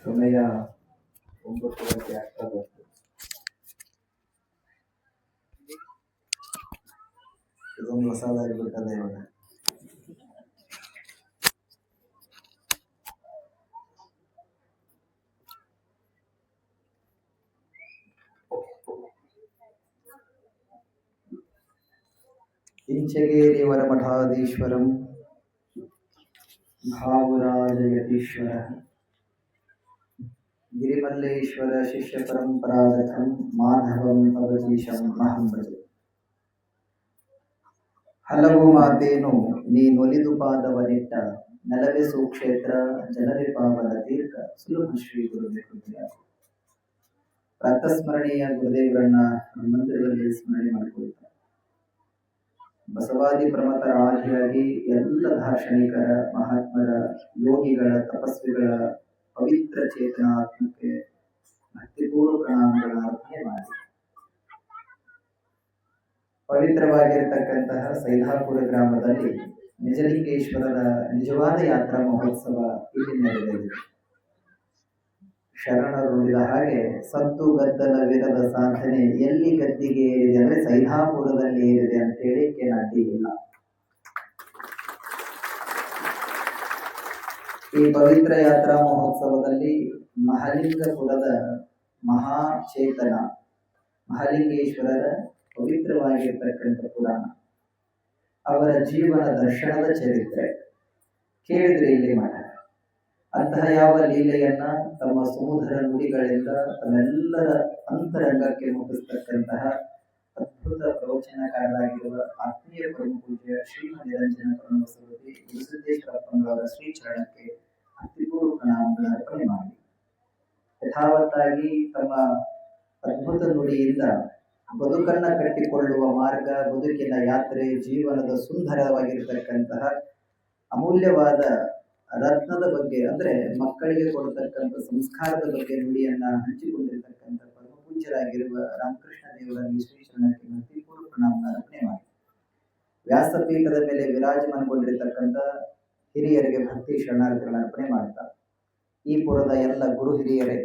ಸಮಯ 9 ಗಂಟೆ ಆಗ್ತಾ ಬಂತು. ಇದೊಂದು ಹೊಸದಾಗಿಬಿಟ್ಟದೆ ಇವಾಗ. ಇಂಚಗೇರಿ ವರಮಠಾಧೀಶ್ವರಂ ಭಾವುರಾಜಯತೀಶ್ವರ ಗಿರಿಮಲ್ಲೇಶ್ವರ ಶಿಷ್ಯ ಪರಂಪರಾಗತಂ ಮಾಧವಂ ಅವಧೀಶಂ ಮಹಂ ಭಜೆ. ಹಲವು ಮಾತೇನು ನೀನೊಲಿದು ಪಾದವನಿಟ್ಟ ನೆಲವೇ ಸುಕ್ಷೇತ್ರ ಜನರೇ ಪಾವನ ತೀರ್ಥ ಸುಲಭ ಶ್ರೀ ಗುರುದೇವ. ಪ್ರಾತಸ್ಮರಣೀಯ ಗುರುದೇವರನ್ನ ಮಂದಿರದಲ್ಲಿ ಸ್ಮರಣೆ ಮಾಡಿಕೊಳ್ತಾರೆ. ಬಸವಾದಿ ಪ್ರಮತರ ಆದಿಯಾಗಿ ಎಲ್ಲ ದಾರ್ಶನಿಕರ, ಮಹಾತ್ಮರ, ಯೋಗಿಗಳ, ತಪಸ್ವಿಗಳ ಪವಿತ್ರ ಚೇತನಾತ್ಮಕ್ಕೆ ಭಕ್ತಿಪೂರ್ವ ಪ್ರಣಾಮಗಳ ಅರ್ಪಣೆ ಮಾಡಿ ಪವಿತ್ರವಾಗಿರತಕ್ಕಂತಹ ಸೈದಾಪುರ ಗ್ರಾಮದಲ್ಲಿ ನಿಜಲಿಂಗೇಶ್ವರರ ನಿಜವಾದ ಯಾತ್ರಾ ಮಹೋತ್ಸವ ಇಲ್ಲಿ ನಡೆದಿದೆ. ಶರಣರು ನುಡಿದ ಹಾಗೆ ಸತ್ತು ಗದ್ದಲ ವಿರದ ಸಾಧನೆ ಎಲ್ಲಿ ಗದ್ದಿಗೆ ಏರಿದೆ ಅಂದ್ರೆ ಸೈದಾಪುರದಲ್ಲಿ ಏರಿದೆ ಅಂತ ಹೇಳಿಕ್ಕೆ ಅಡ್ಡಿ ಇಲ್ಲ. ಈ ಪವಿತ್ರ ಯಾತ್ರಾ ಮಹೋತ್ಸವದಲ್ಲಿ ಮಹಾಲಿಂಗಪುರದ ಮಹಾಚೇತನ ಮಹಾಲಿಂಗೇಶ್ವರರ ಪವಿತ್ರವಾಗಿರ್ತಕ್ಕಂಥ ಪುರಾಣ, ಅವರ ಜೀವನ ದರ್ಶನದ ಚರಿತ್ರೆ ಕೇಳಿದ್ರೆ ಇಲ್ಲಿ ಮಾಡ ಅಂತಹ ಯಾವ ಲೀಲೆಯನ್ನ ತಮ್ಮ ಸುಮಧುರ ನುಡಿಗಳಿಂದ ತಮ್ಮೆಲ್ಲರ ಅಂತರಂಗಕ್ಕೆ ಮುಟ್ಟಿಸ್ತಕ್ಕಂತಹ ಅದ್ಭುತ ಪ್ರವಚನಕಾರರಾಗಿರುವ ಆತ್ಮೀಯ ಪರಮಪೂಜ್ಯ ಶ್ರೀಮದ್ ನಿರಂಜನ ಪರಮಸರಸ್ವತಿ ಗುರುಸಿದ್ದೇಶ್ವರಪ್ಪನವರ ಶ್ರೀಚರಣಕ್ಕೆ ಭಕ್ತಿಪೂರ್ವ ಪ್ರಣಾಮಗಳ ಅರ್ಪಣೆ ಮಾಡಿ ಯಥಾವತ್ತಾಗಿ ತಮ್ಮ ಅದ್ಭುತ ನುಡಿಯಿಂದ ಬದುಕನ್ನ ಕಟ್ಟಿಕೊಳ್ಳುವ ಮಾರ್ಗ, ಬದುಕಿನ ಯಾತ್ರೆ, ಜೀವನದ ಸುಂದರವಾಗಿರ್ತಕ್ಕಂತಹ ಅಮೂಲ್ಯವಾದ ರತ್ನದ ಬಗ್ಗೆ ಅಂದ್ರೆ ಮಕ್ಕಳಿಗೆ ಕೊಡತಕ್ಕಂಥ ಸಂಸ್ಕಾರದ ಬಗ್ಗೆ ನುಡಿಯನ್ನ ಹಂಚಿಕೊಂಡಿರ್ತಕ್ಕಂಥ ಪರಮಪೂಜ್ಯರಾಗಿರುವ ರಾಮಕೃಷ್ಣ ದೇವರ ಶ್ರೀಚರಣಕ್ಕೆ ಭಕ್ತಿಪೂರ್ವ ಪ್ರಣಾಮಗಳ ಅರ್ಪಣೆ ಮಾಡಿ ವ್ಯಾಸಪೀಠದ ಮೇಲೆ ವಿರಾಜಮಾನಗೊಂಡಿರ್ತಕ್ಕಂಥ ಹಿರಿಯರಿಗೆ ಭಕ್ತಿ ಶರಣಾರ್ಥಿಗಳ ಅರ್ಪಣೆ ಮಾಡ್ತಾ ಈ ಪುರದ ಎಲ್ಲ ಗುರು ಹಿರಿಯರೇ,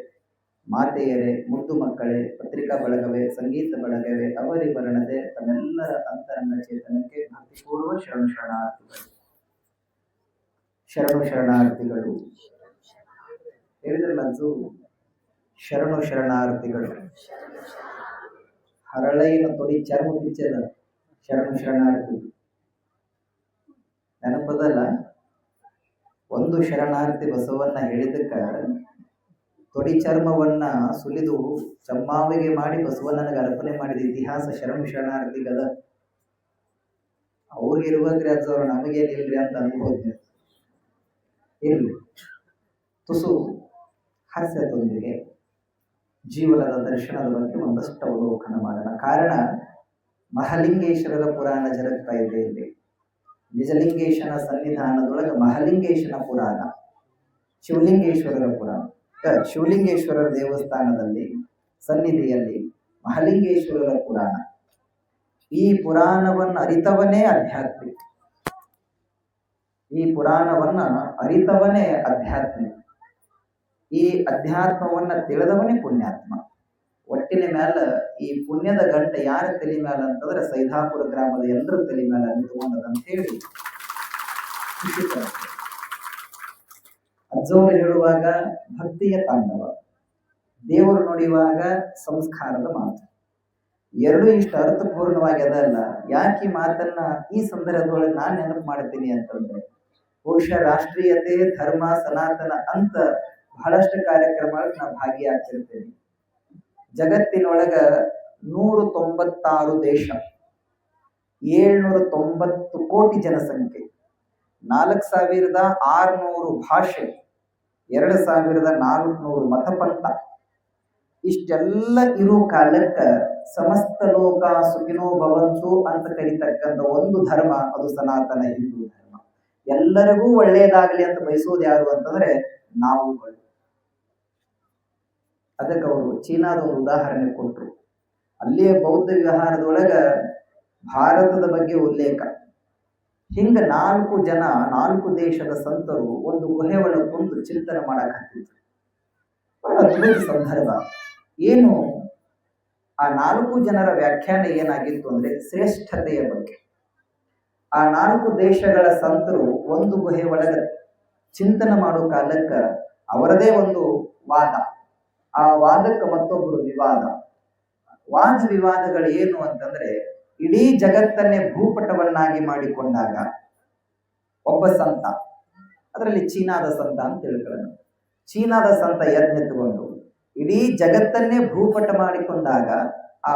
ಮಾತೆಯರೇ, ಮುದ್ದು ಮಕ್ಕಳೇ, ಪತ್ರಿಕಾ ಬಳಗವೇ, ಸಂಗೀತ ಬಳಗವೇ, ಅವರಿವರಣದೆ ತಮ್ಮೆಲ್ಲರ ಅಂತರಂಗ ಚೇತನಕ್ಕೆ ಭಕ್ತಿಪೂರ್ವ ಶರಣಾರ್ಥಿಗಳು. ಶರಣಾರ್ಥಿಗಳು ಹೇಳಿದ್ರಲ್ಲ, ಶರಣಾರ್ಥಿಗಳು. ಹರಳೈನ ತೊಡಿ ಚರ್ಮ ಪಿಚ್ಚದ ಶರಣಾರ್ಥಿ ನೆನಪದಲ್ಲ. ಒಂದು ಶರಣಾರ್ಥಿ ಬಸವನ್ನ ಹೇಳಿದಕ್ಕ ತೊಡಿ ಚರ್ಮವನ್ನ ಸುಲಿದು ಚಮ್ಮಾವಿಗೆ ಮಾಡಿ ಬಸವಣ್ಣನಿಗೆ ಅರ್ಪಣೆ ಮಾಡಿದ ಇತಿಹಾಸ ಶರಣಾರ್ಥಿಗದ. ಅವ್ರಿಗಿರುವಾಗ್ರಿ ಅಜ್ಜವ್ರು ನಮಗೇನಿಲ್ರಿ ಅಂತ ಅನ್ಬೋದು. ಇರಲಿ, ತುಸು ಹಾಸ್ಯದೊಂದಿಗೆ ಜೀವನದ ದರ್ಶನದ ಬಗ್ಗೆ ಒಂದಷ್ಟು ಅವಲೋಕನ ಮಾಡೋಣ. ಕಾರಣ, ಮಹಾಲಿಂಗೇಶ್ವರರ ಪುರಾಣ ಜರುಗ್ತಾ ಇದೆ ಇಲ್ಲಿ. ನಿಜಲಿಂಗೇಶನ ಸನ್ನಿಧಾನದೊಳಗೆ ಮಹಾಲಿಂಗೇಶನ ಪುರಾಣ, ಶಿವಲಿಂಗೇಶ್ವರರ ಪುರಾಣ. ಶಿವಲಿಂಗೇಶ್ವರರ ದೇವಸ್ಥಾನದಲ್ಲಿ ಸನ್ನಿಧಿಯಲ್ಲಿ ಮಹಾಲಿಂಗೇಶ್ವರರ ಪುರಾಣ. ಈ ಪುರಾಣವನ್ನು ಅರಿತವನೇ ಆಧ್ಯಾತ್ಮಿಕ. ಈ ಪುರಾಣವನ್ನ ಅರಿತವನೇ ಆಧ್ಯಾತ್ಮಿಕ. ಈ ಅಧ್ಯಾತ್ಮವನ್ನ ತಿಳಿದವನೇ ಪುಣ್ಯಾತ್ಮ. ಒಟ್ಟಿನ ಮ್ಯಾಲ ಈ ಪುಣ್ಯದ ಗಂಟೆ ಯಾರ ತಲೆ ಮ್ಯಾಲ ಅಂತಂದ್ರೆ ಸೈದಾಪುರ ಗ್ರಾಮದ ಎಲ್ಲರ ತಲೆ ಮ್ಯಾಲ ನಿಂತುಕೊಂಡದಂತ ಹೇಳಿ ಖುಷಿ ಪಡುತ್ತೆ. ಅಜ್ಜವರು ಹೇಳುವಾಗ ಭಕ್ತಿಯ ತಾಂಡವ, ದೇವರು ನುಡಿಯುವಾಗ ಸಂಸ್ಕಾರದ ಮಾತು, ಎರಡು ಇಷ್ಟು ಅರ್ಥಪೂರ್ಣವಾಗಿ ಅದಲ್ಲ. ಯಾಕೆ ಈ ಮಾತನ್ನ ಈ ಸಂದರ್ಭದೊಳಗೆ ನಾನು ನೆನಪು ಮಾಡ್ತೀನಿ ಅಂತಂದ್ರೆ, ಬಹುಶಃ ರಾಷ್ಟ್ರೀಯತೆ, ಧರ್ಮ, ಸನಾತನ ಅಂತ ಬಹಳಷ್ಟು ಕಾರ್ಯಕ್ರಮಗಳಿಗೆ ನಾವು ಭಾಗಿಯಾಗ್ತಿರ್ತೇವೆ. ಜಗತ್ತಿನೊಳಗ 196 ದೇಶ, 790 ಕೋಟಿ ಜನಸಂಖ್ಯೆ, 4600 ಭಾಷೆ, 2400 ಮತಪಂಥ, ಇಷ್ಟೆಲ್ಲ ಇರೋ ಕಾಲಕ್ಕ ಸಮಸ್ತ ಲೋಕ ಸುಖಿನೋ ಭವಂತು ಅಂತ ಕರೀತಕ್ಕಂಥ ಒಂದು ಧರ್ಮ, ಅದು ಸನಾತನ ಹಿಂದೂ ಧರ್ಮ. ಎಲ್ಲರಿಗೂ ಒಳ್ಳೆಯದಾಗಲಿ ಅಂತ ಬಯಸೋದು ಯಾರು ಅಂತಂದ್ರೆ ನಾವುಗಳು. ಅದಕ್ಕೆ ಅವರು ಚೀನಾದ ಒಂದು ಉದಾಹರಣೆ ಕೊಟ್ಟರು. ಅಲ್ಲಿಯ ಬೌದ್ಧ ವಿಹಾರದೊಳಗ ಭಾರತದ ಬಗ್ಗೆ ಉಲ್ಲೇಖ, ಹಿಂಗ 4 ದೇಶದ ಸಂತರು ಒಂದು ಗುಹೆ ಒಳಗೆ ಕುಂತು ಚಿಂತನೆ ಮಾಡಕತ್ತಿದ್ರು. ಬಹಳ ಅದ್ಭುತ ಸಂದರ್ಭ. ಏನು ಆ 4 ಜನರ ವ್ಯಾಖ್ಯಾನ ಏನಾಗಿತ್ತು ಅಂದ್ರೆ ಶ್ರೇಷ್ಠತೆಯ ಬಗ್ಗೆ. ಆ 4 ದೇಶಗಳ ಸಂತರು ಒಂದು ಗುಹೆ ಒಳಗೆ ಚಿಂತನೆ ಮಾಡೋ ಕಾಲಕ್ಕ ಅವರದೇ ಒಂದು ವಾದ, ಆ ವಾದಕ್ಕೆ ಮತ್ತೊಬ್ಬರು ವಿವಾದ. ವಾದ ವಿವಾದಗಳು ಏನು ಅಂತಂದ್ರೆ, ಇಡೀ ಜಗತ್ತನ್ನೇ ಭೂಪಟವನ್ನಾಗಿ ಮಾಡಿಕೊಂಡಾಗ ಒಬ್ಬ ಸಂತ, ಅದರಲ್ಲಿ ಚೀನಾದ ಸಂತ ಅಂತ ತಿಳ್ಕೊಳ್ಳೋಣ, ಚೀನಾದ ಸಂತ ಎತ್ತೆತ್ತುಕೊಂಡು ಇಡೀ ಜಗತ್ತನ್ನೇ ಭೂಪಟ ಮಾಡಿಕೊಂಡಾಗ ಆ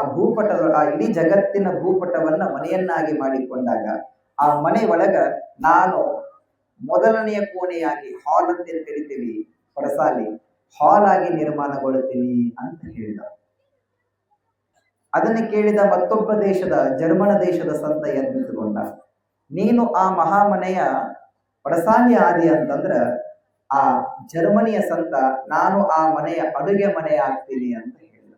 ಇಡೀ ಜಗತ್ತಿನ ಭೂಪಟವನ್ನ ಮನೆಯನ್ನಾಗಿ ಮಾಡಿಕೊಂಡಾಗ ಆ ಮನೆ ಒಳಗ ನಾನು ಮೊದಲನೆಯ ಕೋಣೆಯಾಗಿ ಹಾಲ್ ಅಂತ ಕರಿತೀವಿ, ಪಡಸಾಲಿ ಹಾಲ್ ಆಗಿ ನಿರ್ಮಾಣಗೊಳ್ಳುತ್ತೀನಿ ಅಂತ ಹೇಳಿದ. ಅದನ್ನು ಕೇಳಿದ ಮತ್ತೊಬ್ಬ ದೇಶದ ಜರ್ಮನ ದೇಶದ ಸಂತ ಎದ್ದುಕೊಂಡ, ನೀನು ಆ ಮಹಾಮನೆಯ ಪಡಸಾಲಿ ಆದಿ ಅಂತಂದ್ರ ಆ ಜರ್ಮನಿಯ ಸಂತ ನಾನು ಆ ಮನೆಯ ಅಡುಗೆ ಮನೆ ಆಗ್ತೀನಿ ಅಂತ ಹೇಳಿದ.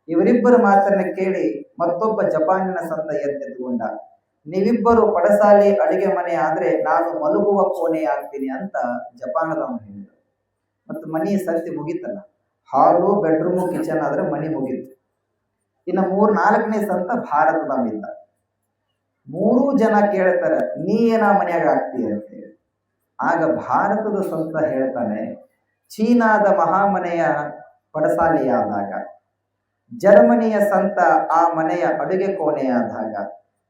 ಇವರಿಬ್ಬರ ಮಾತನ್ನ ಕೇಳಿ ಮತ್ತೊಬ್ಬ ಜಪಾನಿನ ಸಂತ ಎದ್ದೆದ್ದುಕೊಂಡ, ನೀವಿಬ್ಬರು ಪಡಸಾಲಿ ಅಡುಗೆ ಮನೆ ಆದ್ರೆ ನಾನು ಮಲಗುವ ಕೋಣೆ ಆಗ್ತೀನಿ ಅಂತ ಜಪಾನದವನು ಹೇಳಿದ. ಮತ್ತು ಮನೆ ಸಂತಿ ಮುಗೀತಲ್ಲ, ಹಾಲು ಬೆಡ್ರೂಮು ಕಿಚನ್ ಆದ್ರೆ ಮನೆ ಮುಗೀತು. ಇನ್ನು 4ನೇ ಸಂತ ಭಾರತದವಿದ್ದ. 3 ಜನ ಕೇಳ್ತಾರ, ನೀ ಏನ ಮನ್ಯಾಗ ಆಗ್ತೀಯ ಅಂತ ಹೇಳಿ. ಆಗ ಭಾರತದ ಸಂತ ಹೇಳ್ತಾನೆ, ಚೀನಾದ ಮಹಾಮನೆಯ ಪಡಸಾಲಿಯಾದಾಗ, ಜರ್ಮನಿಯ ಸಂತ ಆ ಮನೆಯ ಅಡುಗೆ ಕೋಣೆಯಾದಾಗ,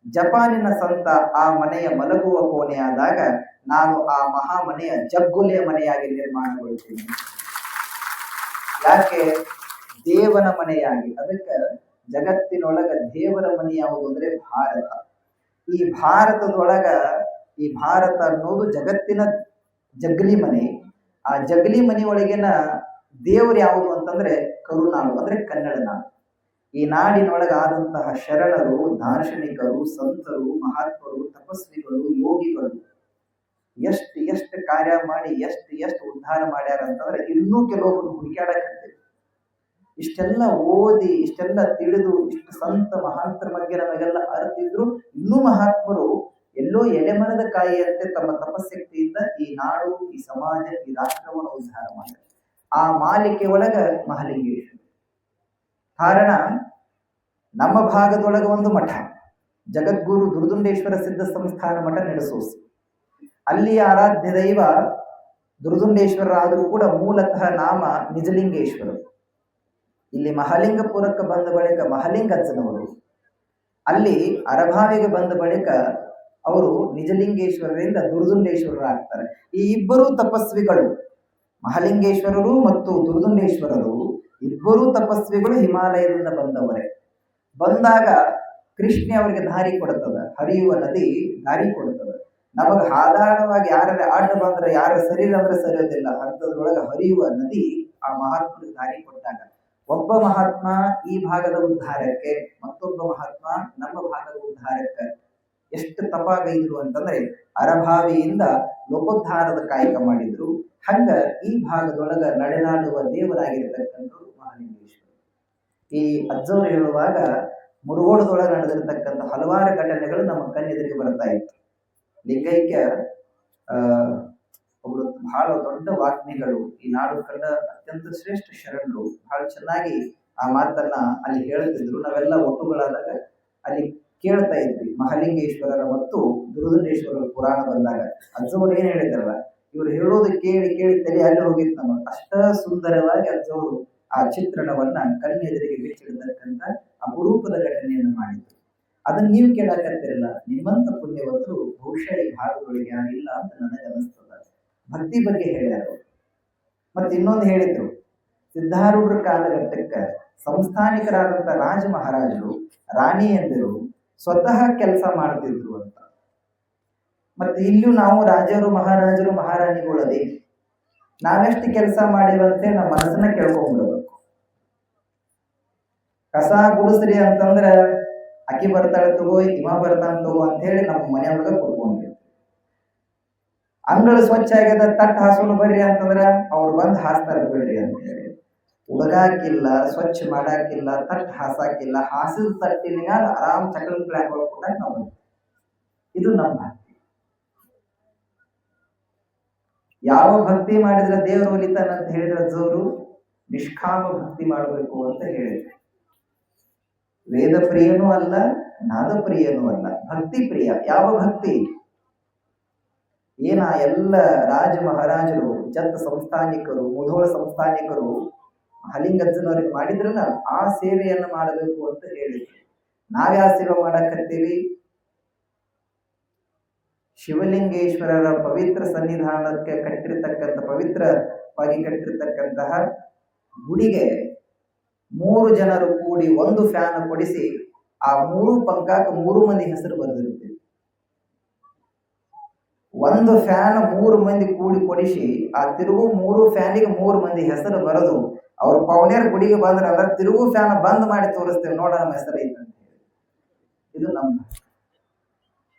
ಜಪಾನಿನ ಸಂತ ಆ ಮನೆಯ ಮಲಗುವ ಕೋಣೆಯಾದಾಗ ನಾನು ಆ ಮಹಾಮನೆಯ ಜಗ್ಗುಲೆ ಮನೆಯಾಗಿ ನಿರ್ಮಾಣಗೊಳ್ತೀನಿ. ಯಾಕೆ? ದೇವನ ಮನೆಯಾಗಿ. ಅದಕ್ಕೆ ಜಗತ್ತಿನೊಳಗ ದೇವರ ಮನೆ ಯಾವುದು ಅಂದ್ರೆ ಭಾರತ. ಈ ಭಾರತದೊಳಗ ಈ ಭಾರತ ಅನ್ನೋದು ಜಗತ್ತಿನ ಜಗ್ಲಿ ಮನೆ. ಆ ಜಗ್ಲಿ ಮನೆ ಒಳಗಿನ ದೇವರು ಯಾವುದು ಅಂತಂದ್ರೆ ಕರುನಾಡು, ಅಂದ್ರೆ ಕನ್ನಡ ನಾಡು. ಈ ನಾಡಿನೊಳಗಾದಂತಹ ಶರಣರು, ದಾರ್ಶನಿಕರು, ಸಂತರು, ಮಹಾತ್ಮರು, ತಪಸ್ವಿಗಳು, ಯೋಗಿಗಳು ಎಷ್ಟು ಕಾರ್ಯ ಮಾಡಿ ಎಷ್ಟು ಉದ್ಧಾರ ಮಾಡ್ಯಾರ ಅಂತಂದ್ರೆ ಇನ್ನೂ ಕೆಲವೊಬ್ರು ಹುಡುಕ್ಯಾಡಕತ್ತೀವಿ. ಇಷ್ಟೆಲ್ಲ ಓದಿ ಇಷ್ಟೆಲ್ಲ ತಿಳಿದು ಇಷ್ಟು ಸಂತ ಮಹಾಂತರ ಬಗ್ಗೆ ನಮಗೆಲ್ಲ ಅರಿತಿದ್ರು ಇನ್ನೂ ಮಹಾತ್ಮರು ಎಲ್ಲೋ ಎಲೆಮರದ ಕಾಯಿಯಂತೆ ತಮ್ಮ ತಪಶಕ್ತಿಯಿಂದ ಈ ನಾಡು, ಈ ಸಮಾಜ, ಈ ರಾಷ್ಟ್ರವನ್ನು ಉದ್ಧಾರ ಮಾಡ್ತಾರೆ. ಆ ಮಾಲಿಕೆ ಒಳಗ ಮಹಾಲಿಂಗೇಶ್ವರ. ಕಾರಣ, ನಮ್ಮ ಭಾಗದೊಳಗ ಒಂದು ಮಠ, ಜಗದ್ಗುರು ದುರ್ದುಂಡೇಶ್ವರ ಸಿದ್ಧ ಸಂಸ್ಥಾನ ಮಠ ನಡೆಸೋಸಿ. ಅಲ್ಲಿ ಆರಾಧ್ಯ ದೈವ ದುರ್ದುಂಡೇಶ್ವರರಾದರೂ ಕೂಡ ಮೂಲತಃ ನಾಮ ನಿಜಲಿಂಗೇಶ್ವರ. ಇಲ್ಲಿ ಮಹಾಲಿಂಗಪುರಕ್ಕೆ ಬಂದ ಬಳಿಕ ಮಹಾಲಿಂಗಜ್ಜನವರು, ಅಲ್ಲಿ ಅರಭಾವಿಗೆ ಬಂದ ಬಳಿಕ ಅವರು ನಿಜಲಿಂಗೇಶ್ವರರಿಂದ ದುರ್ದುಂಡೇಶ್ವರರಾಗ್ತಾರೆ. ಈ ಇಬ್ಬರೂ ತಪಸ್ವಿಗಳು, ಮಹಾಲಿಂಗೇಶ್ವರರು ಮತ್ತು ದುರ್ದುಂಡೇಶ್ವರರು ಇಬ್ಬರೂ ತಪಸ್ವಿಗಳು ಹಿಮಾಲಯದಿಂದ ಬಂದವರೇ. ಬಂದಾಗ ಕೃಷ್ಣ ಅವರಿಗೆ ದಾರಿ ಕೊಡುತ್ತದ, ಹರಿಯುವ ನದಿ ದಾರಿ ಕೊಡುತ್ತದೆ. ನಮಗ ಸಾಧಾರಣವಾಗಿ ಯಾರ ಅಡ್ಡ ಬಂದ್ರೆ ಯಾರ ಸರಿ ಅಂದ್ರೆ ಸರಿಯೋದಿಲ್ಲ, ಅಂಥದ್ರೊಳಗೆ ಹರಿಯುವ ನದಿ ಆ ಮಹಾತ್ಮರಿಗೆ ದಾರಿ ಕೊಟ್ಟಾಗ ಒಬ್ಬ ಮಹಾತ್ಮ ಈ ಭಾಗದ ಉದ್ಧಾರಕ್ಕೆ, ಮತ್ತೊಬ್ಬ ಮಹಾತ್ಮ ನಮ್ಮ ಭಾಗದ ಉದ್ಧಾರಕ್ಕೆ ಎಷ್ಟು ತಪಾಗೈದ್ರು ಅಂತಂದ್ರೆ ಅರಭಾವಿಯಿಂದ ಲೋಕೋದ್ಧಾರದ ಕಾಯಕ ಮಾಡಿದ್ರು. ಹಂಗ ಈ ಭಾಗದೊಳಗ ನಡೆದಾಡುವ ದೇವರಾಗಿರ್ತಕ್ಕಂಥವ್ರು ಮಹಾಲಿಂಗೇಶ್ವರ. ಈ ಅಜ್ಜವರು ಹೇಳುವಾಗ ಮುರುಗೋಡದೊಳಗೆ ನಡೆದಿರ್ತಕ್ಕಂಥ ಹಲವಾರು ಘಟನೆಗಳು ನಮ್ಮ ಕಣ್ಣೆದುರಿಗೆ ಬರ್ತಾ ಇತ್ತು. ಲಿಂಗೈಕ್ಯ ಒಬ್ರು ಬಹಳ ದೊಡ್ಡ ವಾಗ್ಮಿಗಳು, ಈ ನಾಡು ಕಂಡ ಅತ್ಯಂತ ಶ್ರೇಷ್ಠ ಶರಣರು, ಬಹಳ ಚೆನ್ನಾಗಿ ಆ ಮಾತನ್ನ ಅಲ್ಲಿ ಹೇಳ್ತಿದ್ರು. ನಾವೆಲ್ಲ ಒಟ್ಟುಗಳಾದಾಗ ಅಲ್ಲಿ ಕೇಳ್ತಾ ಇದ್ವಿ. ಮಹಾಲಿಂಗೇಶ್ವರರ ಮತ್ತು ದುರ್ದುಂಡೇಶ್ವರರ ಪುರಾಣ ಬಂದಾಗ ಅಜ್ಜವರು ಏನ್ ಹೇಳಿದ್ರಲ್ಲ, ಇವ್ರು ಹೇಳೋದು ಕೇಳಿ ಕೇಳಿ ತಲೆ ಅಲ್ಲಿ ಹೋಗಿತ್ತು ನಮಗೆ. ಅಷ್ಟ ಸುಂದರವಾಗಿ ಅಜ್ಜವರು ಆ ಚಿತ್ರಣವನ್ನ ಕಣ್ಣೆದುರಿಗೆ ಬಿಚ್ಚಿಡತಕ್ಕಂಥ ಅಪರೂಪದ ಘಟನೆಯನ್ನು ಮಾಡಿದ್ರು. ಅದನ್ನ ನೀವು ಕೇಳಕತ್ತಿರಲ್ಲ, ನಿಮ್ಮಂತ ಪುಣ್ಯವಂತರು ಬಹುಶಃ ಈ ಭಾಗದೊಳಗೆ ಯಾರಿಲ್ಲ ಅಂತ ನನಗೆ ಅನಿಸ್ತದ. ಭಕ್ತಿ ಬಗ್ಗೆ ಹೇಳ್ಯಾರ. ಮತ್ತೆ ಇನ್ನೊಂದು ಹೇಳಿದ್ರು, ಸಿದ್ಧಾರೂಢರ ಕಾಲಘಟ್ಟಕ್ಕೆ ಸಂಸ್ಥಾನಿಕರಾದಂಥ ರಾಜ ಮಹಾರಾಜರು, ರಾಣಿಯಂದಿರು ಸ್ವತಃ ಕೆಲಸ ಮಾಡ್ತಿದ್ರು ಅಂತ. ಮತ್ತೆ ಇಲ್ಲೂ ನಾವು ರಾಜರು, ಮಹಾರಾಜರು, ಮಹಾರಾಣಿಗಳದೇ ನಾವೆಷ್ಟು ಕೆಲಸ ಮಾಡಿವಂತೆ ನಮ್ಮ ಮನಸ್ಸನ್ನ ಕೇಳ್ಕೊಂಡ್ಬಿಡ್ಬೇಕು. ಕಸ ಗುಡಿಸ್ರಿ ಅಂತಂದ್ರ ಅಕ್ಕಿ ಬರ್ತಾಳೆ ತಗೋ, ಇವ ಬರ್ತಾನ ತಗೋ ಅಂತ ಹೇಳಿ ನಮ್ಮ ಮನೆಯೊಳಗ ಕೂತ್ಕೊಂಡ್ರಿ. ಅಂಗಳ ಸ್ವಚ್ಛ ಆಗ್ಯದ, ತಟ್ಟು ಹಾಸೋನು ಬರ್ರಿ ಅಂತಂದ್ರ ಅವ್ರು ಬಂದು ಹಾಸ್ತಾರ ಬಿಡ್ರಿ ಅಂತ ಹೇಳಿ. ಉಡಗಾಕಿಲ್ಲ, ಸ್ವಚ್ಛ ಮಾಡಾಕಿಲ್ಲ, ತಟ್ಟು ಹಾಸಾಕಿಲ್ಲ, ಹಾಸಿದ ತಟ್ಟಿನ ಆರಾಮ್ ಚಕಲ್ ಹಾಕೊಳ್ಕೊಂಡಾಗ ನಾವು ಇದು ನಮ್ಮ ಭಕ್ತಿ. ಯಾವ ಭಕ್ತಿ ಮಾಡಿದ್ರೆ ದೇವರು ಒಲಿತಾನಂತ ಹೇಳಿದ್ರೆ ಜೋರು ನಿಷ್ಕಾಮ ಭಕ್ತಿ ಮಾಡಬೇಕು ಅಂತ ಹೇಳಿದ್ರು. ವೇದ ಪ್ರಿಯನೂ ಅಲ್ಲ, ನಾದ ಪ್ರಿಯನೂ ಅಲ್ಲ, ಭಕ್ತಿ ಪ್ರಿಯ. ಯಾವ ಭಕ್ತಿ? ಏನ ಎಲ್ಲ ರಾಜ ಮಹಾರಾಜರು, ಜತ್ ಸಂಸ್ಥಾನಿಕರು, ಮುಧೋಳ ಸಂಸ್ಥಾನಿಕರು ಮಹಾಲಿಂಗಜ್ಜನವರಿಗೆ ಮಾಡಿದ್ರಲ್ಲ, ಆ ಸೇವೆಯನ್ನು ಮಾಡಬೇಕು ಅಂತ ಹೇಳಿದ್ರು. ನಾವ್ಯಾವ ಸೇವೆ ಮಾಡಕತ್ತೀವಿ? ಶಿವಲಿಂಗೇಶ್ವರರ ಪವಿತ್ರ ಸನ್ನಿಧಾನಕ್ಕೆ ಕಟ್ಟಿರ್ತಕ್ಕಂಥ, ಪವಿತ್ರವಾಗಿ ಕಟ್ಟಿರ್ತಕ್ಕಂತಹ ಗುಡಿಗೆ 3 ಜನರು ಕೂಡಿ ಒಂದು ಫ್ಯಾನ್ ಕೊಡಿಸಿ ಆ 3 ಪಂಕಕ್ಕೆ 3 ಮಂದಿ ಹೆಸರು ಬರೆದಿರುತ್ತೆ. ಒಂದು ಫ್ಯಾನ್ 3 ಮಂದಿ ಕೂಡಿ ಕೊಡಿಸಿ ಆ ತಿರುಗು 3 ಫ್ಯಾನಿಗೆ 3 ಮಂದಿ ಹೆಸರು ಬರೆದು ಅವ್ರ ಪೌನ್ಯರ ಗುಡಿಗೆ ಬಂದ್ರಲ್ಲ, ತಿರುಗು ಫ್ಯಾನ್ ಬಂದ್ ಮಾಡಿ ತೋರಿಸ್ತೇವೆ, ನೋಡ ನಮ್ಮ ಹೆಸರು ಐತಂತ. ಇದು ನಮ್ಮ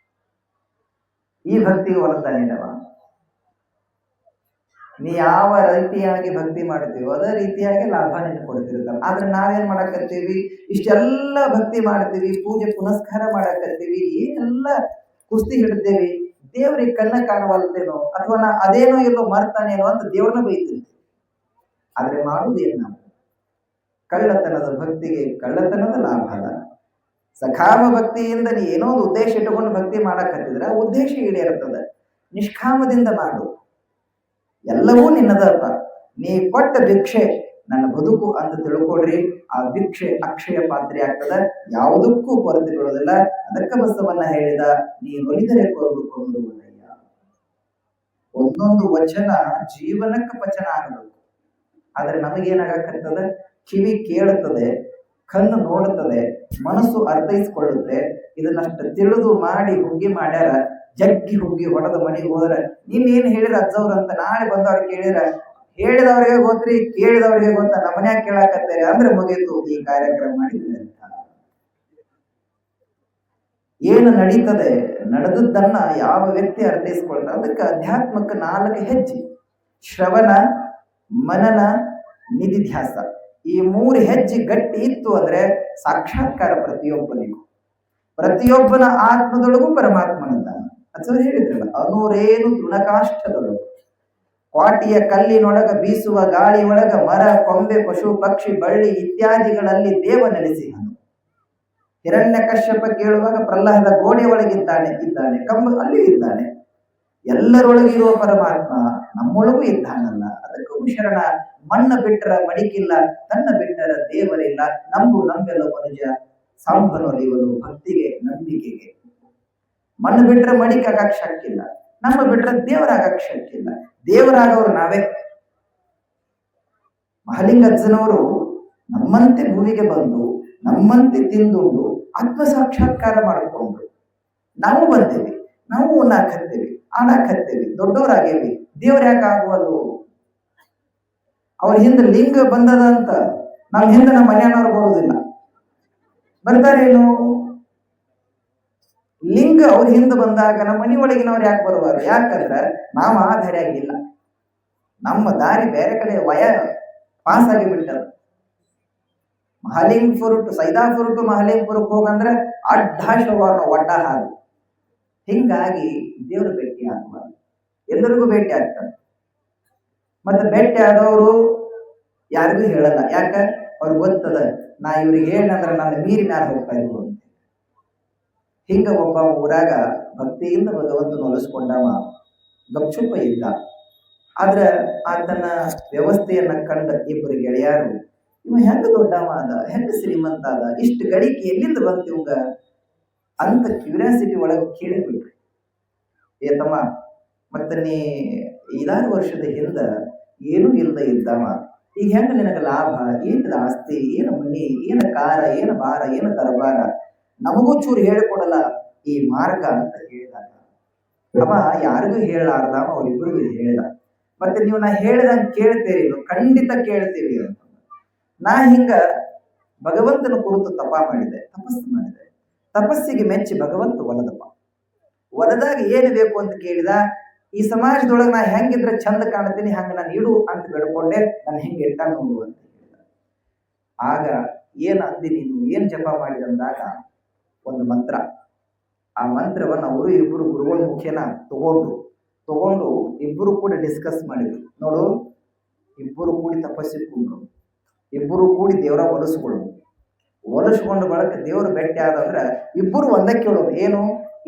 ಈ ಭಕ್ತಿಗೆ ಹೊಲತಾನಿಲ್ಲವ. ನೀ ಯಾವ ರೀತಿಯಾಗಿ ಭಕ್ತಿ ಮಾಡ್ತೀವೋ ಅದೇ ರೀತಿಯಾಗಿ ಲಾಭ ನಿನ್ನ ಕೊಡ್ತಿರ್ತಾನೆ. ಆದ್ರೆ ನಾವೇನ್ ಮಾಡಕತ್ತೀವಿ? ಇಷ್ಟೆಲ್ಲ ಭಕ್ತಿ ಮಾಡ್ತೀವಿ, ಪೂಜೆ ಪುನಸ್ಕಾರ ಮಾಡಕತ್ತೀವಿ, ಏನೆಲ್ಲ ಕುಸ್ತಿ ಹಿಡ್ತೇವಿ, ದೇವ್ರಿಗೆ ಕಣ್ಣ ಕಾಣವಲ್ತೇನೋ ಅಥವಾ ನಾ ಅದೇನೋ ಎಲ್ಲೋ ಮರ್ತಾನೇನೋ ಅಂತ ದೇವ್ರನ್ನ ಬೈತೀವಿ. ಆದ್ರೆ ಮಾಡುವುದೇನು? ನಾವು ಕಳ್ಳತನದ ಭಕ್ತಿಗೆ ಕಳ್ಳತನದ ಲಾಭ ಅಲ್ಲ. ಸಕಾಮ ಭಕ್ತಿಯಿಂದ ನೀ ಏನೋ ಒಂದು ಉದ್ದೇಶ ಇಟ್ಟುಕೊಂಡು ಭಕ್ತಿ ಮಾಡಕತ್ತಿದ್ರೆ ಉದ್ದೇಶ ಈಡೇರ್ತದೆ. ನಿಷ್ಕಾಮದಿಂದ ಮಾಡು, ಎಲ್ಲವೂ ನಿನ್ನದಪ್ಪ. ನೀ ಕೊಟ್ಟ ಭಿಕ್ಷೆ ನನ್ನ ಬದುಕು ಅಂತ ತಿಳ್ಕೊಡ್ರಿ. ಆ ಭಿಕ್ಷೆ ಅಕ್ಷಯ ಪಾತ್ರೆ ಆಗ್ತದ, ಯಾವುದಕ್ಕೂ ಕೊರತೆ ಬೀಳೋದಿಲ್ಲ. ಅದಕ್ಕೆ ಬಸವನ್ನ ಹೇಳಿದ, ನೀ ಒಲಿದರೆ ಕೊಡುವುದಯ್ಯ. ಒಂದೊಂದು ವಚನ ಜೀವನಕ್ಕೆ ಪಚನ ಆಗಬೇಕು. ಆದ್ರೆ ನಮಗೇನಾಗಕ್ಕಂತದ? ಕಿವಿ ಕೇಳುತ್ತದೆ, ಕಣ್ಣು ನೋಡುತ್ತದೆ, ಮನಸ್ಸು ಅರ್ಥೈಸ್ಕೊಳ್ಳುತ್ತೆ. ಇದನ್ನಷ್ಟು ತಿಳಿದು ಮಾಡಿ ಹುಗ್ಗಿ ಮಾಡ್ಯಾರ, ಜಗ್ಗಿ ಹುಗ್ಗಿ ಹೊಡೆದ ಮನೆಗೆ ಹೋದ್ರೆ ನೀನೇನ್ ಹೇಳಿರ ಅಜ್ಜವ್ರು ಅಂತ ನಾಳೆ ಬಂದವ್ರು ಕೇಳಿರ, ಹೇಳಿದವ್ರಿಗೆ ಗೊತ್ತ್ರಿ, ಕೇಳಿದವ್ರಿಗೆ ಗೊತ್ತ, ನಮ್ಮನ್ಯಾಗ ಕೇಳಾಕತ್ತಾರೆ ಅಂದ್ರೆ ಮುಗೀತು, ಈ ಕಾರ್ಯಕ್ರಮ ಮಾಡಿದ್ರೆ ಅಂತ. ಏನು ನಡೀತದೆ, ನಡೆದದ್ದನ್ನ ಯಾವ ವ್ಯಕ್ತಿ ಅರ್ಥೈಸ್ಕೊಳ್ತಾರೆ. ಅದಕ್ಕೆ ಅಧ್ಯಾತ್ಮಕ್ಕೆ 4 ಹೆಜ್ಜೆ: ಶ್ರವಣ, ಮನನ, ನಿಧಿಧ್ಯಾಸ. ಈ 3 ಹೆಜ್ಜೆ ಗಟ್ಟಿ ಇತ್ತು ಅಂದ್ರೆ ಸಾಕ್ಷಾತ್ಕಾರ ಪ್ರತಿಯೊಬ್ಬನ ಆತ್ಮದೊಳಗೂ ಪರಮಾತ್ಮನಿದ್ದಾನೆ. ಅದು ಹೇಳಿದ್ರಲ್ಲ, ಅನುರೇನು ತೃಣಕಾಷ್ಠದೊಳಗು, ಕ್ವಾಟಿಯ ಕಲ್ಲಿನೊಳಗ ಬೀಸುವ ಗಾಳಿ ಒಳಗ ಮರ, ಕೊಂಬೆ, ಪಶು, ಪಕ್ಷಿ, ಬಳ್ಳಿ ಇತ್ಯಾದಿಗಳಲ್ಲಿ ದೇವ ನೆಲೆಸಿಹನು. ಹಿರಣ್ಯಕಶ್ಯಪ ಕೇಳುವಾಗ ಪ್ರಹ್ಲಾದ ಗೋಡೆ ಒಳಗಿದ್ದಾನೆ, ಅಲ್ಲಿ ಇದ್ದಾನೆ. ಎಲ್ಲರೊಳಗಿರುವ ಪರಮಾತ್ಮ ನಮ್ಮೊಳಗೂ ಇದ್ದಾನಲ್ಲ. ಅದಕ್ಕೂ ಶರಣ. ಮಣ್ಣ ಬಿಟ್ಟರ ಮಡಿಕಿಲ್ಲ, ತನ್ನ ಬಿಟ್ಟರ ದೇವರಿಲ್ಲ. ನಂಬೆಲ್ಲ ಮನುಜ ಸಾಂಬನೊಲಿವನು ಭಕ್ತಿಗೆ ನಂಬಿಕೆಗೆ. ಮಣ್ಣು ಬಿಟ್ಟರೆ ಮಡಿಕಾಗಕ್ಕೆ ಶಕ್ತಿಲ್ಲ, ನಮ್ಮ ಬಿಟ್ಟರೆ ದೇವರಾಗಕ್ಕೆ ಶಕ್ತಿಲ್ಲ. ದೇವರಾಗವ್ರು ನಾವೇ. ಮಹಾಲಿಂಗಜ್ಜನವರು ನಮ್ಮಂತೆ ಭೂಮಿಗೆ ಬಂದು ನಮ್ಮಂತೆ ತಿಂದುಂಡು ಆತ್ಮ ಸಾಕ್ಷಾತ್ಕಾರ ಮಾಡಿಕೊಂಡ್ರು. ನಾವು ಬಂದೇವಿ, ನಾವು ಉಣ್ಣಾಕತ್ತೇವಿ, ಆಡಾಕತ್ತೇವಿ, ದೊಡ್ಡವರಾಗೇವಿ. ದೇವ್ರ ಯಾಕೆ ಆಗುವಲ್ಲು? ಅವ್ರ ಹಿಂದೆ ಲಿಂಗ ಬಂದದ ಅಂತ ನಮ್ಮ ಹಿಂದೆ ನಮ್ಮ ಮನೆಯವ್ರು ಬರೋದಿಲ್ಲ. ಬರ್ತಾರೇನು? ಲಿಂಗ ಅವ್ರ ಹಿಂದೆ ಬಂದಾಗ ನಮ್ಮ ಮನೆ ಒಳಗಿನವ್ರು ಯಾಕೆ ಬರುವಾರು? ಯಾಕಂದ್ರೆ ನಾವು ಆ ದಾರಿಯಾಗಿಲ್ಲ. ನಮ್ಮ ದಾರಿ ಬೇರೆ ಕಡೆ ಪಾಸ್ ಆಗಿ ಬಿಟ್ಟದ. ಮಹಾಲಿಂಗಪುರ ಟು ಸೈದಾಪುರ ಟು ಮಹಾಲಿಂಗಪುರಕ್ಕೆ ಹೋಗಂದ್ರೆ ಅಡ್ಡಾಶವಾರ ಒಡ್ಡ ಹಾದು. ಹಿಂಗಾಗಿ ದೇವ್ರ ಭೇಟಿ ಆಗುವ, ಎಲ್ಲರಿಗೂ ಭೇಟಿ ಆಗ್ತಾರೆ. ಮತ್ತೆ ಭೇಟಿ ಆದವರು ಯಾರಿಗೂ ಹೇಳಲ್ಲ. ಯಾಕ? ಅವ್ರಿಗೆ ಗೊತ್ತದ, ನಾ ಇವ್ರಿಗೆ ಹೇಳಂದ್ರೆ ನನ್ನ ಮೀರಿ ಮ್ಯಾಲ ಹೋಗ್ತಾ ಇದ್ರು ಅಂತ. ಹಿಂಗ ಒಬ್ಬ ಊರಾಗ ಭಕ್ತಿಯಿಂದ ಭಗವಂತನ ಒಲಿಸ್ಕೊಂಡವ ಗಪ್ಚುಪ್ಪ ಇದ್ದ. ಆದ್ರೆ ಆತನ ವ್ಯವಸ್ಥೆಯನ್ನ ಕಂಡ 2 ಗೆಳೆಯರು, ಇವ ಹೆಂಗ ದೊಡ್ಡವ ಅದ, ಹೆಂಗ ಶ್ರೀಮಂತ ಅದ, ಇಷ್ಟು ಗಳಿಕೆ ಎಲ್ಲಿಂದ ಬಂತ ಇವಂಗ ಅಂತ ಕ್ಯೂರಿಯಾಸಿಟಿ ಒಳಗೆ ಕೇಳಿಬಿಟ್ರಿ. ತಮ್ಮ, ಮತ್ತೆ ನೀ 5-6 ವರ್ಷದ ಹಿಂದ ಏನೂ ಇಲ್ಲದ ಇದ್ದವ, ಈಗ ಹೆಂಗ ನಿನಗ ಲಾಭ, ಏನ ಆಸ್ತಿ, ಏನ ಮನಿ, ಏನ ಕಾರ, ಏನ ಬಾರ, ಏನ ತರಬಾರ, ನಮಗೂ ಚೂರು ಹೇಳಿಕೊಡಲ್ಲ ಈ ಮಾರ್ಗ ಅಂತ ಹೇಳಿದಾಗ ಅವ ಯಾರಿಗೂ ಹೇಳಲಾರ್ದವ ಅವರಿಬ್ಬರಿಗೂ ಹೇಳಿದ. ಮತ್ತೆ ನೀವು ನಾ ಹೇಳಿದಂಗೆ ಕೇಳ್ತೀರಿ? ಖಂಡಿತ ಕೇಳ್ತೀವಿ ಅಂತ. ನಾ ಹಿಂಗ ಭಗವಂತನ ಕುರಿತು ತಪಸ್ಸು ಮಾಡಿದೆ. ತಪಸ್ಸಿಗೆ ಮೆಚ್ಚಿ ಭಗವಂತ ಒಲದಪ್ಪ. ಒಲದಾಗ ಏನು ಬೇಕು ಅಂತ ಕೇಳಿದ. ಈ ಸಮಾಜದೊಳಗೆ ನಾ ಹೆಂಗಿದ್ರೆ ಚಂದ ಕಾಣ್ತೀನಿ, ಹಂಗ ನಾನು ಇಡು ಅಂತ ಬೇಡ್ಕೊಂಡೆ, ನಾನು ಹೆಂಗೆ ಇಟ್ಟ ನೋಡು ಅಂತ ಹೇಳಿದ. ಆಗ ಏನ್ ಅಂದಿ ನೀನು, ಏನ್ ಜಪ ಮಾಡಿದಂದಾಗ ಒಂದು ಮಂತ್ರ. ಆ ಮಂತ್ರವನ್ನು ಅವರು ಇಬ್ಬರು ಗುರುಗಳ ಮುಖೇನ ತಗೊಂಡು ಇಬ್ಬರು ಕೂಡ ಡಿಸ್ಕಸ್ ಮಾಡಿದ್ರು. ನೋಡು, ಇಬ್ಬರು ಕೂಡಿ ತಪಸ್ಸಿಕೊಂಡ್ರು, ಇಬ್ಬರು ಕೂಡಿ ದೇವರ ಒಲಿಸ್ಕೊಂಡು ಬಳಕ ದೇವರು ಭೇಟಿ ಆದಂದ್ರೆ ಇಬ್ಬರು ಒಂದಕ್ಕೆ ಕೇಳೋದು ಏನು,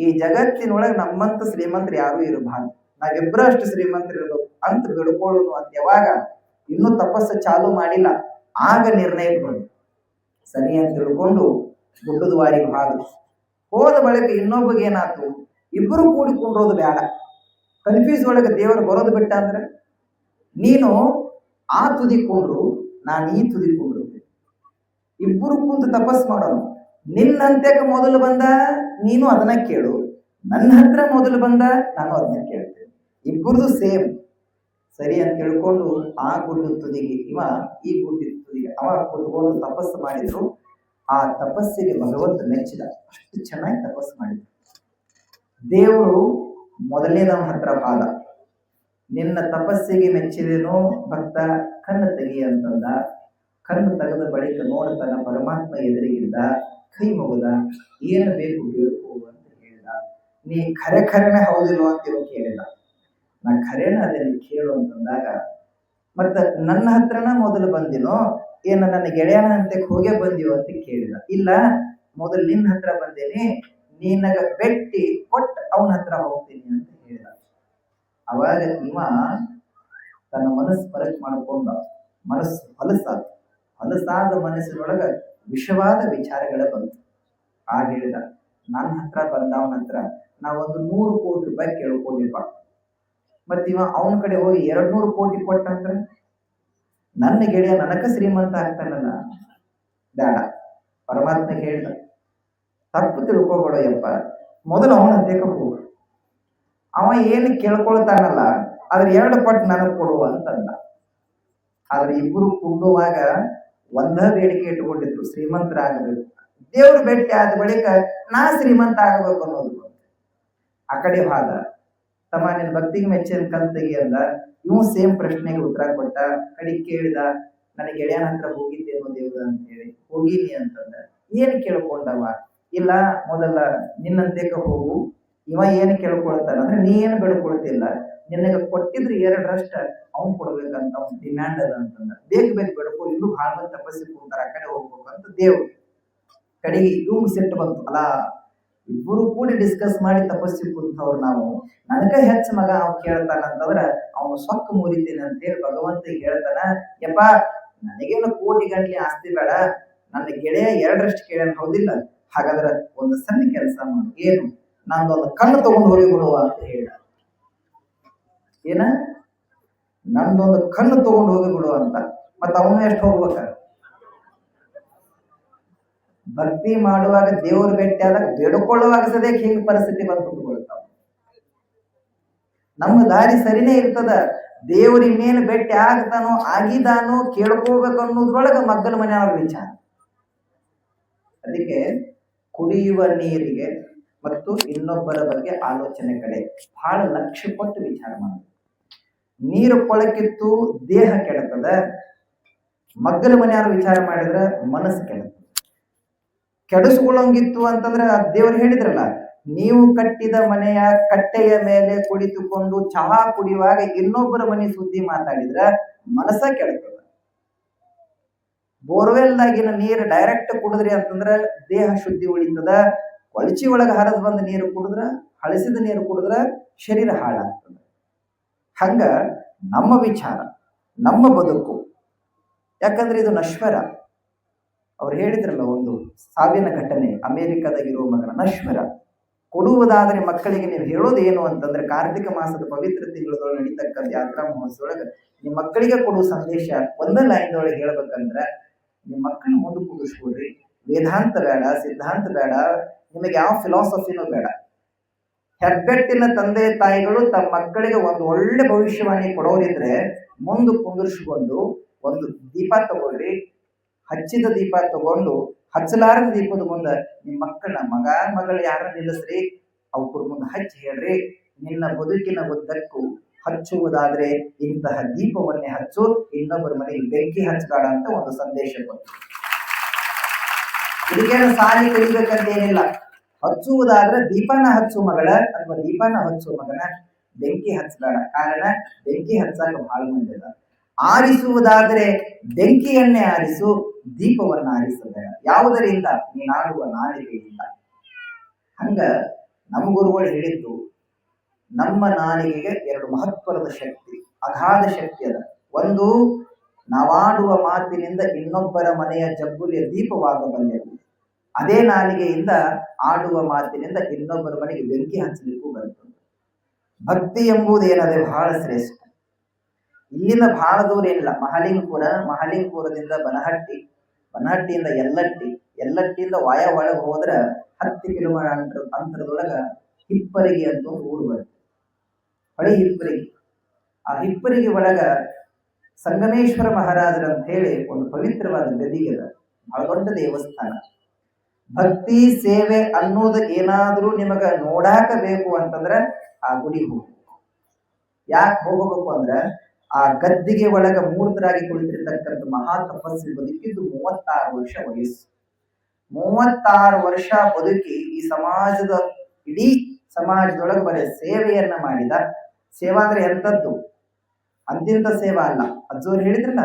ಈ ಜಗತ್ತಿನೊಳಗೆ ನಮ್ಮಂತ ಶ್ರೀಮಂತರು ಯಾರು ಇರಬಾರ್ದು, ನಾವಿಬ್ಬರು ಅಷ್ಟು ಶ್ರೀಮಂತರು ಇರ್ಬೇಕು ಅಂತ ಬಿಡ್ಕೊಳ್ಳೋನು ಅಂತ ಯಾವಾಗ ಇನ್ನೂ ತಪಸ್ಸು ಚಾಲು ಮಾಡಿಲ್ಲ ಆಗ ನಿರ್ಣಯ ಬಂದು ಸರಿ ಅಂತ ತಿಳ್ಕೊಂಡು ಗುಡ್ಡದ ವಾರಿಗೆ ಹೋದ ಬಳಿಕ ಇನ್ನೊಬ್ಬಗೆ ಏನಾಯ್ತು, ಇಬ್ಬರು ಕೂಡಿಕೊಂಡ್ರೋದು ಬೇಡ, ಕನ್ಫ್ಯೂಸ್ ಒಳಗೆ ದೇವರು ಬರೋದು ಬಿಟ್ಟ ಅಂದ್ರೆ ನೀನು ಆ ತುದಿಕೊಂಡ್ರು ನಾನು ಈ ತುದಿಕೊಂಡ್ರು ಇಬ್ಬರು ಕುಂತು ತಪಸ್ ಮಾಡೋಣ. ನಿನ್ನಂತ್ಯಕ್ಕೆ ಮೊದಲು ಬಂದ ನೀನು ಅದನ್ನ ಕೇಳು, ನನ್ನ ಹತ್ರ ಮೊದಲು ಬಂದ ನಾನು ಅದನ್ನ ಕೇಳ್ತೇನೆ, ಇಬ್ಬರದು ಸೇಮ್ ಸರಿ ಅಂತ ತಿಳ್ಕೊಂಡು ಆ ಗುಡ್ಡದ ತುದಿಗೆ ಈ ಗುಡ್ಡದ ತುದಿಗೆ ಅವ ಕೂತ್ಕೊಂಡು ತಪಸ್ಸು ಮಾಡಿದ್ರು. ಆ ತಪಸ್ಸಿಗೆ ಭಗವಂತ ಮೆಚ್ಚಿದ, ಅಷ್ಟು ಚೆನ್ನಾಗಿ ತಪಸ್ಸು ಮಾಡಿದ್ರು. ದೇವರು ಮೊದಲನೇದವನ ಹತ್ರ ಬಾದ, ನಿನ್ನ ತಪಸ್ಸಿಗೆ ಮೆಚ್ಚಿದೇನೋ ಭಕ್ತ, ಕಣ್ಣು ತೆಗಿ ಅಂತಂದ. ಕಣ್ಣು ತೆಗೆದ ಬಳಿಕ ನೋಡ್ತಾನ ಪರಮಾತ್ಮ ಎದುರಿಗಿದ್ದ, ಕೈ ಮುಗಿದ, ಏನು ಬೇಕು ಬೇಡ್ಕೋ ಅಂತ ಹೇಳಿದ. ನೀ ಖರೆನೇ ಹೌದಿಲ್ವ ಅಂತ ಇವ ಕೇಳಿದ. ನಾ ಖರೇನ ಅದನ್ನು ಕೇಳು ಅಂತಂದಾಗ, ಮತ್ತ ನನ್ನ ಹತ್ರನ ಮೊದಲು ಬಂದಿನೋ ಏನು ನನ್ನ ಗೆಳೆಯನ ಹಂತಕ್ಕೆ ಹೋಗೇ ಬಂದಿವ ಅಂತ ಕೇಳಿದ. ಇಲ್ಲ, ಮೊದಲು ನಿನ್ನ ಹತ್ರ ಬಂದೇನಿ, ನಿನಗ ಬೆಟ್ಟಿ ಕೊಟ್ಟು ಅವನ ಹತ್ರ ಹೋಗ್ತೀನಿ ಅಂತ ಹೇಳಿದ. ಅವಾಗ ತನ್ನ ಮನಸ್ಸು ಪರಕ್ ಮಾಡ್ಕೊಂಡ, ಮನಸ್ಸು ಹೊಲಸಾದ ಮನಸ್ಸಿನೊಳಗ ವಿಷವಾದ ವಿಚಾರಗಳ ಬಂತು. ಆಗ ಹೇಳಿದ, ನನ್ನ ಹತ್ರ ಬಂದವನ ಹತ್ರ ನಾವೊಂದು 100 ಕೋಟಿ ರೂಪಾಯಿ ಕೇಳ್ಕೊಂಡಿಪ್ಪ, ಮತ್ತ ಅವನ ಕಡೆ ಹೋಗಿ 200 ಕೋಟಿ ಕೊಟ್ಟಂದ್ರೆ ನನ್ನ ಗೆಳೆಯ ನನಕ ಶ್ರೀಮಂತ ಆಗ್ತಾನಲ್ಲ, ಬೇಡ. ಪರಮಾತ್ಮ ಹೇಳಿದ, ತಪ್ಪು ತಿಳ್ಕೊಬೇಡ ಯಪ್ಪ, ಮೊದಲು ಅವನಂತೆ ಹೋಗು, ಅವ ಏನು ಕೇಳ್ಕೊಳ್ತಾನಲ್ಲ ಅದ್ರ 2 ಪಟ್ಟು ನನಗೆ ಕೊಡುವ ಅಂತಂದ. ಆದ್ರೆ ಇಬ್ಬರು ಕುಂಡುವಾಗ ಒಂದ ಬೇಡಿಕೆ ಇಟ್ಟುಕೊಂಡಿದ್ರು, ಶ್ರೀಮಂತರಾಗಬೇಕು. ದೇವ್ರ ಭೇಟಿ ಆದ ಬಳಿಕ ನಾ ಶ್ರೀಮಂತ ಆಗಬೇಕು ಅನ್ನೋದು. ಆ ಕಡೆ ಹಾದ, ತಮ್ಮ ನಿನ್ನ ಭಕ್ತಿಗೆ ಮೆಚ್ಚಿನ ಕಲ್ತಗಿ ಅಂದ. ಇವು ಸೇಮ್ ಪ್ರಶ್ನೆಗೆ ಉತ್ತರ ಕೊಟ್ಟ. ಕಡೆ ಕೇಳಿದ, ನನ್ನ ಗೆಳೆಯನ ಹತ್ರ ಹೋಗಿದ್ದೇನೋ ದೇವ್ರ ಅಂತ ಹೇಳಿ, ಹೋಗಿನಿ ಅಂತಂದ. ಏನು ಕೇಳ್ಕೊಂಡವ? ಇಲ್ಲ, ಮೊದಲ ನಿನ್ನಂತೇಕ ಹೋಗು, ಇವ ಏನು ಕೇಳ್ಕೊಳ್ತಾನ ಅಂದ್ರೆ ನೀ ಏನು ಬೆಳ್ಕೊಳ್ತಿಲ್ಲ, ನಿನಗೆ ಕೊಟ್ಟಿದ್ರೆ 2ರಷ್ಟು ಅವ್ನು ಕೊಡ್ಬೇಕಂತ ಅವ್ನ ಡಿಮ್ಯಾಂಡ್ ಅದ ಅಂತಂದ. ಬೇಕು ಬೆಳ್ಕೊ, ಇನ್ನೂ ಭಾಳ ಮಂದಿ ತಪಸ್ಸಿ ಕೂತಾರ, ಆ ಕಡೆ ಹೋಗ್ಬೇಕು ಅಂತ ದೇವ್ರು. ಕಡೆಗೆ ಇವ್ ಸಿಟ್ಟು ಬಂತು, ಅಲ್ಲ ಇಬ್ಬರು ಕೂಡಿ ಡಿಸ್ಕಸ್ ಮಾಡಿ ತಪಸ್ಸಿ ಕೂತವ್ರು ನಾವು, ನನಗ ಹೆಚ್ಚ ಮಗ ಅವ್ ಕೇಳ್ತಾನ ಅಂತಂದ್ರ ಅವನು ಸೊಕ್ಕ ಮುರಿತೀನಿ ಅಂತ ಹೇಳಿ ಭಗವಂತ ಹೇಳ್ತಾನ. ಯಪ್ಪ, ನನಗೇನು ಕೋಟಿ ಗಂಟ್ಲೆ ಆಸ್ತಿ ಬೇಡ, ನನ್ನ ಗೆಳೆಯ 2ರಷ್ಟು ಕೇಳ್ಯಾನ, ಹೌದಿಲ್ಲ? ಹಾಗಾದ್ರ ಒಂದು ಸಣ್ಣ ಕೆಲಸ ಮಾಡು, ಏನು, ನಂದೊಂದು ಕಣ್ಣು ತಗೊಂಡು ಹೋಗಿ ಬಿಡುವ ಅಂತ ಹೇಳ. ಏನ, ನಂದೊಂದು ಕಣ್ಣು ತಗೊಂಡು ಹೋಗಿ ಬಿಡುವ ಅಂತ. ಮತ್ತ ಅವನು ಎಷ್ಟು ಹೋಗ್ಬೇಕ? ಭಕ್ತಿ ಮಾಡುವಾಗ ದೇವ್ರ ಭೇಟಿ ಆದಾಗ ಬೇಡ್ಕೊಳ್ಳುವಾಗ ಸದ್ಯಕ್ಕೆ ಹಿಂಗ್ ಪರಿಸ್ಥಿತಿ ಬಂದು ಕುತ್ಕೊಳ್ತಾವ. ನಮ್ಮ ದಾರಿ ಸರಿನೇ ಇರ್ತದ, ದೇವ್ರ ಇನ್ನೇನು ಭೇಟಿ ಆಗ್ತಾನೋ ಆಗಿದಾನೋ ಕೇಳ್ಕೋಬೇಕು ಅನ್ನೋದ್ರೊಳಗ ಮಗ್ಗಲ ಮನೆಯವ್ರ ವಿಚಾರ. ಅದಕ್ಕೆ ಕುಡಿಯುವ ನೀರಿಗೆ ಮತ್ತು ಇನ್ನೊಬ್ಬರ ಬಗ್ಗೆ ಆಲೋಚನೆ ಕಡೆ ಬಹಳ ಲಕ್ಷ್ಯ ಕೊಟ್ಟು ವಿಚಾರ ಮಾಡಬೇಕು. ನೀರು ಕೊಳಕಿತ್ತು ದೇಹ ಕೆಡತದ, ಮಗ್ಗಲ ಮನೆಯವ್ರ ವಿಚಾರ ಮಾಡಿದ್ರ ಮನಸ್ಸು ಕೆಡತದ. ಕೆಡಿಸ್ಕೊಳ್ಳೋಂಗಿತ್ತು ಅಂತಂದ್ರೆ ದೇವ್ರು ಹೇಳಿದ್ರಲ್ಲ, ನೀವು ಕಟ್ಟಿದ ಮನೆಯ ಕಟ್ಟೆಯ ಮೇಲೆ ಕುಳಿತುಕೊಂಡು ಚಹಾ ಕುಡಿಯುವಾಗ ಇನ್ನೊಬ್ಬರ ಮನೆ ಸುದ್ದಿ ಮಾತಾಡಿದ್ರ ಮನಸ್ಸ ಕೆಡ್ತದ. ಬೋರ್ವೆಲ್ದಾಗಿನ ನೀರು ಡೈರೆಕ್ಟ್ ಕುಡಿದ್ರಿ ಅಂತಂದ್ರ ದೇಹ ಶುದ್ಧಿ ಉಳಿತದ. ಕೊಳಚಿ ಒಳಗ ಹರಿದು ಬಂದ ನೀರು ಕುಡಿದ್ರ, ಹಳಸಿದ ನೀರು ಕುಡಿದ್ರ ಶರೀರ ಹಾಳಾಗ್ತದೆ. ಹಂಗ ನಮ್ಮ ವಿಚಾರ, ನಮ್ಮ ಬದುಕು, ಯಾಕಂದ್ರೆ ಇದು ನಶ್ವರ. ಅವ್ರು ಹೇಳಿದ್ರಲ್ಲ, ಒಂದು ಸಾವಿನ ಘಟನೆ, ಅಮೆರಿಕದಾಗಿರುವ ಮಗನ ನಶ್ವರ. ಕೊಡುವುದಾದರೆ ಮಕ್ಕಳಿಗೆ ನೀವು ಹೇಳೋದು ಏನು ಅಂತಂದ್ರೆ, ಕಾರ್ತಿಕ ಮಾಸದ ಪವಿತ್ರ ತಿಂಗಳದೊಳಗೆ ನಡೀತಕ್ಕಂಥ ಯಾತ್ರಾ ಮಹೋತ್ಸವದೊಳಗೆ ನಿಮ್ಮ ಮಕ್ಕಳಿಗೆ ಕೊಡುವ ಸಂದೇಶ ಒಂದೇ ಲೈನ್ದೊಳಗೆ ಹೇಳ್ಬೇಕಂದ್ರೆ, ನಿಮ್ಮ ಮಕ್ಕಳನ್ನ ಮುಂದೆ ಕೂಡಿಸ್ಕೊಡ್ರಿ. ವೇದಾಂತ ಬೇಡ, ಸಿದ್ಧಾಂತ ಬೇಡ, ನಿಮಗೆ ಯಾವ ಫಿಲಾಸಫಿನೂ ಬೇಡ. ಹೆಬ್ಬೆಟ್ಟಿನ ತಂದೆ ತಾಯಿಗಳು ತಮ್ಮ ಮಕ್ಕಳಿಗೆ ಒಂದು ಒಳ್ಳೆ ಭವಿಷ್ಯವಾಣಿ ಕೊಡೋರಿದ್ರೆ ಮುಂದೆ ಕುಂದಿರಿಸಿಕೊಂಡು ಒಂದು ದೀಪ ತಗೊಳ್ರಿ. ಹಚ್ಚಿದ ದೀಪ ತಗೊಂಡು ಹಚ್ಚಲಾರದ ದೀಪದ ಮುಂದೆ ನಿಮ್ಮ ಮಕ್ಕಳನ್ನ, ಮಗಳು ಯಾರ ನಿಲ್ಲಿಸ್ರಿ, ಅವ್ರ ಮುಂದೆ ಹಚ್ಚಿ ಹೇಳ್ರಿ, ನಿನ್ನ ಬದುಕಿನ ಉದ್ದಕ್ಕೂ ಹಚ್ಚುವುದಾದ್ರೆ ಇಂತಹ ದೀಪವನ್ನೇ ಹಚ್ಚು, ಇನ್ನೊಬ್ಬರ ಮನೆಗೆ ಬೆಂಕಿ ಹಚ್ಚಬೇಡ ಅಂತ ಒಂದು ಸಂದೇಶ ಬಂತು. ಇದಕ್ಕೇನು ಸಾಲಿ ಕಲಿಬೇಕಂತ ಏನಿಲ್ಲ, ಹಚ್ಚುವುದಾದ್ರೆ ದೀಪನ ಹಚ್ಚು ಮಗಳ ಅಥವಾ ದೀಪನ ಹಚ್ಚು ಮಗನ, ಬೆಂಕಿ ಹಚ್ಚಬೇಡ. ಕಾರಣ ಬೆಂಕಿ ಹಚ್ಚಾಕ ಬಹಳ ಮಂದಿ ಅದ. ಆರಿಸುವುದಾದ್ರೆ ಬೆಂಕಿಯನ್ನೇ ಆರಿಸು, ದೀಪವನ್ನ ಆರಿಸಬೇಡ. ಯಾವುದರಿಂದ? ನೀನಾಡುವ ನಾಲಿಗೆಯಿಂದ. ಹಂಗ ನಮ್ಮ ಗುರುಗಳು ಹೇಳಿದ್ದು, ನಮ್ಮ ನಾಲಿಗೆಗೆ ಎರಡು ಮಹತ್ವದ ಶಕ್ತಿ, ಅಗಾಧ ಶಕ್ತಿ ಅದ. ಒಂದು, ನಾವಾಡುವ ಮಾತಿನಿಂದ ಇನ್ನೊಬ್ಬರ ಮನೆಯ ಜಗ್ಗುಲಿಯ ದೀಪವಾಗಬಲ್ಲೆವು. ಅದೇ ನಾಲಿಗೆಯಿಂದ ಆಡುವ ಮಾತಿನಿಂದ ಇನ್ನೊಬ್ಬರ ಮನೆಗೆ ಬೆಂಕಿ ಹಚ್ಚಲಿಕ್ಕೂ ಬರುತ್ತದೆ. ಭಕ್ತಿ ಎಂಬುದು ಏನದೆ ಬಹಳ ಶ್ರೇಷ್ಠ. ಇಲ್ಲಿಂದ ಬಹಳ ದೂರ ಏನಿಲ್ಲ, ಮಹಲಿಂಗಪುರದಿಂದ ಬನಹಟ್ಟಿ, ಬನಹಟ್ಟಿಯಿಂದ ಯಲ್ಲಟ್ಟಿ, ಯಲ್ಲಟ್ಟಿಯಿಂದ ವಾಯ ಒಳಗೆ ಹೋದ್ರ 10 ಕಿಲೋಮೀಟರ್ ಅಂತರದೊಳಗ ಹಿಪ್ಪರಿಗೆ ಅಂತ ಒಂದು ಊರು ಬರುತ್ತೆ. ಹೊಳಿ ಹಿಪ್ಪರಿಗೆ. ಆ ಹಿಪ್ಪರಿಗೆ ಒಳಗ ಸಂಗಮೇಶ್ವರ ಮಹಾರಾಜರ ಅಂತ ಹೇಳಿ ಒಂದು ಪವಿತ್ರವಾದ ಗದಿಗೆ ಅದ, ಬಹಳ ದೊಡ್ಡ ದೇವಸ್ಥಾನ. ಭಕ್ತಿ ಸೇವೆ ಅನ್ನೋದು ಏನಾದ್ರೂ ನಿಮಗ ನೋಡಾಕ ಬೇಕು ಅಂತಂದ್ರ ಆ ಗುಡಿಗೆ ಹೋಗ್ಬೇಕು. ಯಾಕೆ ಹೋಗಬೇಕು ಅಂದ್ರ, ಆ ಗದ್ದಿಗೆ ಒಳಗ ಮೂರ್ತರಾಗಿ ಕುಳಿತಿರ್ತಕ್ಕಂಥ ಮಹಾ ತಪಸ್ವಿ ಬದುಕಿದ್ದು 36 ವರ್ಷ ವಯಸ್ಸು. 36 ವರ್ಷ ಬದುಕಿ ಈ ಸಮಾಜದ, ಇಡೀ ಸಮಾಜದೊಳಗೆ ಬರೀ ಸೇವೆಯನ್ನ ಮಾಡಿದ. ಸೇವಾ ಅಂದ್ರೆ ಎಂಥದ್ದು? ಅಂತಿಂತ ಸೇವಾ ಅಲ್ಲ, ಅಜ್ಜೋರು ಹೇಳಿದ್ರಲ್ಲ,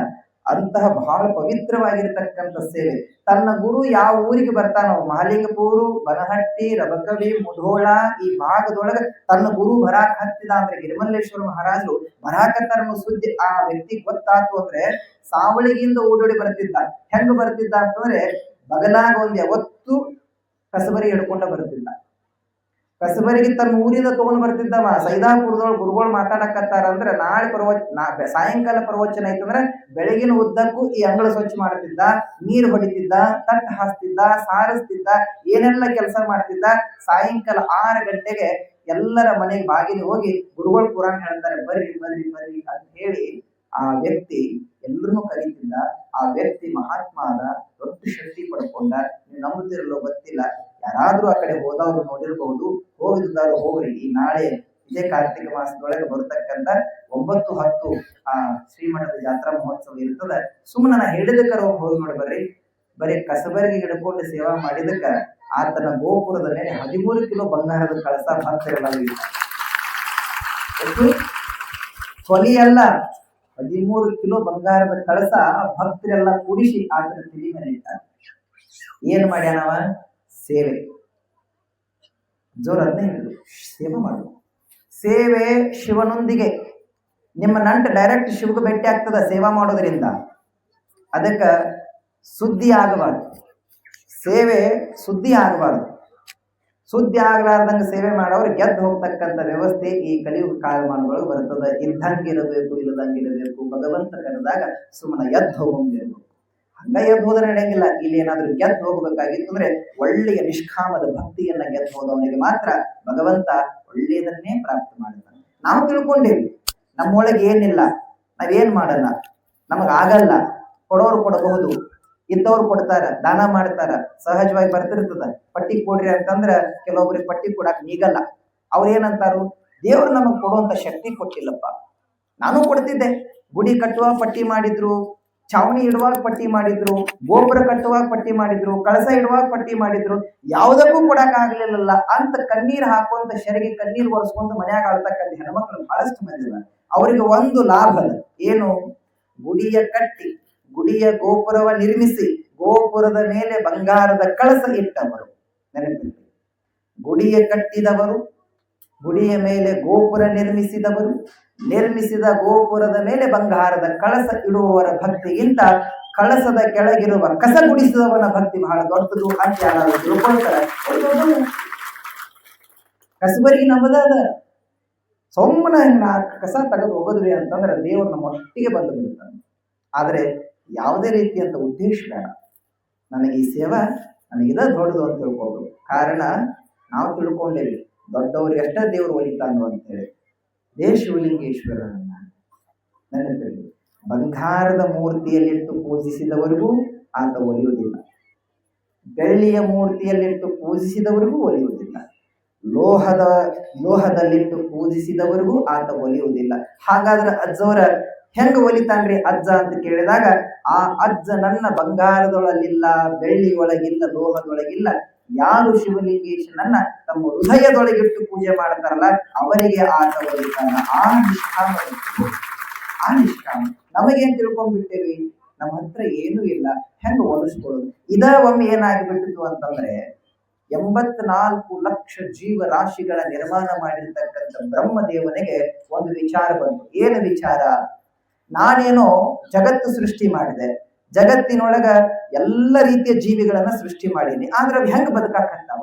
ಅಂತಹ ಬಹಳ ಪವಿತ್ರವಾಗಿರ್ತಕ್ಕಂಥ ಸೇವೆ. ತನ್ನ ಗುರು ಯಾವ ಊರಿಗೆ ಬರ್ತಾನೋ, ಮಹಾಲಿಂಗಪುರ, ಬನಹಟ್ಟಿ, ರಬಕವಿ, ಮುಧೋಳ ಈ ಭಾಗದೊಳಗೆ ತನ್ನ ಗುರು ಬರಾಕ್ ಹತ್ತಿದ ಅಂದ್ರೆ, ಗಿರಿಮಲ್ಲೇಶ್ವರ ಮಹಾರಾಜರು ಬರಾಕತ್ತಾರ ಸುದ್ದಿ ಆ ವ್ಯಕ್ತಿ ಗೊತ್ತಾತು ಅಂದ್ರೆ ಸಾವಳಿಗಿಂದ ಓಡೋಡಿ ಬರ್ತಿದ್ದ. ಹೆಂಗ ಬರ್ತಿದ್ದ ಅಂತಂದ್ರೆ, ಬಗಲಾಗ ಒಂದು ಯಾವತ್ತು ಕಸಬರಿ ಹಿಡ್ಕೊಂಡ ಬರ್ತಿದ್ದ. ಕಸಬರಿಗೆ ತನ್ನ ಊರಿಂದ ತಗೊಂಡ್ ಬರ್ತಿದ್ದವ. ಸೈದಾಪುರದೊಳಗೆ ಗುರುಗಳು ಮಾತಾಡಕತ್ತಾರ ಅಂದ್ರೆ, ನಾಳೆ ಸಾಯಂಕಾಲ ಪ್ರವಚನ ಐತಂದ್ರೆ ಬೆಳಗಿನ ಉದ್ದಕ್ಕೂ ಈ ಅಂಗಳ ಸ್ವಚ್ಛ ಮಾಡ್ತಿದ್ದ, ನೀರು ಹೊಡಿತಿದ್ದ, ತಟ್ಟು ಹಾಸ್ತಿದ್ದ, ಸಾರಿಸ್ತಿದ್ದ, ಏನೆಲ್ಲ ಕೆಲಸ ಮಾಡ್ತಿದ್ದ. ಸಾಯಂಕಾಲ 6 ಗಂಟೆಗೆ ಎಲ್ಲರ ಮನೆಗೆ ಬಾಗಿಲು ಹೋಗಿ ಗುರುಗಳು ಪುರಾಣ ಹೇಳ್ತಾರೆ, ಬರ್ರಿ ಬರ್ರಿ ಬರ್ರಿ ಅಂತ ಹೇಳಿ ಆ ವ್ಯಕ್ತಿ ಎಲ್ಲರನ್ನೂ ಕರೀತಿದ್ದ. ಆ ವ್ಯಕ್ತಿ ಮಹಾತ್ಮ ಆದ, ದೊಡ್ಡ ಶಕ್ತಿ ಪಡ್ಕೊಂಡ. ನೀವು ನಂಬುತ್ತಿರಲು ಗೊತ್ತಿಲ್ಲ, ಯಾರಾದ್ರೂ ಆ ಕಡೆ ಹೋದವ್ರು ನೋಡಿರ್ಬಹುದು, ಹೋಗಿದ್ದಾರು ಹೋಗ್ರಿ. ಈ ನಾಳೆ ಇದೇ ಕಾರ್ತಿಕ ಮಾಸದೊಳಗೆ ಬರ್ತಕ್ಕಂಥ 9, 10 ಆ ಶ್ರೀಮಠದ ಜಾತ್ರಾ ಮಹೋತ್ಸವ ಇರ್ತದ. ಸುಮ್ಮನೆ ನಾ ಹೇಳಿದಕ್ಕರ ಹೋಗಿ ನೋಡಿ ಬರ್ರಿ. ಬರೀ ಕಸಬರಿಗೆ ಹಿಡ್ಕೊಂಡು ಸೇವಾ ಮಾಡಿದಕ್ಕ ಆತನ ಗೋಪುರದ ಮೇಲೆ 13 ಕಿಲೋ ಬಂಗಾರದ ಕಳಸ ಭಕ್ತರೆಲ್ಲ ಕೊಲಿಯಲ್ಲ, 13 ಕಿಲೋ ಬಂಗಾರದ ಕಳಸ ಭಕ್ತರೆಲ್ಲ ಕೂಡಿಸಿ ಆತನ ತಲೆ ಮೇಲೆ ಇಟ್ಟಾರೆ. ಏನ್ ಮಾಡ್ಯಾನವ? ಸೇವೆ. ಜೋರನ್ನೇ ಹೇಳಿದ್ರು, ಸೇವೆ ಮಾಡು. ಸೇವೆ ಶಿವನೊಂದಿಗೆ ನಿಮ್ಮ ನಂಟು ಡೈರೆಕ್ಟ್ ಶಿವಗೆ ಭೇಟಿ ಆಗ್ತದ ಸೇವಾ ಮಾಡೋದ್ರಿಂದ. ಅದಕ್ಕ ಸುದ್ದಿ ಆಗಬಾರ್ದು, ಸೇವೆ ಸುದ್ದಿ ಆಗಬಾರ್ದು. ಸುದ್ದಿ ಆಗ್ಲಾರ್ದಂಗ ಸೇವೆ ಮಾಡೋರು ಗೆದ್ದು ಹೋಗ್ತಕ್ಕಂಥ ವ್ಯವಸ್ಥೆ ಈ ಕಲಿಯುಗ ಕಾಲಮಾನಗಳು ಬರ್ತದೆ. ಇದ್ದಂಗಿರಬೇಕು, ಇಲ್ಲದಂಗಿರಬೇಕು. ಭಗವಂತ ಕರೆದಾಗ ಸುಮ್ಮನೆ ಎದ್ದು ಹೋಗಂಗಿರ್ಬೇಕು. ಹಂಗ ಎದ್ದು ಹೋದ್ರೆ ನಡೆಯಂಗಿಲ್ಲ. ಇಲ್ಲಿ ಏನಾದ್ರೂ ಗೆದ್ದು ಹೋಗ್ಬೇಕಾಗಿತ್ತು ಅಂದ್ರೆ ಒಳ್ಳೆಯ ನಿಷ್ಕಾಮದ ಭಕ್ತಿಯನ್ನ ಗೆದ್ದು ಹೋದವನಿಗೆ ಮಾತ್ರ ಭಗವಂತ ಒಳ್ಳೆಯದನ್ನೇ ಪ್ರಾಪ್ತಿ ಮಾಡ್ತಾನೆ. ನಾವು ತಿಳ್ಕೊಂಡೇವಿ ನಮ್ಮೊಳಗೆ ಏನಿಲ್ಲ, ನಾವೇನ್ ಮಾಡೋಣ, ನಮಗಾಗಲ್ಲ. ಕೊಡೋರು ಕೊಡಬಹುದು, ಇದ್ದವ್ರು ಕೊಡ್ತಾರ, ದಾನ ಮಾಡ್ತಾರ, ಸಹಜವಾಗಿ ಬರ್ತಿರ್ತದ. ಪಟ್ಟಿ ಕೊಡ್ರಿ ಅಂತಂದ್ರ ಕೆಲವೊಬ್ರಿಗೆ ಪಟ್ಟಿ ಕೊಡಾಕ್ ನೀಗಲ್ಲ. ಅವ್ರು ಏನಂತಾರು, ದೇವ್ರು ನಮಗ್ ಕೊಡುವಂತ ಶಕ್ತಿ ಕೊಟ್ಟಿಲ್ಲಪ್ಪ. ನಾನು ಕೊಡ್ತಿದ್ದೆ, ಗುಡಿ ಕಟ್ಟುವಾಗ ಪಟ್ಟಿ ಮಾಡಿದ್ರು, ಚಾವಣಿ ಇಡುವಾಗ ಪಟ್ಟಿ ಮಾಡಿದ್ರು, ಗೋಪುರ ಕಟ್ಟುವಾಗ ಪಟ್ಟಿ ಮಾಡಿದ್ರು, ಕಳಸ ಇಡುವಾಗ ಪಟ್ಟಿ ಮಾಡಿದ್ರು, ಯಾವುದಕ್ಕೂ ಕೊಡಕ್ ಆಗ್ಲಿಲ್ಲಲ್ಲ ಅಂತ ಕಣ್ಣೀರ್ ಹಾಕುವಂತ ಶರಿಗೆ ಕಣ್ಣೀರ್ ಒರೆಸ್ಕೊಂತ ಮನ್ಯಾಗ ಆಳ್ತಕ್ಕಂಥ ಹೆಣ್ಮಕ್ಳು ಬಹಳಷ್ಟು ಮಂದಿ. ಅವರಿಗೆ ಒಂದು ಲಾಭ ಅದ, ಏನು? ಗುಡಿಯ ಕಟ್ಟಿ, ಗುಡಿಯ ಗೋಪುರವ ನಿರ್ಮಿಸಿ, ಗೋಪುರದ ಮೇಲೆ ಬಂಗಾರದ ಕಳಸ ಇಟ್ಟವರು. ನೆನಪಿರಲಿ, ಗುಡಿಯ ಕಟ್ಟಿದವರು, ಗುಡಿಯ ಮೇಲೆ ಗೋಪುರ ನಿರ್ಮಿಸಿದವರು, ನಿರ್ಮಿಸಿದ ಗೋಪುರದ ಮೇಲೆ ಬಂಗಾರದ ಕಳಸ ಇಡುವವರ ಭಕ್ತಿಗಿಂತ ಕಳಸದ ಕೆಳಗಿರುವ ಕಸ ಗುಡಿಸಿದವನ ಭಕ್ತಿ ಬಹಳ ದೊಡ್ಡದು ಅಂತ ಯಾರು ತಿಳ್ಕೊಳ್ತಾರೆ. ಕಸಬರಿಗೆ ನಮ್ಮದಾದ ಸೊಮ್ಮನ ಕಸ ತೆಗೆದು ಹೋಗೋದ್ವಿ ಅಂತಂದ್ರೆ ದೇವ್ರ ನಮ್ಮ ಒಟ್ಟಿಗೆ ಬಂದು ಬಿಡುತ್ತಾನೆ. ಆದ್ರೆ ಯಾವುದೇ ರೀತಿಯಂತ ಉದ್ದೇಶ ಬೇಡ. ನನಗೆ ಈ ಸೇವಾ ನನಗಿದ ದೊಡ್ಡದು ಅಂತ ತಿಳ್ಕೊಳ್ಬೇಕು. ಕಾರಣ ನಾವು ತಿಳ್ಕೊಂಡೇವಿ ದೊಡ್ಡವ್ರಿಗೆ ಅಷ್ಟೇ ದೇವರು ಒಲಿತಾನು ಅಂತೇಳಿ. ಶಿವಲಿಂಗೇಶ್ವರನನ್ನ ನೆನಪಿರಲಿ, ಬಂಗಾರದ ಮೂರ್ತಿಯಲ್ಲಿಟ್ಟು ಪೂಜಿಸಿದವರಿಗೂ ಆತ ಒಲಿಯುವುದಿಲ್ಲ, ಬೆಳ್ಳಿಯ ಮೂರ್ತಿಯಲ್ಲಿಟ್ಟು ಪೂಜಿಸಿದವರಿಗೂ ಒಲಿಯುವುದಿಲ್ಲ, ಲೋಹದಲ್ಲಿಟ್ಟು ಪೂಜಿಸಿದವರಿಗೂ ಆತ ಒಲಿಯುವುದಿಲ್ಲ. ಹಾಗಾದ್ರೆ ಅಜ್ಜವರ ಹೆಂಗ ಒಲಿತಾನ್ರಿ ಅಜ್ಜ ಅಂತ ಕೇಳಿದಾಗ, ಆ ಅಜ್ಜ ನನ್ನ ಬಂಗಾರದೊಳಗಿಲ್ಲ, ಬೆಳ್ಳಿಯೊಳಗಿಲ್ಲ, ಲೋಹದೊಳಗಿಲ್ಲ, ಯಾರು ಶಿವಲಿಂಗೇಶನನ್ನ ತಮ್ಮ ಹೃದಯದೊಳಗಿಟ್ಟು ಪೂಜೆ ಮಾಡ್ತಾರಲ್ಲ ಅವರಿಗೆ ಆತ ಒಲಿತಾನ. ಆ ನಿಷ್ಕಾಮ ಆ ನಿಷ್ಕಾಮ. ನಮಗೇನ್ ತಿಳ್ಕೊಂಡ್ಬಿಟ್ಟೇವಿ, ನಮ್ಮ ಹತ್ರ ಏನೂ ಇಲ್ಲ, ಹೆಂಗ ಒಲಿಸ್ಕೊಳ್ಳೋದು. ಇದ ಒಮ್ಮೆ ಏನಾಗಿಬಿಟ್ಟಿತು ಅಂತಂದ್ರೆ 84 ಲಕ್ಷ ಜೀವರಾಶಿಗಳ ನಿರ್ಮಾಣ ಮಾಡಿರ್ತಕ್ಕಂಥ ಬ್ರಹ್ಮದೇವನಿಗೆ ಒಂದು ವಿಚಾರ ಬಂತು. ಏನು ವಿಚಾರ? ನಾನೇನೋ ಜಗತ್ತು ಸೃಷ್ಟಿ ಮಾಡಿದೆ, ಜಗತ್ತಿನೊಳಗ ಎಲ್ಲ ರೀತಿಯ ಜೀವಿಗಳನ್ನ ಸೃಷ್ಟಿ ಮಾಡೀನಿ, ಆದ್ರೆ ಅವ್ ಹೆಂಗ ಬದುಕಾಕತ್ತಾವ,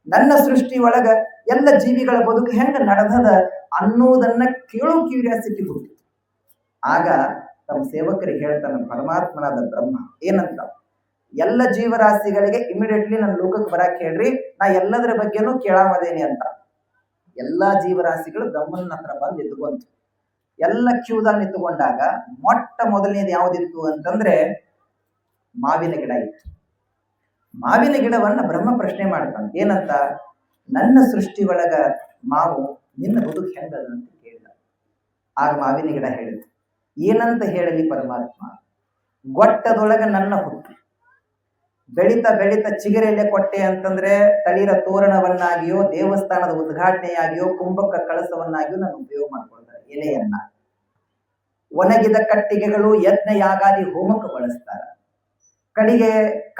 ನನ್ನ ಸೃಷ್ಟಿ ಒಳಗ ಎಲ್ಲ ಜೀವಿಗಳ ಬದುಕು ಹೆಂಗ ನಡೆದದ ಅನ್ನೋದನ್ನ ಕೇಳೋ ಕ್ಯೂರಿಯಾಸಿಟಿ ಹುಟ್ಟಿತು. ಆಗ ತಮ್ಮ ಸೇವಕರಿಗೆ ಹೇಳ್ತಾನ ಪರಮಾತ್ಮನಾದ ಬ್ರಹ್ಮ ಏನಂತ, ಎಲ್ಲ ಜೀವರಾಶಿಗಳಿಗೆ ಇಮಿಡಿಯೇಟ್ಲಿ ನನ್ನ ಲೋಕಕ್ಕೆ ಬರಕ್ ಹೇಳ್ರಿ, ನಾ ಎಲ್ಲದರ ಬಗ್ಗೆನೂ ಕೇಳಾಮದೇನಿ ಅಂತ. ಎಲ್ಲಾ ಜೀವರಾಶಿಗಳು ಬ್ರಹ್ಮನ ಹತ್ರ ಬಂದು ಎದ್ದುಕೊಂತು. ಎಲ್ಲ ಕ್ಯೂದಾಗ ನಿಂತುಕೊಂಡಾಗ ಮೊಟ್ಟ ಮೊದಲನೇದು ಯಾವ್ದಿತ್ತು ಅಂತಂದ್ರೆ ಮಾವಿನ ಗಿಡ ಇತ್ತು. ಮಾವಿನ ಗಿಡವನ್ನ ಬ್ರಹ್ಮ ಪ್ರಶ್ನೆ ಮಾಡ್ತಾನೆ, ಏನಂತ, ನನ್ನ ಸೃಷ್ಟಿ ಒಳಗ ಮಾವು ನಿನ್ನ ಬದುಕು ಹೆಂಗದ ಅಂತ ಕೇಳಿದ. ಆಗ ಮಾವಿನ ಗಿಡ ಹೇಳಿತು, ಏನಂತ ಹೇಳಲಿ ಪರಮಾತ್ಮ, ಗೊಟ್ಟದೊಳಗ ನನ್ನ ಹುಟ್ಟು, ಬೆಳಿತಾ ಬೆಳಿತಾ ಚಿಗರೆಲೆ ಕೊಟ್ಟೆ ಅಂತಂದ್ರೆ ತಳಿರ ತೋರಣವನ್ನಾಗಿಯೋ ದೇವಸ್ಥಾನದ ಉದ್ಘಾಟನೆಯಾಗಿಯೋ ಕುಂಭಕ ಕಳಸವನ್ನಾಗಿಯೋ ನಾನು ಉಪಯೋಗ ಮಾಡ್ಕೊಳ್ತಾರೆ. ಎಲೆಯನ್ನ ಒಣಗಿದ ಕಟ್ಟಿಗೆಗಳು ಯಜ್ಞ ಯಾಗಾದಿ ಹೋಮಕ್ಕೆ ಬಳಸ್ತಾರ. ಕಡೆಗೆ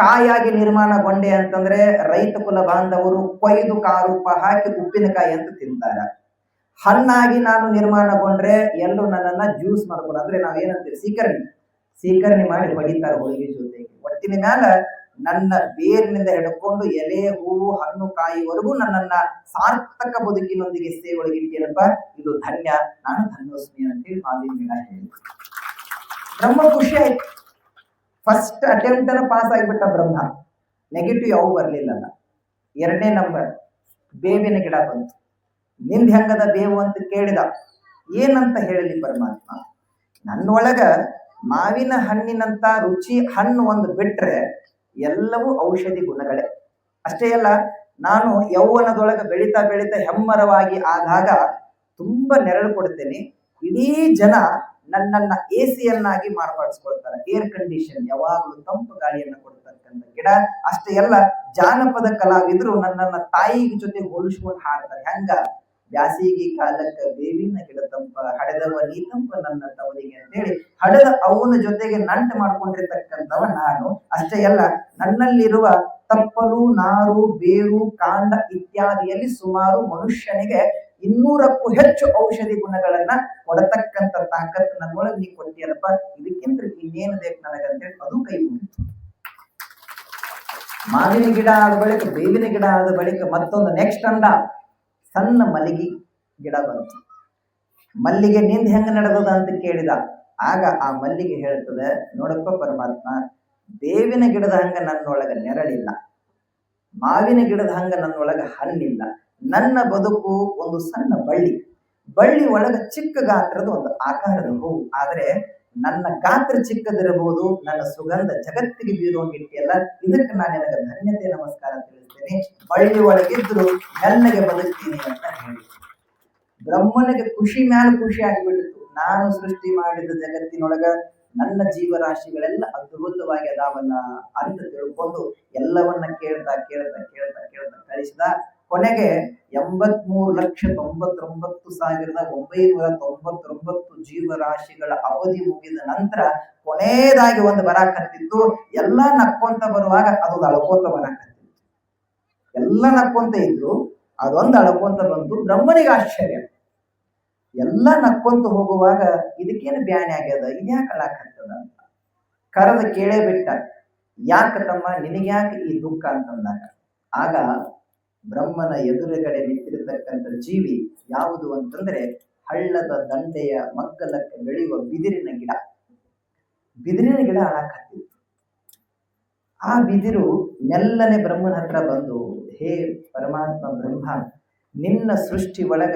ಕಾಯಾಗಿ ನಿರ್ಮಾಣಗೊಂಡೆ ಅಂತಂದ್ರೆ ರೈತ ಕುಲ ಬಾಂಧವರು ಕೊಯ್ದು ಕಾರೂಪ ಹಾಕಿ ಉಪ್ಪಿನಕಾಯಿ ಅಂತ ತಿಂತಾರ. ಹಣ್ಣಾಗಿ ನಾನು ನಿರ್ಮಾಣಗೊಂಡ್ರೆ ಎಲ್ಲರೂ ನನ್ನನ್ನ ಜ್ಯೂಸ್ ಮಾಡ್ಕೊಂಡು, ಅಂದ್ರೆ ನಾವೇನಂತೀವಿ ಸೀಕರಣೆ ಮಾಡಿ ಹೊಡಿತಾರ ಹೋಳಿಗೆ ಜೊತೆಗೆ. ಒಟ್ಟಿನ ಮ್ಯಾಲ ನನ್ನ ಬೇರಿನಿಂದ ಹಿಡ್ಕೊಂಡು ಎಲೆ ಹೂವು ಹಣ್ಣು ಕಾಯಿವರೆಗೂ ನನ್ನನ್ನ ಸಾರ್ಥಕ ಬದುಕಿನೊಂದಿಗೆ ಸೇವೊಳಗಿಟ್ಟಿಯಲ್ಲಪ್ಪ, ಇದು ಧನ್ಯ, ನಾನು ಧನ್ಯೋಸ್ಮಿ ಅಂತೇಳಿ ಮಾವಿನ ಗಿಡ ಹೇಳಿ. ಬ್ರಹ್ಮ ಖುಷಿ ಆಯ್ತು. ಫಸ್ಟ್ ಅಟೆಂಪ್ಟ್ ಅನ್ನ ಪಾಸ್ ಆಗಿಬಿಟ್ಟ ಬ್ರಹ್ಮ, ನೆಗೆಟಿವ್ ಯಾವ ಬರ್ಲಿಲ್ಲಲ್ಲ. 2ನೇ ನಂಬರ್ ಬೇವಿನ ಗಿಡ ಬಂತು. ನಿಂದ ಹೆಂಗದ ಬೇವು ಅಂತ ಕೇಳಿದ. ಏನಂತ ಹೇಳಲಿ ಪರಮಾತ್ಮ, ನನ್ನೊಳಗ ಮಾವಿನ ಹಣ್ಣಿನಂತ ರುಚಿ ಹಣ್ಣು ಒಂದು ಬಿಟ್ರೆ ಎಲ್ಲವೂ ಔಷಧಿ ಗುಣಗಳೇ. ಅಷ್ಟೇ ಅಲ್ಲ, ನಾನು ಯೌವನದೊಳಗ ಬೆಳಿತಾ ಬೆಳಿತಾ ಹೆಮ್ಮರವಾಗಿ ಆದಾಗ ತುಂಬಾ ನೆರಳು ಕೊಡ್ತೇನೆ. ಇಡೀ ಜನ ನನ್ನನ್ನ ಎಸಿಯನ್ನಾಗಿ ಮಾರ್ಪಾಡಿಸ್ಕೊಳ್ತಾರೆ. ಏರ್ ಕಂಡೀಷನ್, ಯಾವಾಗಲೂ ತಂಪು ಗಾಳಿಯನ್ನ ಕೊಡ್ತಕ್ಕಂಥ ಗಿಡ. ಅಷ್ಟೇ ಅಲ್ಲ, ಜಾನಪದ ಕಲಾವಿದರು ನನ್ನನ್ನ ತಾಯಿ ಜೊತೆ ಹೋಲಿಸ್ಕೊಂಡು ಹಾಡ್ತಾರೆ. ಹೆಂಗ, ಬ್ಯಾಸಿಗೆ ಕಾಲಕ್ಕ ಬೇವಿನ ಗಿಡ ತಂಪ, ಹಡೆದವ ನೀ ತಂಪ ನನ್ನ ತವರಿಗೆ ಅಂತೇಳಿ ಹಡೆದ ಅವನ ಜೊತೆಗೆ ನಂಟು ಮಾಡ್ಕೊಂಡಿರ್ತಕ್ಕಂಥವ ನಾನು. ಅಷ್ಟೇ ಅಲ್ಲ, ನನ್ನಲ್ಲಿರುವ ತಪ್ಪಲು, ನಾರು, ಬೇರು, ಕಾಂಡ ಇತ್ಯಾದಿಯಲ್ಲಿ ಸುಮಾರು ಮನುಷ್ಯನಿಗೆ 200ಕ್ಕೂ ಹೆಚ್ಚು ಔಷಧಿ ಗುಣಗಳನ್ನ ಕೊಡತಕ್ಕಂಥ ತಾಕತ್ತು ನನ್ನೊಳಗೆ ನೀ ಕೊಟ್ಟಿಯಲ್ಲಪ್ಪ, ಇದಕ್ಕಿಂತ ಇನ್ನೇನು ಬೇಕು ನನಗಂತೇಳಿ ಅದು ಕೈ ಮುಗಿತು. ಮಾವಿನ ಗಿಡ ಆದ ಬಳಿಕ ಬೇವಿನ ಗಿಡ ಆದ ಬಳಿಕ ಮತ್ತೊಂದು ನೆಕ್ಸ್ಟ್ ಅಂದ ಸಣ್ಣ ಮಲ್ಲಿಗೆ ಗಿಡ ಬಂತು. ಮಲ್ಲಿಗೆ ನಿಂದ ಹೆಂಗ ನಡೆದದ ಅಂತ ಕೇಳಿದ. ಆಗ ಆ ಮಲ್ಲಿಗೆ ಹೇಳ್ತದೆ, ನೋಡಪ್ಪ ಪರಮಾತ್ಮ, ಬೇವಿನ ಗಿಡದ ಹಂಗ ನನ್ನೊಳಗ ನೆರಳಿಲ್ಲ, ಮಾವಿನ ಗಿಡದ ಹಂಗ ನನ್ನೊಳಗ ಹಣ್ಣಿಲ್ಲ. ನನ್ನ ಬದುಕು ಒಂದು ಸಣ್ಣ ಬಳ್ಳಿ ಒಳಗ ಚಿಕ್ಕ ಗಾತ್ರದ ಒಂದು ಆಕಾರದ ಹೂವು. ಆದ್ರೆ ನನ್ನ ಗಾತ್ರ ಚಿಕ್ಕದಿರಬಹುದು, ನನ್ನ ಸುಗಂಧ ಜಗತ್ತಿಗೆ ಬೀರುವಂಗಿಟ್ಟಿಯಲ್ಲ, ಇದಕ್ಕೆ ನಾನು ನಿನಗೆ ಧನ್ಯತೆ ನಮಸ್ಕಾರ ತಿಳಿಸ್ತೇನೆ. ಬಳ್ಳಿ ಒಳಗಿದ್ರು ಮೆಲ್ಲಗೆ ಬದುಕ್ತೀನಿ ಅಂತ ಹೇಳಿ ಬ್ರಹ್ಮನಿಗೆ ಖುಷಿ ಮ್ಯಾಲ ಖುಷಿ ಆಗಿಬಿಟ್ಟಿತ್ತು. ನಾನು ಸೃಷ್ಟಿ ಮಾಡಿದ ಜಗತ್ತಿನೊಳಗ ನನ್ನ ಜೀವರಾಶಿಗಳೆಲ್ಲ ಅದ್ಭುತವಾಗಿ ಅದಾವಲ್ಲ ಅಂತ ತಿಳ್ಕೊಂಡು ಎಲ್ಲವನ್ನ ಕೇಳ್ತಾ ಕಳಿಸಿದ. ಕೊನೆಗೆ 83,99,999 ಜೀವರಾಶಿಗಳ ಅವಧಿ ಮುಗಿದ ನಂತರ ಕೊನೆಯದಾಗಿ ಒಂದು ಬರಾಕತ್ತಿತ್ತು. ಎಲ್ಲ ನಕ್ಕೊಂತ ಬರುವಾಗ ಅದೊಂದು ಅಳ್ಕೊಂತ ಬರಾಕತ್ತಿತ್ತು. ಎಲ್ಲ ನಕ್ಕೊಂತ ಇದ್ರು, ಅದೊಂದು ಅಳ್ಕೊಂತ ಬಂತು. ಬ್ರಹ್ಮನಿಗೆ ಆಶ್ಚರ್ಯ. ಎಲ್ಲ ನಕ್ಕೊಂತ ಹೋಗುವಾಗ ಇದಕ್ಕೇನು ಬ್ಯಾನೆ ಆಗ್ಯದ, ಇದ್ಯಾಕೆ ಅಳಾಕತ್ತದ ಅಂತ ಕರೆದ ಕೇಳೇ ಬಿಟ್ಟ. ಯಾಕ ತಮ್ಮ, ನಿನಗ್ಯಾಕೆ ಈ ದುಃಖ ಅಂತಂದಾಗ ಆಗ ಬ್ರಹ್ಮನ ಎದುರುಗಡೆ ನಿಂತಿರತಕ್ಕಂಥ ಜೀವಿ ಯಾವುದು ಅಂತಂದ್ರೆ ಹಳ್ಳದ ದಂಡೆಯ ಮಗ್ಗಲಕ್ಕೆ ಬೆಳೆಯುವ ಬಿದಿರಿನ ಗಿಡ ಅಳಾಕತ್ತಿತ್ತು. ಆ ಬಿದಿರು ಮೆಲ್ಲನೆ ಬ್ರಹ್ಮನ ಹತ್ರ ಬಂದು, ಹೇ ಪರಮಾತ್ಮ ಬ್ರಹ್ಮ, ನಿನ್ನ ಸೃಷ್ಟಿ ಒಳಗ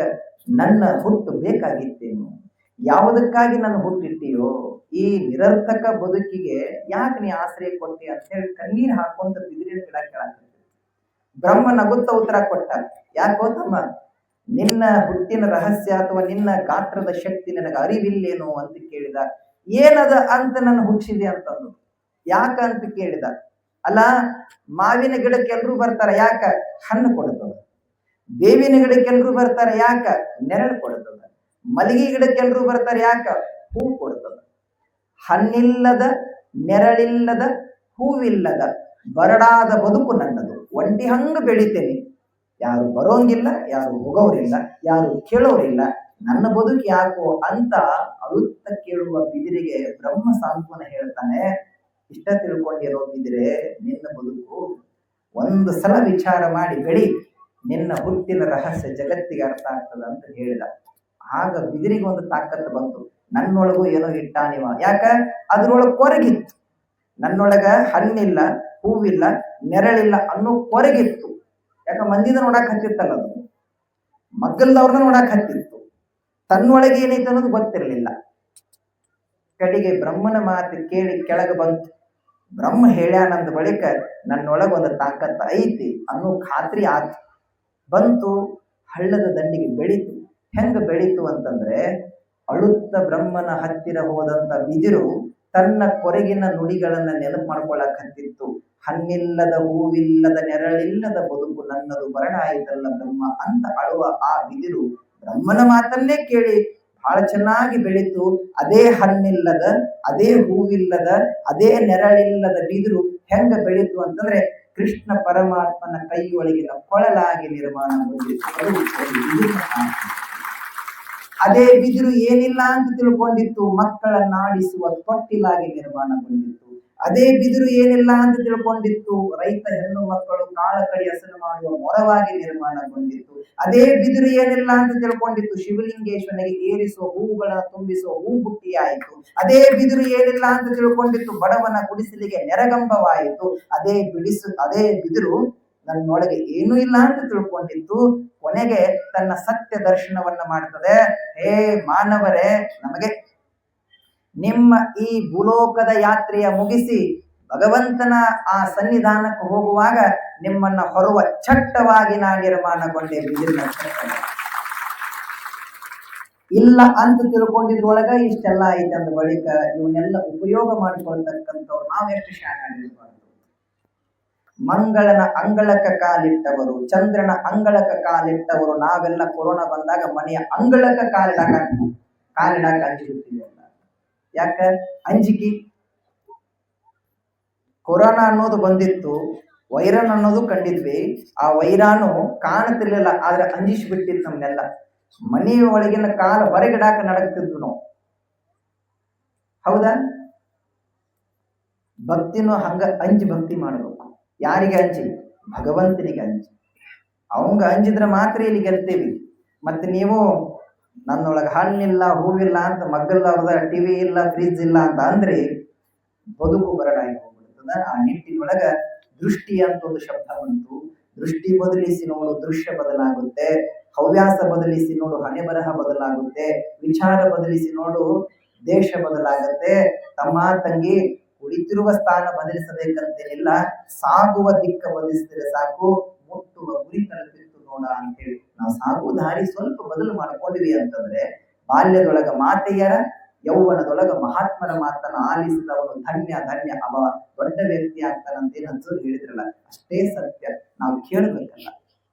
ನನ್ನ ಹುಟ್ಟು ಬೇಕಾಗಿತ್ತೇನು, ಯಾವುದಕ್ಕಾಗಿ ನನ್ನ ಹುಟ್ಟಿಟ್ಟಿಯೋ, ಈ ನಿರರ್ಥಕ ಬದುಕಿಗೆ ಯಾಕೆ ನೀ ಆಶ್ರಯ ಕೊಟ್ಟಿ ಅಂತ ಹೇಳಿ ಕಣ್ಣೀರು ಹಾಕೊಂತ ಬಿದಿರಿನ ಗಿಡ ಕೇಳಾಕತ್ತಿತ್ತು. ಬ್ರಹ್ಮ ನಗುತ್ತ ಉತ್ತರ ಕೊಟ್ಟ, ಯಾಕೋ ತಮ್ಮ, ನಿನ್ನ ಹುಟ್ಟಿನ ರಹಸ್ಯ ಅಥವಾ ನಿನ್ನ ಗಾತ್ರದ ಶಕ್ತಿ ನನಗೆ ಅರಿವಿಲ್ಲೇನೋ ಅಂತ ಕೇಳಿದ. ಏನದ ಅಂತ ನನ್ನ ಹುಟ್ಟಿಸಿದೆ ಅಂತಂದು. ಯಾಕ ಅಂತ ಕೇಳಿದ. ಅಲ್ಲ, ಮಾವಿನ ಗಿಡಕ್ಕೆ ಎಲ್ರು ಬರ್ತಾರ, ಯಾಕ? ಹಣ್ಣು ಕೊಡ್ತದ. ಬೇವಿನ ಗಿಡಕ್ಕೆ ಎಲ್ರು ಬರ್ತಾರ, ಯಾಕ? ನೆರಳು ಕೊಡ್ತದ. ಮಲ್ಲಿಗೆ ಗಿಡಕ್ಕೆ ಎಲ್ರು ಬರ್ತಾರ, ಯಾಕ? ಹೂ ಕೊಡ್ತದ. ಹಣ್ಣಿಲ್ಲದ, ನೆರಳಿಲ್ಲದ, ಹೂವಿಲ್ಲದ ಬರಡಾದ ಬದುಕು ನನ್ನದು. ಒಂಟಿ ಹಂಗ ಬೆಳಿತೇನೆ, ಯಾರು ಬರೋಂಗಿಲ್ಲ, ಯಾರು ಹೋಗೋರಿಲ್ಲ, ಯಾರು ಕೇಳೋರಿಲ್ಲ, ನನ್ನ ಬದುಕು ಯಾಕೋ ಅಂತ ಅಳುತ್ತ ಕೇಳುವ ಬಿದಿರಿಗೆ ಬ್ರಹ್ಮ ಸಾಂತ್ವನ ಹೇಳ್ತಾನೆ, ಇಷ್ಟ ತಿಳ್ಕೊಂಡಿರೋ ಬಿದಿರೆ, ನಿನ್ನ ಬದುಕು ಒಂದು ಸಲ ವಿಚಾರ ಮಾಡಿ ಬೆಳಿ, ನಿನ್ನ ಹುಟ್ಟಿನ ರಹಸ್ಯ ಜಗತ್ತಿಗೆ ಅರ್ಥ ಆಗ್ತದ ಅಂತ ಹೇಳಿದ. ಆಗ ಬಿದಿರಿಗೆ ಒಂದು ತಾಕತ್ತು ಬಂತು, ನನ್ನೊಳಗೂ ಏನೋ ಇಟ್ಟಾನಿವ. ಯಾಕ? ಅದ್ರೊಳಗೆ ಕೊರಗಿತ್ತು. ನನ್ನೊಳಗ ಹಣ್ಣಿಲ್ಲ, ಹೂವಿಲ್ಲ, ನೆರಳಿಲ್ಲ ಅನ್ನೋ ಕೊರಗಿತ್ತು. ಯಾಕ? ಮಂದಿದ ನೋಡಕ್ ಹತ್ತಿತ್ತಲ್ಲ, ಅದು ಮಗ್ಗಲ್ದವ್ರನ್ನ ನೋಡಕ್ ಹತ್ತಿತ್ತು. ತನ್ನೊಳಗೆ ಏನೈತೆ ಅನ್ನೋದು ಗೊತ್ತಿರಲಿಲ್ಲ. ಕಡೆಗೆ ಬ್ರಹ್ಮನ ಮಾತು ಕೇಳಿ ಕೆಳಗೆ ಬಂತು. ಬ್ರಹ್ಮ ಹೇಳ್ಯಾನಂದ ಬಳಿಕ ನನ್ನೊಳಗೊಂದು ತಾಕತ್ತ ಐತಿ ಅನ್ನೋ ಖಾತ್ರಿ ಆತು. ಬಂತು, ಹಳ್ಳದ ದಂಡಿಗೆ ಬೆಳೀತು. ಹೆಂಗ ಬೆಳೀತು ಅಂತಂದ್ರೆ, ಅಳುತ್ತ ಬ್ರಹ್ಮನ ಹತ್ತಿರ ಹೋದಂತ ಬಿದಿರು ತನ್ನ ಕೊರಗಿನ ನುಡಿಗಳನ್ನ ನೆನಪು ಮಾಡ್ಕೊಳಕ್ ಹತ್ತಿತ್ತು. ಹಣ್ಣಿಲ್ಲದ, ಹೂವಿಲ್ಲದ, ನೆರಳಿಲ್ಲದ ಬದುಕು ನನ್ನದು, ಬರಣ ಆಯಿತಲ್ಲ ಬ್ರಹ್ಮ ಅಂತ ಅಳುವ ಆ ಬಿದಿರು ಬ್ರಹ್ಮನ ಮಾತನ್ನೇ ಕೇಳಿ ಬಹಳ ಚೆನ್ನಾಗಿ ಬೆಳೀತು. ಅದೇ ಹಣ್ಣಿಲ್ಲದ, ಅದೇ ಹೂವಿಲ್ಲದ, ಅದೇ ನೆರಳಿಲ್ಲದ ಬಿದಿರು ಹೆಂಗ ಬೆಳೀತು ಅಂತಂದ್ರೆ, ಕೃಷ್ಣ ಪರಮಾತ್ಮನ ಕೈಯೊಳಗಿನ ಕೊಳಲಾಗಿ ನಿರ್ಮಾಣಗೊಂಡಿತ್ತು. ಅದೇ ಬಿದಿರು ಏನಿಲ್ಲ ಅಂತ ತಿಳ್ಕೊಂಡಿತ್ತು, ಮಕ್ಕಳನ್ನಾಡಿಸುವ ತೊಟ್ಟಿಲಾಗಿ ನಿರ್ಮಾಣಗೊಂಡಿತ್ತು. ಅದೇ ಬಿದಿರು ಏನಿಲ್ಲ ಅಂತ ತಿಳ್ಕೊಂಡಿತ್ತು, ರೈತ ಹೆಣ್ಣು ಮಕ್ಕಳು ಕಾಳ ಕಡಿ ಹಸನು ಮಾಡುವ ಮೊರವಾಗಿ ನಿರ್ಮಾಣಗೊಂಡಿತ್ತು. ಅದೇ ಬಿದಿರು ಏನಿಲ್ಲ ಅಂತ ತಿಳ್ಕೊಂಡಿತ್ತು, ಶಿವಲಿಂಗೇಶ್ವರನಿಗೆ ಏರಿಸುವ ಹೂವುಗಳನ್ನು ತುಂಬಿಸುವ ಹೂ ಬುಟ್ಟಿಯಾಯಿತು. ಅದೇ ಬಿದಿರು ಏನಿಲ್ಲ ಅಂತ ತಿಳ್ಕೊಂಡಿತ್ತು, ಬಡವನ ಗುಡಿಸಲಿಗೆ ನೆರಗಂಬವಾಯಿತು. ಅದೇ ಬಿದಿರು ನನ್ನೊಳಗೆ ಏನೂ ಇಲ್ಲ ಅಂತ ತಿಳ್ಕೊಂಡಿತ್ತು, ಕೊನೆಗೆ ತನ್ನ ಸತ್ಯ ದರ್ಶನವನ್ನ ಮಾಡ್ತದೆ. ಹೇ ಮಾನವರೇ, ನಮಗೆ ನಿಮ್ಮ ಈ ಭೂಲೋಕದ ಯಾತ್ರೆಯ ಮುಗಿಸಿ ಭಗವಂತನ ಆ ಸನ್ನಿಧಾನಕ್ಕೆ ಹೋಗುವಾಗ ನಿಮ್ಮನ್ನ ಹೊರುವ ಚಟ್ಟವಾಗಿ ನಾ ನಿರ್ಮಾಣಗೊಂಡೆ. ಬಿದಿರಿನ ಇಲ್ಲ ಅಂತ ತಿಳ್ಕೊಂಡಿದ್ರೊಳಗ ಇಷ್ಟೆಲ್ಲ ಐತೆ ಅಂದ ಬಳಿಕ ಇವನ್ನೆಲ್ಲ ಉಪಯೋಗ ಮಾಡಿಕೊಳ್ತಕ್ಕಂಥವ್ರು ನಾವೆಷ್ಟು ಶಾಣಾಗಿರ್ಬಾರ್ದು. ಮಂಗಳನ ಅಂಗಳಕ್ಕ ಕಾಲಿಟ್ಟವರು, ಚಂದ್ರನ ಅಂಗಳಕ್ಕ ಕಾಲಿಟ್ಟವರು ನಾವೆಲ್ಲ ಕೊರೋನಾ ಬಂದಾಗ ಮನೆಯ ಅಂಗಳಕ್ಕ ಕಾಲಿಡಾಕ ಅಂಜಿಬಿಡ್ತೀವಿ. ಯಾಕ? ಅಂಜಿಕೆ. ಕೊರೋನಾ ಅನ್ನೋದು ಬಂದಿತ್ತು, ವೈರನ್ ಅನ್ನೋದು ಕಂಡಿದ್ವಿ. ಆ ವೈರಾಣು ಕಾಣುತ್ತಿರ್ಲಿಲ್ಲ, ಆದ್ರೆ ಅಂಜಿಸ್ಬಿಟ್ಟಿತ್ತು ನಮ್ನೆಲ್ಲ. ಮನೆಯ ಒಳಗಿನ ಕಾಲ ಹೊರಗಿಡಾಕ ನಡಕ್ತಿದ್ವು ನಾವು. ಹೌದಾ? ಭಕ್ತಿನೂ ಹಂಗ ಅಂಜಿ ಭಕ್ತಿ ಮಾಡಬೇಕು. ಯಾರಿಗೆ ಅಂಜಿ? ಭಗವಂತನಿಗೆ ಅಂಜಿ. ಅವಂಗ ಅಂಜಿದ್ರೆ ಮಾತ್ರ ಇಲ್ಲಿ ಗೆಲ್ತೇವಿ. ಮತ್ತೆ ನೀವು ನನ್ನೊಳಗೆ ಹಣ್ಣಿಲ್ಲ, ಹೂವಿಲ್ಲ ಅಂತ ಮಗ್ಗಲ್ದವ್ರದ ಟಿವಿ ಇಲ್ಲ, ಫ್ರಿಜ್ ಇಲ್ಲ ಅಂತ ಅಂದ್ರೆ ಬದುಕು ಬರಡಾಗಿ ಹೋಗ್ಬಿಡ್ತದ. ಆ ನಿಟ್ಟಿನೊಳಗ ದೃಷ್ಟಿ ಅಂತ ಒಂದು ಶಬ್ದ ಬಂತು. ದೃಷ್ಟಿ ಬದಲಿಸಿ ನೋಡು, ದೃಶ್ಯ ಬದಲಾಗುತ್ತೆ. ಹವ್ಯಾಸ ಬದಲಿಸಿ ನೋಡು, ಹಣೆ ಬರಹ ಬದಲಾಗುತ್ತೆ. ವಿಚಾರ ಬದಲಿಸಿ ನೋಡು, ದೇಶ ಬದಲಾಗುತ್ತೆ. ತಮ್ಮ ತಂಗಿ, ಕುಳಿತಿರುವ ಸ್ಥಾನ ಬದಲಿಸಬೇಕಂತೇನಿಲ್ಲ, ಸಾಗುವ ದಿಕ್ಕ ಬದಲಿಸಿದ್ರೆ ಸಾಕು, ಮುಟ್ಟುವ ಗುರಿ ತಲುಪಿತ್ತು ನೋಡ ಅಂತೇಳಿ ನಾವು ಸಾಗುವ ದಾರಿ ಸ್ವಲ್ಪ ಬದಲು ಮಾಡ್ಕೊಂಡಿವಿ ಅಂತಂದ್ರೆ, ಬಾಲ್ಯದೊಳಗ ಮಾತೆಯರ, ಯೌವನದೊಳಗ ಮಹಾತ್ಮರ ಮಾತನ್ನ ಆಲಿಸಿದವನು ಧನ್ಯ ಧನ್ಯ, ಅವ ದೊಡ್ಡ ವ್ಯಕ್ತಿ ಆಗ್ತಾನಂತ ಏನು ಅಜ್ಜೋರು ಹೇಳಿದ್ರಲ್ಲ, ಅಷ್ಟೇ ಸತ್ಯ. ನಾವು ಕೇಳಬೇಕಲ್ಲ.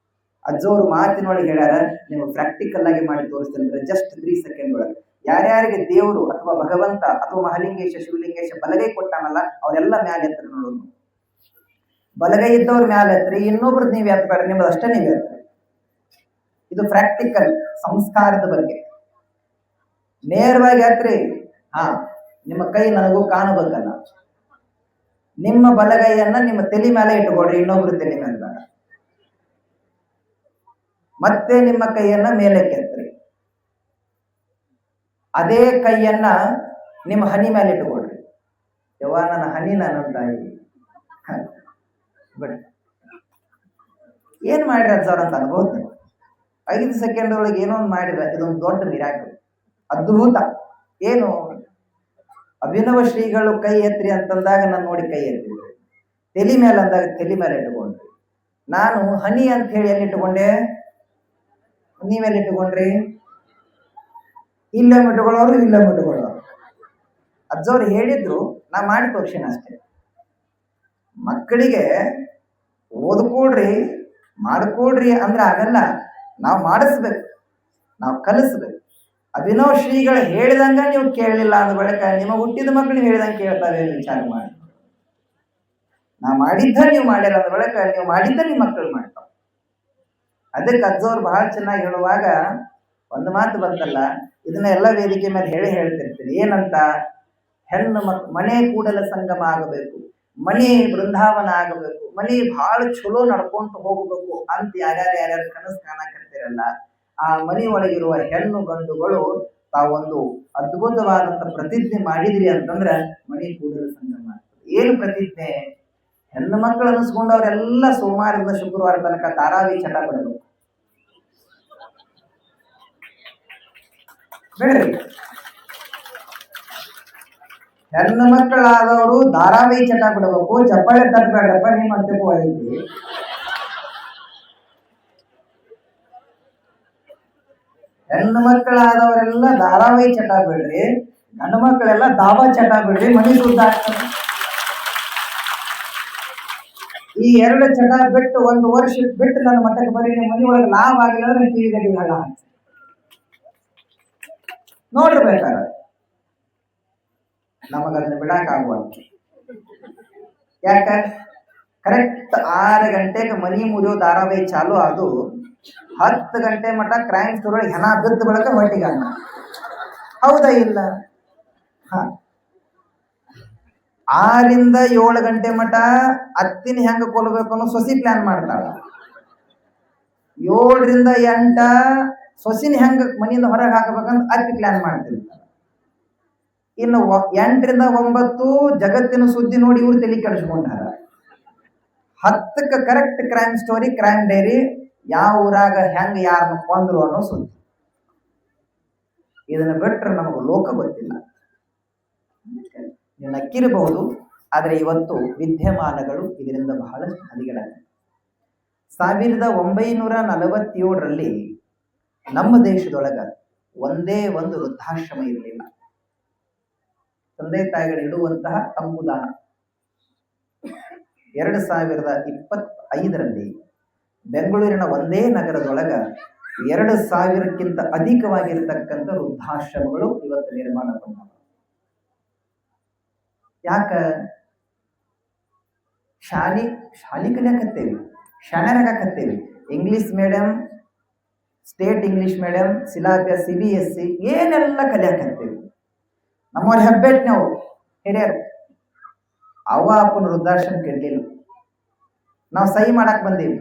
ಅಜ್ಜೋರು ಮಾತಿನೊಳಗೆ ಹೇಳ್ಯಾರ, ನೀವು ಪ್ರಾಕ್ಟಿಕಲ್ ಆಗಿ ಮಾಡಿ ತೋರಿಸ್ತೇನೆ ಜಸ್ಟ್ 3 ಸೆಕೆಂಡ್ ಒಳಗೆ. ಯಾರ್ಯಾರಿಗೆ ದೇವರು ಅಥವಾ ಭಗವಂತ ಅಥವಾ ಮಹಾಲಿಂಗೇಶ, ಶಿವಲಿಂಗೇಶ ಬಲಗೈ ಕೊಟ್ಟಾನಲ್ಲ, ಅವರೆಲ್ಲ ಮ್ಯಾಲೆ ಎತ್ತರ ನೋಡೋದು. ಬಲಗೈ ಇದ್ದವ್ರ ಮ್ಯಾಲೆ ಎತ್ತರಿ, ಇನ್ನೊಬ್ರದ್ದು ನೀವು ಎತ್ತಬೇಡ, ನಿಮ್ಮದು ಅಷ್ಟೇ ನೀವು ಎತ್ತರಿ. ಇದು ಪ್ರಾಕ್ಟಿಕಲ್ ಸಂಸ್ಕಾರದ ಬಗ್ಗೆ. ನೇರವಾಗಿ ಎತ್ತರಿ. ನಿಮ್ಮ ಕೈ ನನಗೂ ಕಾಣಬೇಕಲ್ಲ. ನಿಮ್ಮ ಬಲಗೈಯನ್ನ ನಿಮ್ಮ ತಲೆ ಮೇಲೆ ಇಟ್ಕೊಡ್ರಿ, ಇನ್ನೊಬ್ರು ತಲೆ ಮೇಲೆ ಬೇಡ. ಮತ್ತೆ ನಿಮ್ಮ ಕೈಯನ್ನ ಮೇಲಕ್ಕೆ ಎತ್ತರಿ. ಅದೇ ಕೈಯನ್ನ ನಿಮ್ಮ ಹನಿ ಮೇಲೆ ಇಟ್ಕೊಡ್ರಿ. ಯವ್ವ ನನ್ನ ಹನಿ, ನನ್ನ ತಾಯಿ ಬಿಡಿ. ಏನ್ ಮಾಡಿರ ಅಜ್ಜವ್ರ ಅಂತ ಅನ್ಬೋದು ನೀವು. 5 ಸೆಕೆಂಡ್ ಒಳಗೆ ಏನೋ ಒಂದು ಮಾಡಿರ. ಇದೊಂದು ದೊಡ್ಡ ಮಿರಾಕಲ್, ಅದ್ಭುತ. ಏನು? ಅಭಿನವ ಶ್ರೀಗಳು ಕೈ ಎತ್ರಿ ಅಂತಂದಾಗ ನಾನು ನೋಡಿ ಕೈ ಎತ್ತಿದ್ರಿ. ತಲೆ ಮೇಲೆ ಅಂದಾಗ ತಲೆ ಮೇಲೆ ಇಟ್ಕೊಂಡ್ರಿ. ನಾನು ಹನಿ ಅಂತ ಹೇಳಿ ಎಲ್ಲಿ ಇಟ್ಕೊಂಡೆ? ನೀವೆಲ್ಲಿ ಇಟ್ಕೊಂಡ್ರಿ? ಇಲ್ಲ ಇಟ್ಕೊಳ್ಳೋರು, ಇಲ್ಲ ಇಟ್ಕೊಳ್ಳೋರು. ಅಜ್ಜವ್ರು ಹೇಳಿದ್ರು, ನಾ ಮಾಡಿ ತೋರ್ಸಿನ ಅಷ್ಟೇ. ಮಕ್ಕಳಿಗೆ ಓದ್ಕೊಡ್ರಿ ಮಾಡ್ಕೊಡ್ರಿ ಅಂದ್ರೆ ಆಗಲ್ಲ. ನಾವು ಮಾಡಿಸ್ಬೇಕು, ನಾವು ಕಲಿಸ್ಬೇಕು. ಅಭಿನವ್ ಶ್ರೀಗಳು ಹೇಳಿದಂಗ ನೀವು ಕೇಳಲಿಲ್ಲ ಅಂದ ಬಳಿಕ ನಿಮ್ಮ ಹುಟ್ಟಿದ ಮಕ್ಕಳು ನೀವು ಹೇಳಿದಂಗೆ ಕೇಳ್ತಾವೆ ವಿಚಾರ ಮಾಡಿ. ನಾ ಮಾಡಿದ್ದ ನೀವು ಮಾಡ್ಯಾರ ಅಂದ ಬಳಿಕ ನೀವು ಮಾಡಿದ್ದ ನಿಮ್ಮ ಮಕ್ಕಳು ಮಾಡ್ತಾವ. ಅದಕ್ಕೆ ಅಜ್ಜವ್ರು ಬಹಳ ಚೆನ್ನಾಗಿ ಹೇಳುವಾಗ ಒಂದು ಮಾತು ಬಂತಲ್ಲ, ಇದನ್ನ ಎಲ್ಲ ವೇದಿಕೆ ಮೇಲೆ ಹೇಳ್ತಿರ್ತೀನಿ. ಏನಂತ? ಹೆಣ್ಣು ಮನೆ ಕೂಡಲ ಸಂಗಮ ಆಗಬೇಕು, ಮನೆ ಬೃಂದಾವನ ಆಗಬೇಕು, ಮನೆ ಬಹಳ ಚಲೋ ನಡ್ಕೊಂತ ಹೋಗಬೇಕು ಅಂತ ಯಾರ್ಯಾರು ಕನಸು ಕಾಣಕತ್ತಿರಲ್ಲ, ಆ ಮನೆ ಒಳಗಿರುವ ಹೆಣ್ಣು ಗಂಡುಗಳು ತಾವೊಂದು ಅದ್ಭುತವಾದಂತ ಪ್ರತಿಜ್ಞೆ ಮಾಡಿದ್ರಿ ಅಂತಂದ್ರೆ ಮನೆ ಕೂಡಲ ಸಂಗಮ ಆಗ್ತದೆ. ಏನು ಪ್ರತಿಜ್ಞೆ? ಹೆಣ್ಣು ಮಕ್ಕಳು ಅನ್ನಿಸ್ಕೊಂಡು ಅವರೆಲ್ಲ ಸೋಮವಾರದಿಂದ ಶುಕ್ರವಾರ ತನಕ ಧಾರಾವಿ ಚಟ ಬಿಡಬೇಕು. ಬೇಡ್ರಿ, ಹೆಣ್ಣು ಮಕ್ಕಳಾದವರು ಧಾರಾವಿ ಚಟ ಬಿಡಬೇಕು. ಚಪ್ಪಾಳೆ ತಟ್ಟಬೇಡಪ್ಪ, ನಿಮ್ಮ ಅಂತಕ್ಕೂ ಐತಿ. ಹೆಣ್ಣು ಮಕ್ಕಳಾದವರೆಲ್ಲ ಧಾರಾವಾಹಿ ಚಟ ಬಿಡ್ರಿ, ಗಂಡು ಮಕ್ಕಳೆಲ್ಲ ದಾಬಾ ಚಟ ಬಿಡ್ರಿ, ಮನೆ ಶುದ್ಧ ಆಗ್ತದೆ. ಈ ಎರಡು ಚಟ ಬಿಟ್ಟು ಒಂದು ವರ್ಷ ಬಿಟ್ಟು ನನ್ನ ಮಠಕ್ಕೆ ಬರೀ ನಿಮ್ಮ ಮನೆ ಒಳಗೆ ಲಾಭ ಆಗಿಲ್ಲ ಅಂದ್ರೆ ಟಿವಿ ಗಡ್ಡಿ ಹಳ್ಳ ನೋಡಿರ್ಬೇಕಾದ. ನಮಗದನ್ನ ಬಿಡಾಕ ಆಗುವಂತ. ಯಾಕ? ಕರೆಕ್ಟ್ 6 ಗಂಟೆಗೆ ಮನಿ ಮುರಿಯೋ ಧಾರಾವಾಹಿ ಚಾಲು ಅದು 10 ಗಂಟೆ ಮಟ್ಟ ಕ್ರೈಮ್ ಸ್ಟೋರಿ ಹೆಣ ಬಿದ್ದ ಬಳಕ ಹೊಟ್ಟಿಗೆ ಅನ್ನ. ಹೌದಾ ಇಲ್ಲ? 6 ರಿಂದ 7 ಗಂಟೆ ಮಟ್ಟ ಅತ್ತಿನ ಹೆಂಗ ಕೊಲ್ಬೇಕು ಅನ್ನೋ ಸೊಸಿ ಪ್ಲಾನ್ ಮಾಡ್ತಾಳ. 7 ರಿಂದ 8 ಸೊಸಿನ ಹೆಂಗ ಮನೆಯಿಂದ ಹೊರಗೆ ಹಾಕಬೇಕಂತ ಅತ್ತಿ ಪ್ಲಾನ್ ಮಾಡ್ತಿರ್ತಾಳ. ಇನ್ನು 8 ರಿಂದ 9 ಜಗತ್ತಿನ ಸುದ್ದಿ ನೋಡಿ ಇವ್ರು ತಲೆ ಕೆಡಿಸ್ಕೊಂಡಾರ. 10ಕ್ಕೆ correct crime story, crime diary, ಯಾವ ಊರಾಗ ಹೆಂಗ ಯಾರನ್ನ ಕೊಂದ್ರು ಅನ್ನೋ ಸುದ್ದಿ. ಇದನ್ನ ಬಿಟ್ರೆ ನಮಗೆ ಲೋಕ ಗೊತ್ತಿಲ್ಲ. ನೀವು ನಕ್ಕಿರಬಹುದು, ಆದರೆ ಇವತ್ತು ವಿದ್ಯಮಾನಗಳು ಇದರಿಂದ ಬಹಳಷ್ಟು ಹದಿಗೆಡಾಗಿದೆ. 1947ರಲ್ಲಿ ನಮ್ಮ ದೇಶದೊಳಗ ಒಂದೇ ಒಂದು ವೃದ್ಧಾಶ್ರಮ ಇರಲಿಲ್ಲ. ತಂದೆ ತಾಯಿಗಳು ಇಡುವಂತಹ ತಂಗುದಾಣ. 2025ರಲ್ಲಿ ಬೆಂಗಳೂರಿನ ಒಂದೇ ನಗರದೊಳಗ 2000ಕ್ಕಿಂತ ಅಧಿಕವಾಗಿರ್ತಕ್ಕಂಥ ವೃದ್ಧಾಶ್ರಮಗಳು ಇವತ್ತು ನಿರ್ಮಾಣಗೊಂಡವು. ಯಾಕ? ಶಾಲಿ ಕಲಿಯಾಕತ್ತೇವಿ, ಶಾಣ್ಯರಾಗಕತ್ತೇವಿ. English medium, state English medium, syllabus CBSE ಏನೆಲ್ಲ ಕಲಿಯಾಕತ್ತೇವಿ. ನಮ್ಮವ್ರ ಹೆಬ್ಬೆಟ್ ನಾವು ಹಿರಿಯರು ಅವ್ವ ಅಪ್ಪನ ವೃದ್ಧಾಶ್ರಮ ಕೆಡಲಿಲ್ಲ. ನಾವು ಸಹಿ ಮಾಡಕ್ ಬಂದೀವಿ.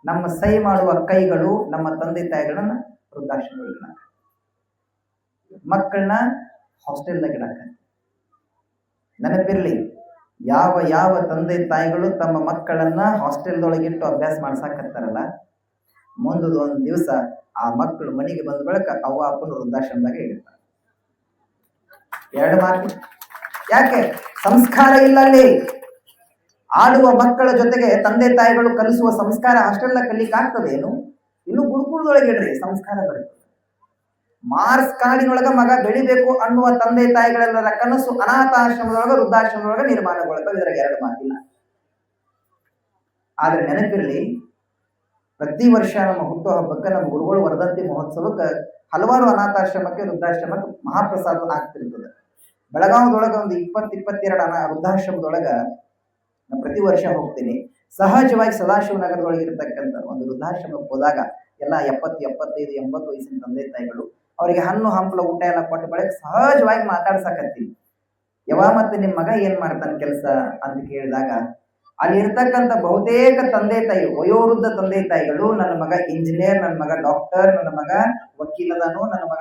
ನಮ್ಮ ಸಹಿ ಮಾಡುವ ಕೈಗಳು ನಮ್ಮ ತಂದೆ ತಾಯಿಗಳನ್ನ ವೃದ್ಧಾಶ್ರಮಗಳಿಗೆ ಇಡಾಕ, ಮಕ್ಕಳನ್ನ ಹಾಸ್ಟೆಲ್ದಾಗ ಇಡಾಕ. ನೆನಪಿರ್ಲಿ, ಯಾವ ತಂದೆ ತಾಯಿಗಳು ತಮ್ಮ ಮಕ್ಕಳನ್ನ ಹಾಸ್ಟೆಲ್ದೊಳಗಿಟ್ಟು ಅಭ್ಯಾಸ ಮಾಡ್ಸಾಕತ್ತಾರಲ್ಲ, ಮುಂದೊಂದು ದಿವಸ ಆ ಮಕ್ಕಳು ಮನೆಗೆ ಬಂದ ಬಳಿಕ ಅವ್ವ ಅಪ್ಪನ ವೃದ್ಧಾಶ್ರಮದಾಗ ಇಡ್ತಾರೆ. 2 ಮಾತು. ಯಾಕೆ? ಸಂಸ್ಕಾರ ಇಲ್ಲ ಅಲ್ಲಿ. ಆಡುವ ಮಕ್ಕಳ ಜೊತೆಗೆ ತಂದೆ ತಾಯಿಗಳು ಕಲಿಸುವ ಸಂಸ್ಕಾರ ಹಾಸ್ಟೆಲ್ದಾಗ ಕಲಿಲಿಕ್ಕೆ ಆಗ್ತದೇನು? ಇನ್ನು ಗುರುಕುಲದೊಳಗೆ ಇಡ್ರಿ, ಸಂಸ್ಕಾರ ಬರುತ್ತೆ. ಮಾರ್ಸ್ ಕಾಡಿನೊಳಗ ಮಗ ಬೆಳಿಬೇಕು ಅನ್ನುವ ತಂದೆ ತಾಯಿಗಳೆಲ್ಲರ ಕನಸು ಅನಾಥಾಶ್ರಮದೊಳಗ ವೃದ್ಧಾಶ್ರಮದೊಳಗ ನಿರ್ಮಾಣಗೊಳ್ತವೆ. ಇದ್ರಾಗ 2 ಮಾತಿಲ್ಲ. ಆದ್ರೆ ನೆನಪಿರ್ಲಿ, ಪ್ರತಿ ವರ್ಷ ನಮ್ಮ ಹುಟ್ಟು ಹಬ್ಬಕ್ಕೆ ನಮ್ಮ ಗುರುಗಳು ವರ್ಧಂತಿ ಮಹೋತ್ಸವಕ್ಕೆ ಹಲವಾರು ಅನಾಥಾಶ್ರಮಕ್ಕೆ ವೃದ್ಧಾಶ್ರಮಕ್ಕೆ ಮಹಾಪ್ರಸಾದ ಆಗ್ತಿರ್ತದೆ. ಬೆಳಗಾವದೊಳಗ ಒಂದು 20-22 ವೃದ್ಧಾಶ್ರಮದೊಳಗ ನಾನು ಪ್ರತಿ ವರ್ಷ ಹೋಗ್ತೀನಿ. ಸಹಜವಾಗಿ ಸದಾಶಿವನಗರದೊಳಗೆ ಇರತಕ್ಕಂಥ ಒಂದು ವೃದ್ಧಾಶ್ರಮಕ್ಕೆ ಹೋದಾಗ ಎಲ್ಲ 70, 75, 80 ವಯಸ್ಸಿನ ತಂದೆ ತಾಯಿಗಳು ಅವರಿಗೆ ಹಣ್ಣು ಹಂಪಲ ಊಟ ಎಲ್ಲ ಕೊಟ್ಟ ಬಳಿಕ ಸಹಜವಾಗಿ ಮಾತಾಡ್ಸಕತ್ತೀವಿ. ಮತ್ತೆ ನಿಮ್ಮ ಮಗ ಏನ್ ಮಾಡ್ತಾನೆ ಕೆಲಸ ಅಂತ ಕೇಳಿದಾಗ ಅಲ್ಲಿ ಇರ್ತಕ್ಕಂಥ ಬಹುತೇಕ ತಂದೆ ತಾಯಿ, ವಯೋವೃದ್ಧ ತಂದೆ ತಾಯಿಗಳು, ನನ್ನ ಮಗ ಇಂಜಿನಿಯರ್, ನನ್ನ ಮಗ ಡಾಕ್ಟರ್, ನನ್ನ ಮಗ ವಕೀಲದಾನು, ನನ್ನ ಮಗ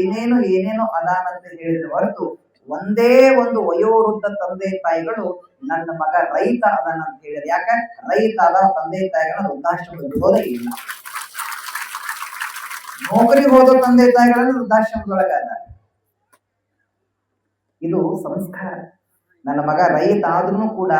ಏನೇನೋ ಅದಾನಂತ ಹೇಳಿದ್ರೆ ಹೊರತು ಒಂದೇ ಒಂದು ವಯೋವೃದ್ಧ ತಂದೆ ತಾಯಿಗಳು ನನ್ನ ಮಗ ರೈತ ಅದಾನ ಅಂತ ಹೇಳಿದ್ರೆ. ಯಾಕ? ರೈತ ಅದ ತಂದೆ ತಾಯಿಗಳನ್ನ ವೃದ್ಧಾಶ್ರಮದಲ್ಲಿ ಬಿಡೋದೇ ಇಲ್ಲ. ನೌಕರಿಗೆ ಹೋದ ತಂದೆ ತಾಯಿಗಳನ್ನ ವೃದ್ಧಾಶ್ರಮದೊಳಗ ಅದ. ಇದು ಸಂಸ್ಕಾರ. ನನ್ನ ಮಗ ರೈತ ಆದ್ರೂ ಕೂಡ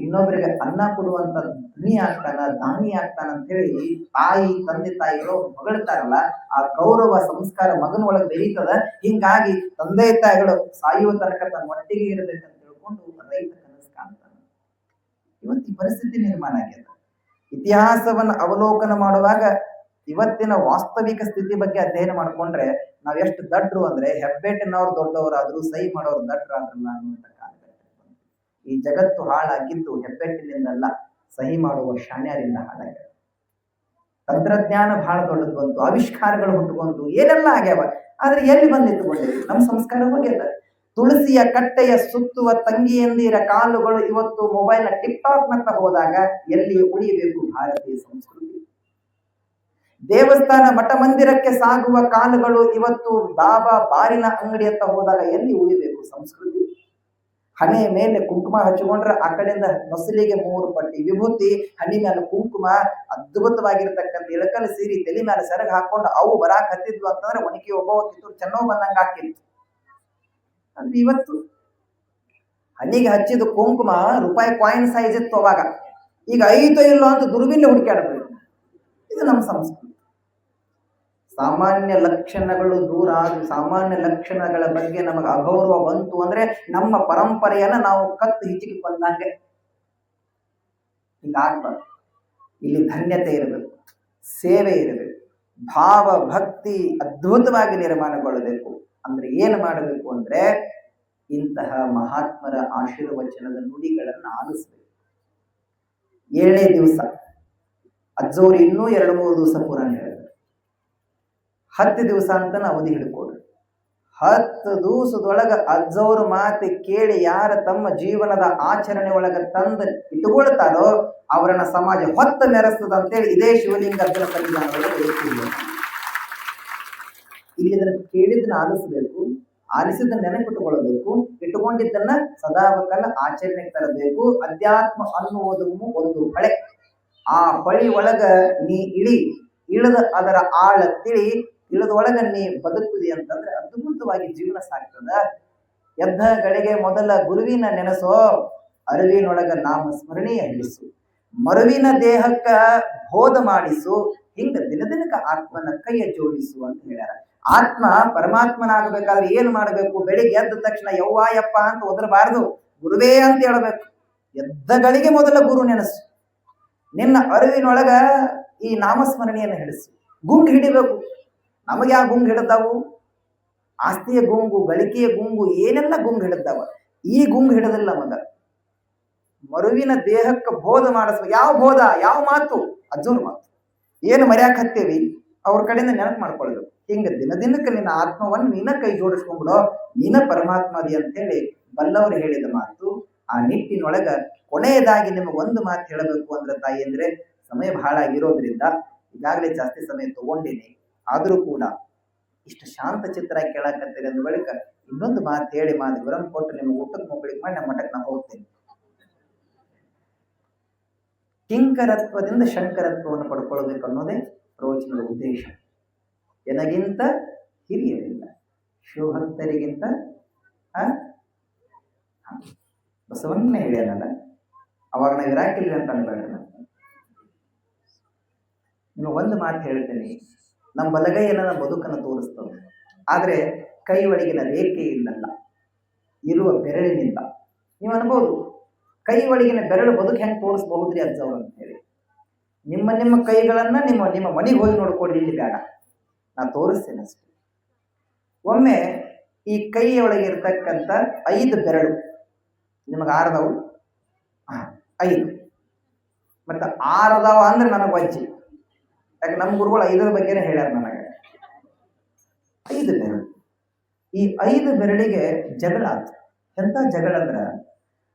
ಇನ್ನೊಬ್ಬರಿಗೆ ಅನ್ನ ಕೊಡುವಂತ ಧನಿ ಆಗ್ತಾನ, ದಾನಿ ಆಗ್ತಾನ ಅಂತ ಹೇಳಿ ತಾಯಿ ತಂದೆ ತಾಯಿಗಳು ಹೊಗಳ್ತಾರಲ್ಲ, ಆ ಗೌರವ ಸಂಸ್ಕಾರ ಮಗನ ಒಳಗೆ ಬೆರೀತದ. ಹಿಂಗಾಗಿ ತಂದೆ ತಾಯಿಗಳು ಸಾಯುವ ತನಕ ತನ್ನ ಒಟ್ಟಿಗೆ ಇರಬೇಕಂತ ಹೇಳ್ಕೊಂಡು ರೈತ ಕನಸು ಕಾಣ್ತಾನೆ. ಇವತ್ತು ಈ ಪರಿಸ್ಥಿತಿ ನಿರ್ಮಾಣ ಆಗಿದೆ. ಇತಿಹಾಸವನ್ನು ಅವಲೋಕನ ಮಾಡುವಾಗ ಇವತ್ತಿನ ವಾಸ್ತವಿಕ ಸ್ಥಿತಿ ಬಗ್ಗೆ ಅಧ್ಯಯನ ಮಾಡ್ಕೊಂಡ್ರೆ ನಾವ್ ಎಷ್ಟು ದಡ್ರು ಅಂದ್ರೆ ಹೆಬ್ಬೆಟ್ಟಿನವ್ರು ದೊಡ್ಡವರಾದ್ರು ಸಹಿ ಮಾಡೋರು ದಡ್ರಾದ್ರಲ್ಲ ಅನ್ನುವಂಥ ಕಾಲಘಟ್ಟ. ಈ ಜಗತ್ತು ಹಾಳಾಗಿದ್ದು ಹೆಬ್ಬೆಟ್ಟಿನಿಂದಲ್ಲ, ಸಹಿ ಮಾಡುವ ಶಾಣ್ಯರಿಂದ ಹಾಳಾಗ್ಯದ. ತಂತ್ರಜ್ಞಾನ ಬಹಳ ದೊಡ್ಡದು ಬಂತು, ಆವಿಷ್ಕಾರಗಳು ಹುಟ್ಟುಕೊಂತು, ಏನೆಲ್ಲ ಆಗ್ಯಾವ. ಆದ್ರೆ ಎಲ್ಲಿ ಬಂದು ನಿಂತುಕೊಂಡಿದೆ? ನಮ್ಮ ಸಂಸ್ಕಾರ ಹೋಗ್ಯದ. ತುಳಸಿಯ ಕಟ್ಟೆಯ ಸುತ್ತುವ ತಂಗಿಯಂದಿರ ಕಾಲುಗಳು ಇವತ್ತು ಮೊಬೈಲ್ ಟಿಕ್ ಟಾಕ್ ನತ್ತ ಹೋದಾಗ ಎಲ್ಲಿ ಉಳಿಯಬೇಕು ಭಾರತೀಯ ಸಂಸ್ಕೃತಿ? ದೇವಸ್ಥಾನ ಮಠ ಮಂದಿರಕ್ಕೆ ಸಾಗುವ ಕಾಲುಗಳು ಇವತ್ತು ದಾಬಾ ಬಾರಿನ ಅಂಗಡಿಯತ್ತ ಹೋದಾಗ ಎಲ್ಲಿ ಉಳಿಬೇಕು ಸಂಸ್ಕೃತಿ? ಹಣೆ ಮೇಲೆ ಕುಂಕುಮ ಹಚ್ಚಿಕೊಂಡ್ರೆ ಆ ಕಡೆಯಿಂದ ನೊಸಲಿಗೆ 3 ಪಟ್ಟಿ ವಿಭೂತಿ, ಹನಿ ಮೇಲೆ ಕುಂಕುಮ, ಅದ್ಭುತವಾಗಿರ್ತಕ್ಕಂಥ ಇಳಕಲ್ ಸೀರಿ, ತಲೆ ಮೇಲೆ ಸೆರಗ ಹಾಕೊಂಡು ಅವು ಬರಾಕ್ ಹತ್ತಿದ್ವು ಅಂತಂದ್ರೆ ಒಣಕಿ ಒಬ್ಬ ಕಿತ್ತೂರು ಚೆನ್ನೋ ಬಂದಂಗ ಹಾಕಿತ್ತು. ಅಂದ್ರೆ ಇವತ್ತು ಹಣ್ಣಿಗೆ ಹಚ್ಚಿದ ಕುಂಕುಮ ರೂಪಾಯಿ ಕಾಯಿನ್ ಸೈಜ್ ಇತ್ತು ಅವಾಗ, ಈಗ 5 ಇಲ್ಲೋ ಅಂತ ದುರ್ಬಿಲ್ಲ ಹುಡುಕಾಡಬೇಕು. ಇದು ನಮ್ಮ ಸಂಸ್ಕೃತಿ. ಸಾಮಾನ್ಯ ಲಕ್ಷಣಗಳು ದೂರ ಆಗಿ ಸಾಮಾನ್ಯ ಲಕ್ಷಣಗಳ ಬಗ್ಗೆ ನಮಗೆ ಅಗೌರವ ಬಂತು ಅಂದ್ರೆ ನಮ್ಮ ಪರಂಪರೆಯನ್ನ ನಾವು ಕತ್ತು ಹಿಚಿಗೆ ಬಂದಂಗೆ. ಹಿಂಗಾಗ್ಬಾರ್ದು. ಇಲ್ಲಿ ಧನ್ಯತೆ ಇರಬೇಕು, ಸೇವೆ ಇರಬೇಕು, ಭಾವ ಭಕ್ತಿ ಅದ್ಭುತವಾಗಿ ನಿರ್ಮಾಣಗೊಳ್ಳಬೇಕು. ಅಂದ್ರೆ ಏನು ಮಾಡಬೇಕು ಅಂದ್ರೆ ಇಂತಹ ಮಹಾತ್ಮರ ಆಶೀರ್ವಚನದ ನುಡಿಗಳನ್ನು ಆಲಿಸ್ಬೇಕು. 7ನೇ ದಿವಸ ಅಜ್ಜೋರು ಇನ್ನೂ 2-3 ದಿವಸ ಪುರಾಣ ಹೇಳಿದ್ರು. 10 ದಿವಸ ಅಂತ ಅವಧಿ ಹಿಡ್ಕೊಡ್ರಿ. 10 ದಿವಸದೊಳಗ ಅಜ್ಜವ್ರ ಮಾತು ಕೇಳಿ ಯಾರ ತಮ್ಮ ಜೀವನದ ಆಚರಣೆ ಒಳಗ ತಂದು ಇಟ್ಟುಕೊಳ್ತಾರೋ ಅವರನ್ನ ಸಮಾಜ ಹೊತ್ತ ಮೆರೆಸ್ತದ ಅಂತೇಳಿ ಇದೇ ಶಿವಲಿಂಗ ಅರ್ಜುನ ಸಂವಿಧಾನದೊಳಗೆ ಹೇಳ್ತಿದ್ರು. ಇಲ್ಲಿ ಇದನ್ನು ಕೇಳಿದ್ದನ್ನ ಆಲಿಸಬೇಕು, ಆಲಿಸಿದ್ದನ್ನ ನೆನಪಿಟ್ಟುಕೊಳ್ಳಬೇಕು, ಇಟ್ಟುಕೊಂಡಿದ್ದನ್ನ ಸದಾಕಾಲ ಆಚರಣೆಗೆ ತರಬೇಕು. ಅಧ್ಯಾತ್ಮ ಅನ್ನುವುದು ಒಂದು ಹೊಳೆ. ಆ ಹೊಳಿ ಒಳಗ ನೀ ಇಳಿದ ಅದರ ಆಳ ತಿಳಿ, ಇಳಿದೊಳಗ ನೀ ಬದುಕುದಿ ಅಂತಂದ್ರೆ ಅದ್ಭುತವಾಗಿ ಜೀವನ ಸಾಗ್ತದ. ಎದ್ದ ಗಳಿಗೆ ಮೊದಲ ಗುರುವಿನ ನೆನಸೋ, ಅರಿವಿನೊಳಗ ನಾಮ ಸ್ಮರಣೆಯ ಹಿಡಿಸು, ಮರುವಿನ ದೇಹಕ್ಕ ಬೋಧ ಮಾಡಿಸು, ಹಿಂಗ ದಿನದಿನಕ ಆತ್ಮನ ಕೈಯ ಜೋಡಿಸು ಅಂತ ಹೇಳ್ಯಾರ. ಆತ್ಮ ಪರಮಾತ್ಮನಾಗಬೇಕಾದ್ರೆ ಏನು ಮಾಡಬೇಕು? ಬೆಳಿಗ್ಗೆ ಎದ್ದ ತಕ್ಷಣ ಯವ್ವ ಯಪ್ಪ ಅಂತ ಒದರಬಾರದು, ಗುರುವೇ ಅಂತ ಹೇಳಬೇಕು. ಎದ್ದಗಳಿಗೆ ಮೊದಲ ಗುರು ನೆನಸು. ನಿನ್ನ ಅರಿವಿನೊಳಗ ಈ ನಾಮಸ್ಮರಣೆಯನ್ನು ಹಿಡಿಸು. ಗುಂಗು ಹಿಡಿಬೇಕು. ನಮಗೆ ಯಾವ ಗುಂಗು ಹಿಡಿದಾವು? ಆಸ್ತಿಯ ಗುಂಗು, ಗಳಿಕೆಯ ಗುಂಗು, ಏನೆಲ್ಲ ಗುಂಗು ಹಿಡಿದಾವ. ಈ ಗುಂಗು ಹಿಡದಿಲ್ಲ ಮಗ. ಮರುವಿನ ದೇಹಕ್ಕೆ ಬೋಧ ಮಾಡಿಸ್ಬೇಕು. ಯಾವ ಬೋಧ? ಯಾವ ಮಾತು? ಅಜ್ಜೋರ್ ಮಾತು. ಏನು ಮರ್ಯಾಕ್ ಹತ್ತೇವಿ ಅವ್ರ ಕಡೆಯಿಂದ ನೆನಪು ಮಾಡ್ಕೊಳ್ಬೇಕು. ಹಿಂಗ ದಿನದಿನಕ್ಕೆ ನಿನ್ನ ಆತ್ಮವನ್ನು ನೀನ ಕೈ ಜೋಡಿಸ್ಕೊಂಡ್ಬಿಡೋ, ನೀನ ಪರಮಾತ್ಮದಿ ಅಂತೇಳಿ ಬಲ್ಲವರು ಹೇಳಿದ ಮಾತು. ಆ ನಿಟ್ಟಿನೊಳಗ ಕೊನೆಯದಾಗಿ ನಿಮಗೆ ಒಂದು ಮಾತು ಹೇಳಬೇಕು ಅಂದ್ರೆ ತಾಯಿ ಅಂದ್ರೆ, ಸಮಯ ಬಹಳ ಆಗಿರೋದ್ರಿಂದ ಈಗಾಗಲೇ ಜಾಸ್ತಿ ಸಮಯ ತಗೊಂಡೇನೆ, ಆದರೂ ಕೂಡ ಇಷ್ಟು ಶಾಂತ ಚಿತ್ರ ಕೇಳಕತ್ತೀರಿ ಅಂದ ಬಳಿಕ ಇನ್ನೊಂದು ಮಾತು ಹೇಳಿ ಮಾತು ವಿವರ ಕೊಟ್ಟು ನಿಮ್ಗೆ ಊಟಕ್ಕೆ ಮೊಕ್ಕಳಿಗೆ ಮಾಡಿ ನಮ್ಮ ಮಠಕ್ಕೆ ನಾವು ಹೋಗ್ತೇನೆ. ಕಿಂಕರತ್ವದಿಂದ ಶಂಕರತ್ವವನ್ನು ಪಡ್ಕೊಳ್ಬೇಕು ಅನ್ನೋದೇ ಪ್ರವಚನದ ಉದ್ದೇಶ. ಎನಗಿಂತ ಹಿರಿಯರಿಲ್ಲ, ಶಿವಭಕ್ತರಿಗಿಂತ ಬಸವನ್ನೇ ಹೇಳ್ಯಾನಲ್ಲ, ಅವಾಗ ನಾವು ಇರಾಕಿಲ್ಲ ಅಂತ ಅನ್ಬೇಡ. ನೀವು ಒಂದು ಮಾತು ಹೇಳ್ತೇನೆ, ನಮ್ಮ ಬಲಗೈಯನ್ನ ನಮ್ಮ ಬದುಕನ್ನು ತೋರಿಸ್ತವೆ, ಆದ್ರೆ ಕೈ ಒಳಗಿನ ರೇಖೆ ಇಲ್ಲಲ್ಲ, ಇರುವ ಬೆರಳಿನಿಂದ. ನೀವು ಅನ್ಬೋದು ಕೈ ಒಳಗಿನ ಬೆರಳು ಬದುಕು ಹೆಂಗೆ ತೋರಿಸ್ಬಹುದ್ರಿ ಅಜ್ಜವ್ರು ಅಂತ ಹೇಳಿ. ನಿಮ್ಮ ಕೈಗಳನ್ನ ನಿಮ್ಮ ಮನೆಗೆ ಹೋಗಿ ನೋಡ್ಕೊಡ್ರಿ, ಇಲ್ಲಿ ಬೇಡ, ನಾ ತೋರಿಸ್ತೇನೆ ಅಷ್ಟೇ. ಒಮ್ಮೆ ಈ ಕೈಯೊಳಗೆ ಇರ್ತಕ್ಕಂಥ 5 ಬೆರಳು ನಿಮಗೆ ಆರದವು, 5 ಮತ್ತೆ 6 ಅದಾವ ಅಂದ್ರೆ ನನಗೆ ವಜ್ಜಿ. ಯಾಕೆ ನಮ್ಮ ಗುರುಗಳು 5ರ ಬಗ್ಗೆನೇ ಹೇಳ್ಯಾರ ನನಗೆ. 5 ಬೆರಳು. ಈ 5 ಬೆರಳಿಗೆ ಜಗಳ ಆಯ್ತು. ಎಂತ ಜಗಳ ಅಂದ್ರ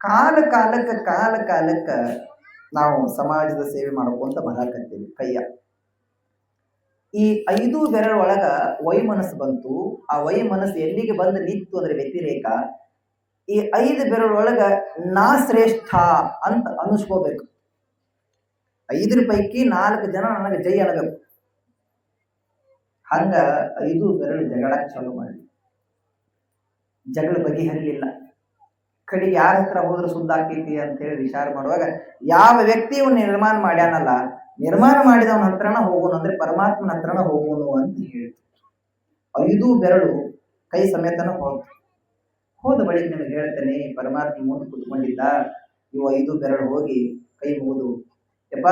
ಕಾಲ ಕಾಲಕ್ಕೆ ನಾವು ಸಮಾಜದ ಸೇವೆ ಮಾಡ್ಕೊಂತ ಬರಾಕತ್ತೀವಿ. ಕೈಯ ಈ 5 ಬೆರಳೊಳಗ ವೈಮನಸ್ಸು ಬಂತು. ಆ ವೈಮನಸ್ಸು ಎಲ್ಲಿಗೆ ಬಂದು ನಿಂತು ಅಂದ್ರೆ ವ್ಯತಿರೇಕ. ಈ 5 ಬೆರಳೊಳಗ ನಾ ಶ್ರೇಷ್ಠ ಅಂತ ಅನಿಸ್ಕೋಬೇಕು. 5 ಪೈಕಿ 4 ಜನ ನನಗೆ ಜೈ ಅನ್ನಬೇಕು. ಹಂಗ 5 ಬೆರಳು ಜಗಳಕ್ಕೆ ಚಾಲು ಮಾಡಿ ಜಗಳ ಬಗೆಹರಿಲಿಲ್ಲ. ಕಡೆಗೆ ಯಾರ ಹತ್ರ ಹೋದ್ರೆ ಸುದ್ದ ಆಕೈತಿ ಅಂತ ಹೇಳಿ ವಿಚಾರ ಮಾಡುವಾಗ ಯಾವ ವ್ಯಕ್ತಿ ಇವನು ನಿರ್ಮಾಣ ಮಾಡ್ಯಾನಲ್ಲ, ನಿರ್ಮಾಣ ಮಾಡಿದವನ ಹತ್ರನ ಹೋಗೋನು ಅಂದ್ರೆ ಪರಮಾತ್ಮನ ಹತ್ರನ ಹೋಗೋನು ಅಂತ ಹೇಳ್ತು. 5 ಬೆರಳು ಕೈ ಸಮೇತನ ಹೋದ ಬಳಿಕ ನಿಮಗೆ ಹೇಳ್ತೇನೆ, ಪರಮಾತ್ಮ ಮುಂದೆ ಕುತ್ಕೊಂಡಿದ್ದ. ಇವು 5 ಬೆರಳು ಹೋಗಿ ಕೈ ಮುಗಿದು, ಯಪ್ಪ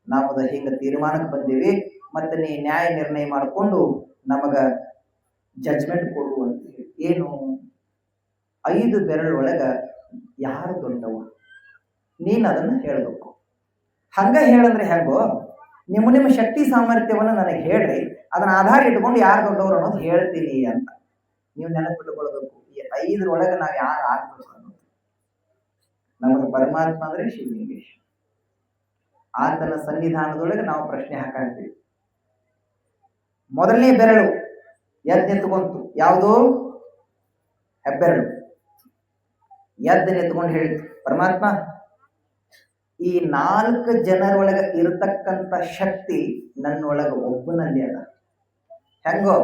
ನಾವದ ಹಿಂಗ ತೀರ್ಮಾನಕ್ಕೆ ಬಂದೀವಿ, ಮತ್ತೆ ನೀ ನ್ಯಾಯ ನಿರ್ಣಯ ಮಾಡಿಕೊಂಡು ನಮಗ ಜಡ್ಜ್ಮೆಂಟ್ ಕೊಡು ಅಂತ ಹೇಳಿ. ಏನು 5 ಬೆರಳೊಳಗ ಯಾರು ದೊಡ್ಡವ ನೀನು ಅದನ್ನು ಹೇಳಬೇಕು. ಹಂಗ ಹೇಳಂದ್ರೆ ಹೆಂಗೋ, ನಿಮ್ಮ ಶಕ್ತಿ ಸಾಮರ್ಥ್ಯವನ್ನು ನನಗೆ ಹೇಳ್ರಿ, ಅದನ್ನ ಆಧಾರ ಇಟ್ಕೊಂಡು ಯಾರು ದೊಡ್ಡವರು ಅನ್ನೋದು ಹೇಳ್ತೀನಿ ಅಂತ ನೀವು ನೆನಪಿಟ್ಟುಕೊಳ್ಬೇಕು. ಈ 5ರೊಳಗೆ ನಾವು ಯಾರು ಆಗ್ಬೇಕು ಅನ್ನೋದು. ನಮಗೆ ಪರಮಾತ್ಮ ಅಂದ್ರೆ ಶಿವಲಿಂಗೇಶ. ಆತನ ಸನ್ನಿಧಾನದೊಳಗೆ ನಾವು ಪ್ರಶ್ನೆ ಹಾಕಾಡ್ತೀವಿ. ಮೊದಲನೇ ಬೆರಳು ಎತ್ಕೊಂತು, ಯಾವುದು? ಹೆಬ್ಬೆರಳು. ಎತ್ಕೊಂಡು ಹೇಳಿತು, ಪರಮಾತ್ಮ ಈ 4 ಜನರೊಳಗೆ ಇರತಕ್ಕಂಥ ಶಕ್ತಿ ನನ್ನೊಳಗ ಒಬ್ಬನಲ್ಲಿ ಅದ. ಹೆಂಗೋ,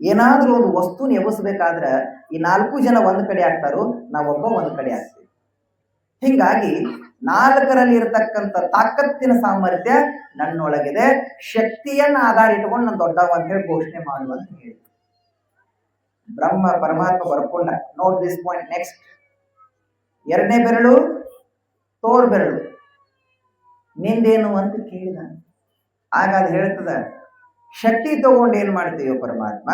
ಏನಾದ್ರೂ ಒಂದು ವಸ್ತುನ ಎಬ್ಬಿಸ್ಬೇಕಾದ್ರೆ ಈ 4 ಜನ ಒಂದ್ ಕಡೆ ಆಗ್ತಾರೋ, ನಾವೊಬ್ಬ ಒಂದ್ ಕಡೆ ಆಗ್ತೀವಿ. ಹಿಂಗಾಗಿ 4ರಲ್ಲಿ ಇರತಕ್ಕಂಥ ತಾಕತ್ತಿನ ಸಾಮರ್ಥ್ಯ ನನ್ನೊಳಗಿದೆ. ಶಕ್ತಿಯನ್ನ ಆಧಾರ ಇಟ್ಕೊಂಡು ನಾನು ದೊಡ್ಡವ ಅಂತ ಹೇಳಿ ಘೋಷಣೆ ಮಾಡುವಂತ ಹೇಳಿ ಪರಮಾತ್ಮ ಬರ್ಕೊಂಡ. Note this point. ನೆಕ್ಸ್ಟ್, 2ನೇ ಬೆರಳು ತೋರ್ ಬೆರಳು. ನಿಂದೇನು ಅಂತ ಕೇಳಿದ. ಆಗ ಅದು ಹೇಳ್ತದ, ಶಕ್ತಿ ತಗೊಂಡು ಏನ್ ಮಾಡ್ತೀವೋ ಪರಮಾತ್ಮ,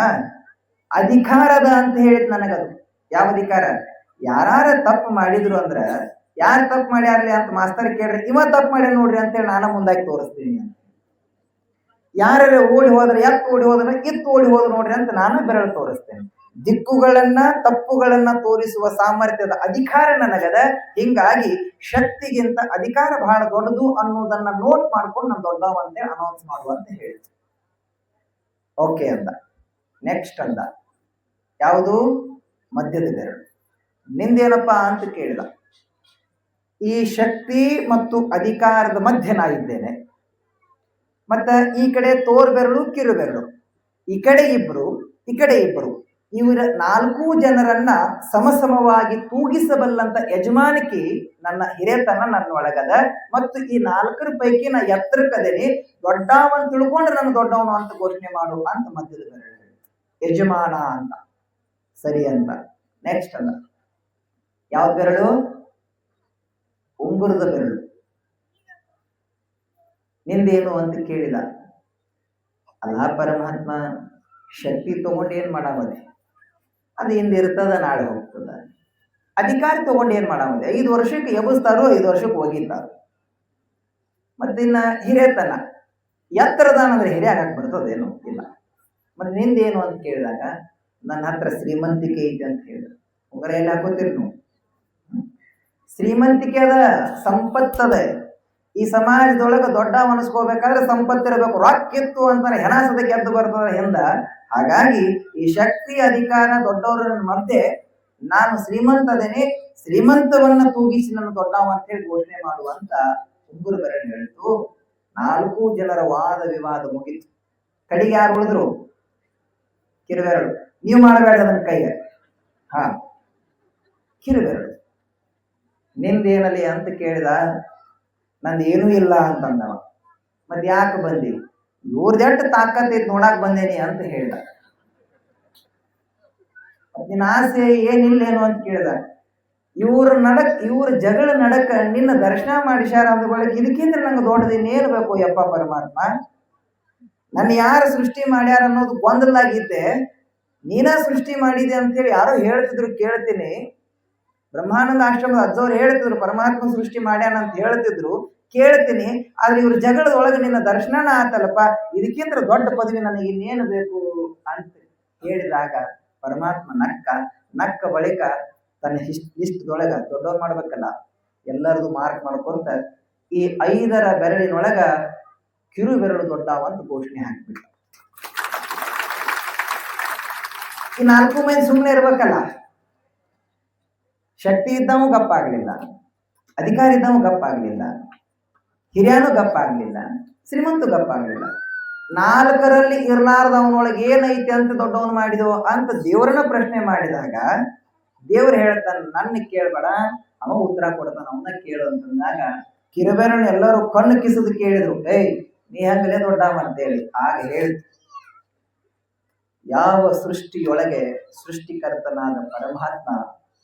ಅಧಿಕಾರದ ಅಂತ ಹೇಳಿದ್ ನನಗದು. ಯಾವ ಅಧಿಕಾರ? ಯಾರ ತಪ್ಪು ಮಾಡಿದ್ರು ಅಂದ್ರ, ಯಾರು ತಪ್ಪು ಮಾಡ್ಯಾರ್ಲಿ ಅಂತ ಮಾಸ್ತರ್ ಕೇಳ್ರಿ, ಇವ ತಪ್ಪು ಮಾಡ್ಯ ನೋಡ್ರಿ ಅಂತೇಳಿ ನಾನು ಮುಂದಾಗಿ ತೋರಿಸ್ತೀನಿ ಅಂತ. ಯಾರು ಓಡಿ ಹೋದ್ರೆ ಎತ್ತು ಓಡಿ ಹೋದ್ರೆ ಇತ್ತು ಓಡಿ ಹೋದ್ರು ನೋಡ್ರಿ ಅಂತ ನಾನು ಬೆರಳು ತೋರಿಸ್ತೇನೆ. ದಿಕ್ಕುಗಳನ್ನ ತಪ್ಪುಗಳನ್ನ ತೋರಿಸುವ ಸಾಮರ್ಥ್ಯದ ಅಧಿಕಾರ ನನಗದ. ಹಿಂಗಾಗಿ ಶಕ್ತಿಗಿಂತ ಅಧಿಕಾರ ಬಹಳ ದೊಡ್ಡದು ಅನ್ನೋದನ್ನ ನೋಟ್ ಮಾಡ್ಕೊಂಡು ನಾನು ದೊಡ್ಡವಂತೆ ಅನೌನ್ಸ್ ಮಾಡುವಂತ ಹೇಳಿದ್ರು. ಓಕೆ ಅಂದ. ನೆಕ್ಸ್ಟ್ ಅಂದ, ಯಾವುದು? ಮಧ್ಯದ ಬೆರಳು. ನಿಂದೇನಪ್ಪಾ ಅಂತ ಕೇಳಿದ. ಈ ಶಕ್ತಿ ಮತ್ತು ಅಧಿಕಾರದ ಮಧ್ಯೆ ನಾ ಇದ್ದೇನೆ. ಮತ್ತ ಈ ಕಡೆ ತೋರ್ ಬೆರಳು, ಕಿರು ಬೆರಳು, ಈ ಕಡೆ ಇಬ್ರು, ಈ ಕಡೆ ಇಬ್ರು, ಇವರ 4 ಜನರನ್ನ ಸಮಸಮವಾಗಿ ತೂಗಿಸಬಲ್ಲಂತ ಯಜಮಾನಿಕೆ ನನ್ನ ಹಿರೇತನ ನನ್ನೊಳಗದ. ಮತ್ತು ಈ 4 ಪೈಕಿ ನಾ ಎತ್ತರಕ್ಕದೇನಿ, ದೊಡ್ಡವನ್ ತಿಳ್ಕೊಂಡ್ರೆ ನನ್ನ ದೊಡ್ಡವನು ಅಂತ ಘೋಷಣೆ ಮಾಡು ಅಂತ ಮಧ್ಯದ ಬೆರಳು ಯಜಮಾನ ಅಂತ. ಸರಿ ಅಂತ. ನೆಕ್ಸ್ಟ್ ಅಲ್ಲ, ಯಾವ ಬೆರಳು? ಉಂಗುರದ ಬೆರಳು. ನಿಂದೇನು ಅಂತ ಕೇಳಿದ. ಅಲ್ಲ ಪರಮಾತ್ಮ, ಶಕ್ತಿ ತಗೊಂಡು ಏನ್ ಮಾಡಾಮದೆ? ಅದು ಹಿಂದಿರ್ತದ, ನಾಳೆ ಹೋಗ್ತದ. ಅಧಿಕಾರ ತಗೊಂಡು ಏನ್ ಮಾಡಾಮದೆ? 5 ವರ್ಷಕ್ಕೆ ಎಬ್ಬಿಸ್ತಾರೋ, 5 ವರ್ಷಕ್ಕೆ ಒಗಿತಾರೋ. ಮತ್ತಿನ್ನ ಹಿರೇತನ ಎತ್ತರದಾನ ಅಂದ್ರೆ ಹಿರಿಯಾಗಕ್ಕೆ ಬರ್ತದೇನು? ಇಲ್ಲ. ಮತ್ತೆ ನಿಂದೇನು ಅಂತ ಕೇಳಿದಾಗ, ನನ್ನ ಹತ್ರ ಶ್ರೀಮಂತಿಕೆ ಐತೆ ಅಂತ ಹೇಳಿದ್ರು. ಉಂಗರ ಎಲ್ಲ ಹಾಕೋತೀರಿ ನೀವು? ಶ್ರೀಮಂತಿಕೆ ಅದ, ಸಂಪತ್ತದ. ಈ ಸಮಾಜದೊಳಗೆ ದೊಡ್ಡ ಮನಸ್ಕೋಬೇಕಾದ್ರೆ ಸಂಪತ್ತಿರಬೇಕು. ರಾಕ್ಕಿತ್ತು ಅಂತಾನೆ ಹೆಣಸದ ಗೆದ್ದು ಬರ್ತದ ಹಿಂದ. ಹಾಗಾಗಿ ಈ ಶಕ್ತಿ ಅಧಿಕಾರ ದೊಡ್ಡವರ ಮಧ್ಯೆ ನಾನು ಶ್ರೀಮಂತದೇನೆ, ಶ್ರೀಮಂತವನ್ನ ತೂಗಿಸಿ ನನ್ನ ದೊಡ್ಡವ ಅಂತ ಹೇಳಿ ಘೋಷಣೆ ಮಾಡುವಂತ ಉಂಗುರ ಬೆರಳು ಹೇಳಿತು. 4 ಜನರ ವಾದ ವಿವಾದ ಮುಗಿತು. ಕಡೆಗೆ ಯಾರು ಉಳಿದ್ರು? ಕಿರುಬೆರಳು. ನೀವು ಮಾಡಬೇಡ ಅದನ್ನ ಕೈಗೆ. ಕಿರುಬೆರಳು. ನಿಂದೇನಲಿ ಅಂತ ಕೇಳಿದ. ನಂದು ಏನೂ ಇಲ್ಲ ಅಂತಂದವ. ಮತ್ತೆ ಯಾಕೆ ಬಂದಿ? ಇವ್ರದೆಟ್ಟು ತಾಕತ್ತೈತಿ ನೋಡಾಕ್ ಬಂದೇನಿ ಅಂತ ಹೇಳ್ದ. ನಿನ್ನ ಆಸೆ ಏನಿಲ್ಲೇನು ಅಂತ ಕೇಳಿದ. ಇವ್ರ ಜಗಳ ನಡಕ ನಿನ್ನ ದರ್ಶನ ಮಾಡಿಸ್ಯಾರ ಅಂದ ಬಳಿಕ ಇದಕ್ಕಿಂತ ನಂಗೆ ದೊಡ್ಡದಿನ್ನೇನು ಬೇಕು ಯಪ್ಪ ಪರಮಾತ್ಮ? ನನ್ನ ಯಾರು ಸೃಷ್ಟಿ ಮಾಡ್ಯಾರ ಅನ್ನೋದು ಗೊಂದಲಾಗಿದ್ದೆ, ನೀನ ಸೃಷ್ಟಿ ಮಾಡಿದೆ ಅಂತೇಳಿ ಯಾರೋ ಹೇಳ್ತಿದ್ರು, ಕೇಳ್ತೀನಿ. ಬ್ರಹ್ಮಾನಂದ ಆಶ್ರಮದ ಅಜ್ಜವ್ರು ಹೇಳ್ತಿದ್ರು, ಪರಮಾತ್ಮ ಸೃಷ್ಟಿ ಮಾಡ್ಯಾನ ಅಂತ ಹೇಳ್ತಿದ್ರು, ಕೇಳ್ತೀನಿ. ಆದ್ರೆ ಇವ್ರ ಜಗಳದೊಳಗೆ ನಿನ್ನ ದರ್ಶನ ಆತಲ್ಲಪ್ಪ, ಇದಕ್ಕಿಂತ ದೊಡ್ಡ ಪದವಿ ನನಗೆ ಇನ್ನೇನು ಬೇಕು ಅಂತ ಹೇಳಿದಾಗ ಪರಮಾತ್ಮ ನಕ್ಕ ಬಳಿಕ ತನ್ನ ಲಿಸ್ಟ್ದೊಳಗ ದೊಡ್ಡವ್ರು ಮಾಡ್ಬೇಕಲ್ಲ, ಎಲ್ಲರದು ಮಾರ್ಕ್ ಮಾಡ್ಕೊಂತ ಈ 5ರ ಬೆರಳಿನೊಳಗ ಕಿರು ಬೆರಳು ದೊಡ್ಡವಂತ ಘೋಷಣೆ ಹಾಕ್ಬಿಟ್ಟ. ಈ 4 ಮಂದಿ ಸುಮ್ಮನೆ ಇರ್ಬೇಕಲ್ಲ. ಶಕ್ತಿ ಇದ್ದವೂ ಗಪ್ಪಾಗ್ಲಿಲ್ಲ, ಅಧಿಕಾರ ಇದ್ದವೂ ಗಪ್ಪಾಗ್ಲಿಲ್ಲ, ಹಿರಿಯನೂ ಗಪ್ಪಾಗ್ಲಿಲ್ಲ, ಶ್ರೀಮಂತ ಗಪ್ಪಾಗ್ಲಿಲ್ಲ. 4ರಲ್ಲಿ ಇರ್ಲಾರ್ದವನೊಳಗೆ ಏನೈತೆ ಅಂತ ದೊಡ್ಡವನು ಮಾಡಿದವ ಅಂತ ದೇವರನ್ನ ಪ್ರಶ್ನೆ ಮಾಡಿದಾಗ ದೇವ್ರು ಹೇಳ್ತಾನ, ನನ್ನ ಕೇಳ್ಬೇಡ, ಅವ ಉತ್ತರ ಕೊಡ್ತಾನ, ಅವನ್ನ ಕೇಳು ಅಂತಂದಾಗ ಕಿರುಬೆರಳು ಎಲ್ಲರೂ ಕಣ್ಣು ಕಿಸದು ಕೇಳಿದ್ರು, ನೀ ಹಂಗಲೇ ದೊಡ್ಡವ ಅಂತೇಳಿ. ಆಗ ಹೇಳ್ತು, ಯಾವ ಸೃಷ್ಟಿಯೊಳಗೆ ಸೃಷ್ಟಿಕರ್ತನಾದ ಪರಮಾತ್ಮ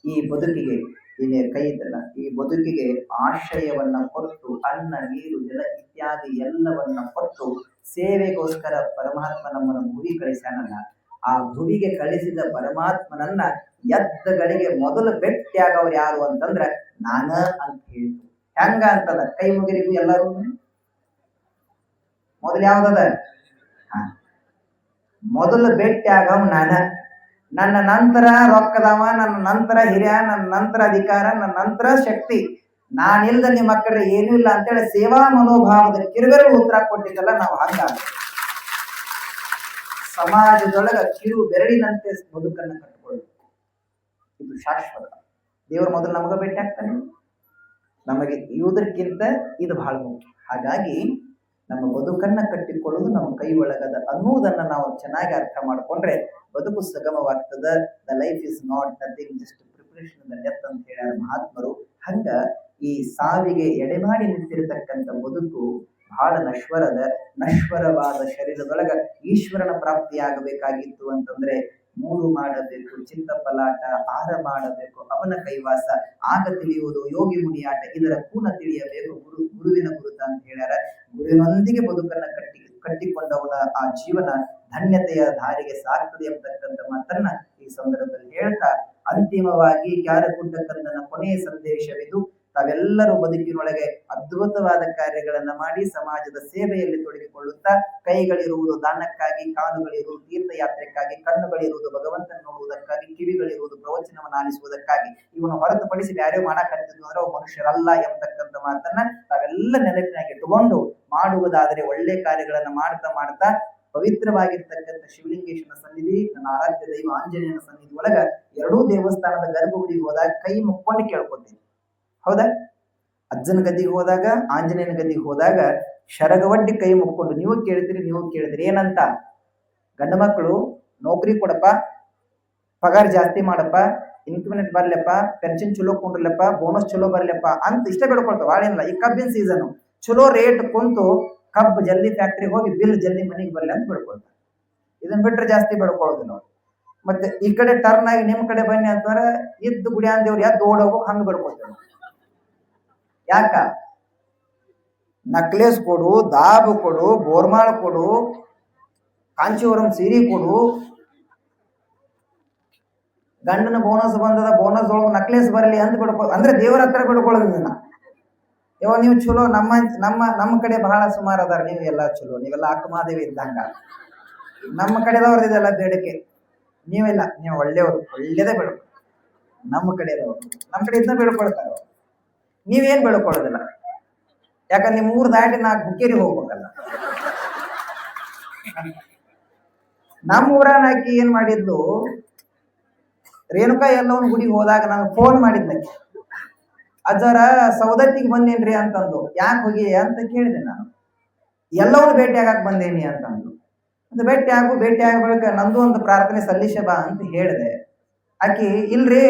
ಈ ಬದುಕಿಗೆ ಇಲ್ಲಿ ಕೈ ಇದ್ದಲ್ಲ, ಈ ಬದುಕಿಗೆ ಆಶ್ರಯವನ್ನ ಕೊಟ್ಟು ಅನ್ನ ನೀರು ಜಲ ಇತ್ಯಾದಿ ಎಲ್ಲವನ್ನ ಕೊಟ್ಟು ಸೇವೆಗೋಸ್ಕರ ಪರಮಾತ್ಮ ನಮ್ಮನ್ನು ಭುವಿ ಕಳಿಸ್ಯಾನಲ್ಲ, ಆ ಭುವಿಗೆ ಕಳಿಸಿದ ಪರಮಾತ್ಮನನ್ನ ಎದ್ದಗಳಿಗೆ ಮೊದಲು ಭೇಟಿಯಾಗವ್ರು ಯಾರು ಅಂತಂದ್ರ ನಾನ ಅಂತ ಹೇಳಿದ್ರು. ಹೆಂಗ ಅಂತದ ಕೈ ಮುಗಿರಿಗೂ ಎಲ್ಲರೂ ಮೊದಲು ಯಾವ್ದದ? ಮೊದಲು ಭೇಟಿಯಾಗವ್ ನಾನ. ನನ್ನ ನಂತರ ರೊಕ್ಕದವ, ನನ್ನ ನಂತರ ಹಿರಿಯ, ನನ್ನ ನಂತರ ಅಧಿಕಾರ, ನನ್ನ ನಂತರ ಶಕ್ತಿ, ನಾನಿಲ್ದ ನಿಮ್ಮ ಕಡೆ ಏನೂ ಇಲ್ಲ ಅಂತೇಳಿ ಸೇವಾ ಮನೋಭಾವದ ಕಿರುಬೆರಳು ಉತ್ತರ ಕೊಟ್ಟಿದ್ದಲ್ಲ ನಾವು. ಹಂಗ ಸಮಾಜದೊಳಗ ಕಿರು ಬೆರಳಿನಂತೆ ಬದುಕನ್ನು ಕಟ್ಟಿಕೊಳ್ಳಿ, ಇದು ಶಾಶ್ವತ. ದೇವರು ಮೊದಲು ನಮಗ ಭೇಟಿ ಆಗ್ತಾನೆ, ನಮಗೆ ಇವುದಕ್ಕಿಂತ ಇದು ಬಹಳ ಮುಖ್ಯ. ಹಾಗಾಗಿ ನಮ್ಮ ಬದುಕನ್ನ ಕಟ್ಟಿಕೊಳ್ಳುವುದು ನಮ್ಮ ಕೈ ಒಳಗದ ಅನ್ನುವುದನ್ನ ನಾವು ಚೆನ್ನಾಗಿ ಅರ್ಥ ಮಾಡಿಕೊಂಡ್ರೆ ಬದುಕು ಸುಗಮವಾಗ್ತದ. The life is not nothing, just preparation the death ಅಂತ ಹೇಳ್ಯಾರ ಮಹಾತ್ಮರು. ಹಂಗ ಈ ಸಾವಿಗೆ ಎಡೆಮಾಡಿ ನಿಂತಿರತಕ್ಕಂಥ ಬದುಕು ಬಹಳ ನಶ್ವರವಾದ ಶರೀರದೊಳಗ ಈಶ್ವರನ ಪ್ರಾಪ್ತಿಯಾಗಬೇಕಾಗಿತ್ತು ಅಂತಂದ್ರೆ 3 ಮಾಡಬೇಕು, ಚಿತ್ತ ಪಲಾಟ 6 ಮಾಡಬೇಕು, ಅವನ ಕೈವಾಸ ಆಗ ತಿಳಿಯುವುದು ಯೋಗಿ ಮುನಿಯಾಟ, ಇದರ ಪೂರ್ಣ ತಿಳಿಯಬೇಕು ಗುರುವಿನ ಗುರುತ ಅಂತ ಹೇಳ್ಯಾರ. ಗುರುವಿನೊಂದಿಗೆ ಬದುಕನ್ನ ಕಟ್ಟಿಕೊಂಡವನ ಆ ಜೀವನ ಧನ್ಯತೆಯ ದಾರಿಗೆ ಸಾಕ್ತದೆ ಎಂಬತಕ್ಕಂಥ ಮಾತನ್ನ ಈ ಸಂದರ್ಭದಲ್ಲಿ ಹೇಳ್ತಾ, ಅಂತಿಮವಾಗಿ ಕ್ಯಾರಗುಡ್ಡಕಂದನ ಕೊನೆಯ ಸಂದೇಶವಿದು. ತಾವೆಲ್ಲರೂ ಬದುಕಿನೊಳಗೆ ಅದ್ಭುತವಾದ ಕಾರ್ಯಗಳನ್ನ ಮಾಡಿ ಸಮಾಜದ ಸೇವೆಯಲ್ಲಿ ತೊಡಗಿಕೊಳ್ಳುತ್ತಾ, ಕೈಗಳಿರುವುದು ದಾನಕ್ಕಾಗಿ, ಕಾಲುಗಳಿರುವುದು ತೀರ್ಥಯಾತ್ರೆಕ್ಕಾಗಿ, ಕಣ್ಣುಗಳಿರುವುದು ಭಗವಂತನ ನೋಡುವುದಕ್ಕಾಗಿ, ಕಿವಿಗಳಿರುವುದು ಪ್ರವಚನವನ್ನು ಆಲಿಸುವುದಕ್ಕಾಗಿ, ಇವನು ಹೊರತುಪಡಿಸಿ ಯಾರ್ಯಾರು ಮಾಡಕತ್ತಿದ್ವು ಅಂದ್ರೆ ಅವು ಮನುಷ್ಯರಲ್ಲ ಎಂಬತಕ್ಕಂಥ ಮಾತನ್ನ ತಾವೆಲ್ಲ ನೆನಪಿನಾಗಿ ಇಟ್ಟುಕೊಂಡು ಮಾಡುವುದಾದರೆ ಒಳ್ಳೆ ಕಾರ್ಯಗಳನ್ನ ಮಾಡ್ತಾ ಪವಿತ್ರವಾಗಿರ್ತಕ್ಕಂಥ ಶಿವಲಿಂಗೇಶ್ವರ ಸನ್ನಿಧಿ, ನನ್ನ ಆರಾಧ್ಯ ದೈವ ಆಂಜನೇಯನ ಸನ್ನಿಧಿ ಒಳಗ 2 ದೇವಸ್ಥಾನದ ಗರ್ಭಗುಡಿಗೆ ಹೋದಾಗ ಕೈ ಮುಕ್ಕೊಂಡು ಕೇಳ್ಕೊತೀನಿ. ಹೌದಾ? ಅಜ್ಜನ ಗದ್ದಿಗೆ ಹೋದಾಗ, ಆಂಜನೇಯನ ಗದ್ದಿಗೆ ಹೋದಾಗ ಶರಗವಡ್ಡಿ ಕೈ ಮುಕ್ಕೊಂಡು ನೀವು ಕೇಳಿದ್ರಿ ಏನಂತ? ಗಂಡ ಮಕ್ಕಳು ನೌಕರಿ ಕೊಡಪ್ಪ, ಪಗಾರ ಜಾಸ್ತಿ ಮಾಡಪ್ಪ, ಇನ್ಕ್ರಿಮೆಂಟ್ ಬರ್ಲಪ್ಪ, ಪೆನ್ಷನ್ ಚಲೋ ಕೊಂಡ್ರಲ್ಲಪ್ಪ, ಬೋನಸ್ ಚಲೋ ಬರ್ಲಪ್ಪ ಅಂತ ಇಷ್ಟ ಬೇಡ್ಕೊಳ್ತಾವ. ಏನಿಲ್ಲ, ಈ ಕಬ್ಬಿನ ಸೀಸನ್ ಚಲೋ ರೇಟ್ ಕುಂತು ಕಬ್ಬು ಜಲ್ದಿ ಫ್ಯಾಕ್ಟ್ರಿಗೆ ಹೋಗಿ ಬಿಲ್ ಜಲ್ದಿ ಮನೆಗೆ ಬರ್ಲಿ ಅಂತ ಬೇಡ್ಕೊಳ್ತಾರೆ. ಇದನ್ನ ಬಿಟ್ರೆ ಜಾಸ್ತಿ ಬೇಡ್ಕೊಳ್ಳೋದಿಲ್ಲ ಅವ್ರು. ಮತ್ತೆ ಈ ಕಡೆ ಟರ್ನ್ ಆಗಿ ನಿಮ್ ಕಡೆ ಬನ್ನಿ ಅಂತಂದ್ರೆ ಇದ್ದು ಗುಡಿ ಅಂದೇವ್ರು ಯಾವ್ದು ಓಡೋಗೋ ಹಂಗ ಬೇಡ್ಕೊಳ್ತೇವೆ. ಯಾಕ? ನಕ್ಲೇಸ್ ಕೊಡು, ದಾಬು ಕೊಡು, ಬೋರ್ಮಾಳ್ ಕೊಡು, ಕಾಂಚೀವರಂ ಸೀರೆ ಕೊಡು, ಗಂಡನ ಬೋನಸ್ ಬಂದದ, ಬೋನಸ್ ಒಳಗೆ ನಕ್ಲೇಸ್ ಬರಲಿ ಅಂತ ಅಂದ್ರೆ ದೇವರ ಹತ್ರ ಬಿಡ್ಕೊಳ್ಳೋದಿಲ್ಲ. ಯಾವ ನೀವು ಚಲೋ, ನಮ್ಮ ಕಡೆ ಬಹಳ ಸುಮಾರು ಅದಾರ, ನೀವು ಎಲ್ಲ ಚಲೋ, ನೀವೆಲ್ಲ ಅಕ್ಕಮಾದೇವಿ ಇದ್ದಂಗ. ನಮ್ಮ ಕಡೆದವ್ರದ್ದು ಇದೆಲ್ಲ ಬೇಡಿಕೆ, ನೀವೆಲ್ಲ ನೀವು ಒಳ್ಳೇದೇ ಬೇಡ. ನಮ್ಮ ಕಡೆದವ್ರು ನಮ್ಮ ಕಡೆ ಇದನ್ನ ಬೇಡ್ಕೊಳ್ತಾರ, ನೀವೇನ್ ಬೇಡ್ಕೊಳ್ಳೋದಿಲ್ಲ. ಯಾಕಂದ್ರೆ ನೀವು 3 ದಾಟಿ 4 ಹುಕ್ಕೇರಿ ಹೋಗ್ಬೇಕಲ್ಲ. ನಮ್ಮ ಊರನ್ನ ಆಕಿ ಏನ್ ಮಾಡಿದ್ದು, ರೇಣುಕಾ ಎಲ್ಲವನ್ ಗುಡಿಗೆ ಹೋದಾಗ ನಾನು ಫೋನ್ ಮಾಡಿದ್ನಕ್ಕೆ, ಅಜ್ಜರ ಸೌದತ್ತಿಗೆ ಬಂದೇನ್ರಿ ಅಂತಂದು. ಯಾಕೆ ಹೋಗಿ ಅಂತ ಕೇಳಿದೆ ನಾನು. ಎಲ್ಲವನ್ನೂ ಭೇಟಿ ಆಗಕ್ ಬಂದೇನಿ ಅಂತಂದು. ಅದು ಭೇಟಿ ಆಗ್ಬೇಕು, ನಂದು ಒಂದು ಪ್ರಾರ್ಥನೆ ಸಲ್ಲಿಸ ಬಾ ಅಂತ ಹೇಳಿದೆ. ಆಕಿ ಇಲ್ರಿ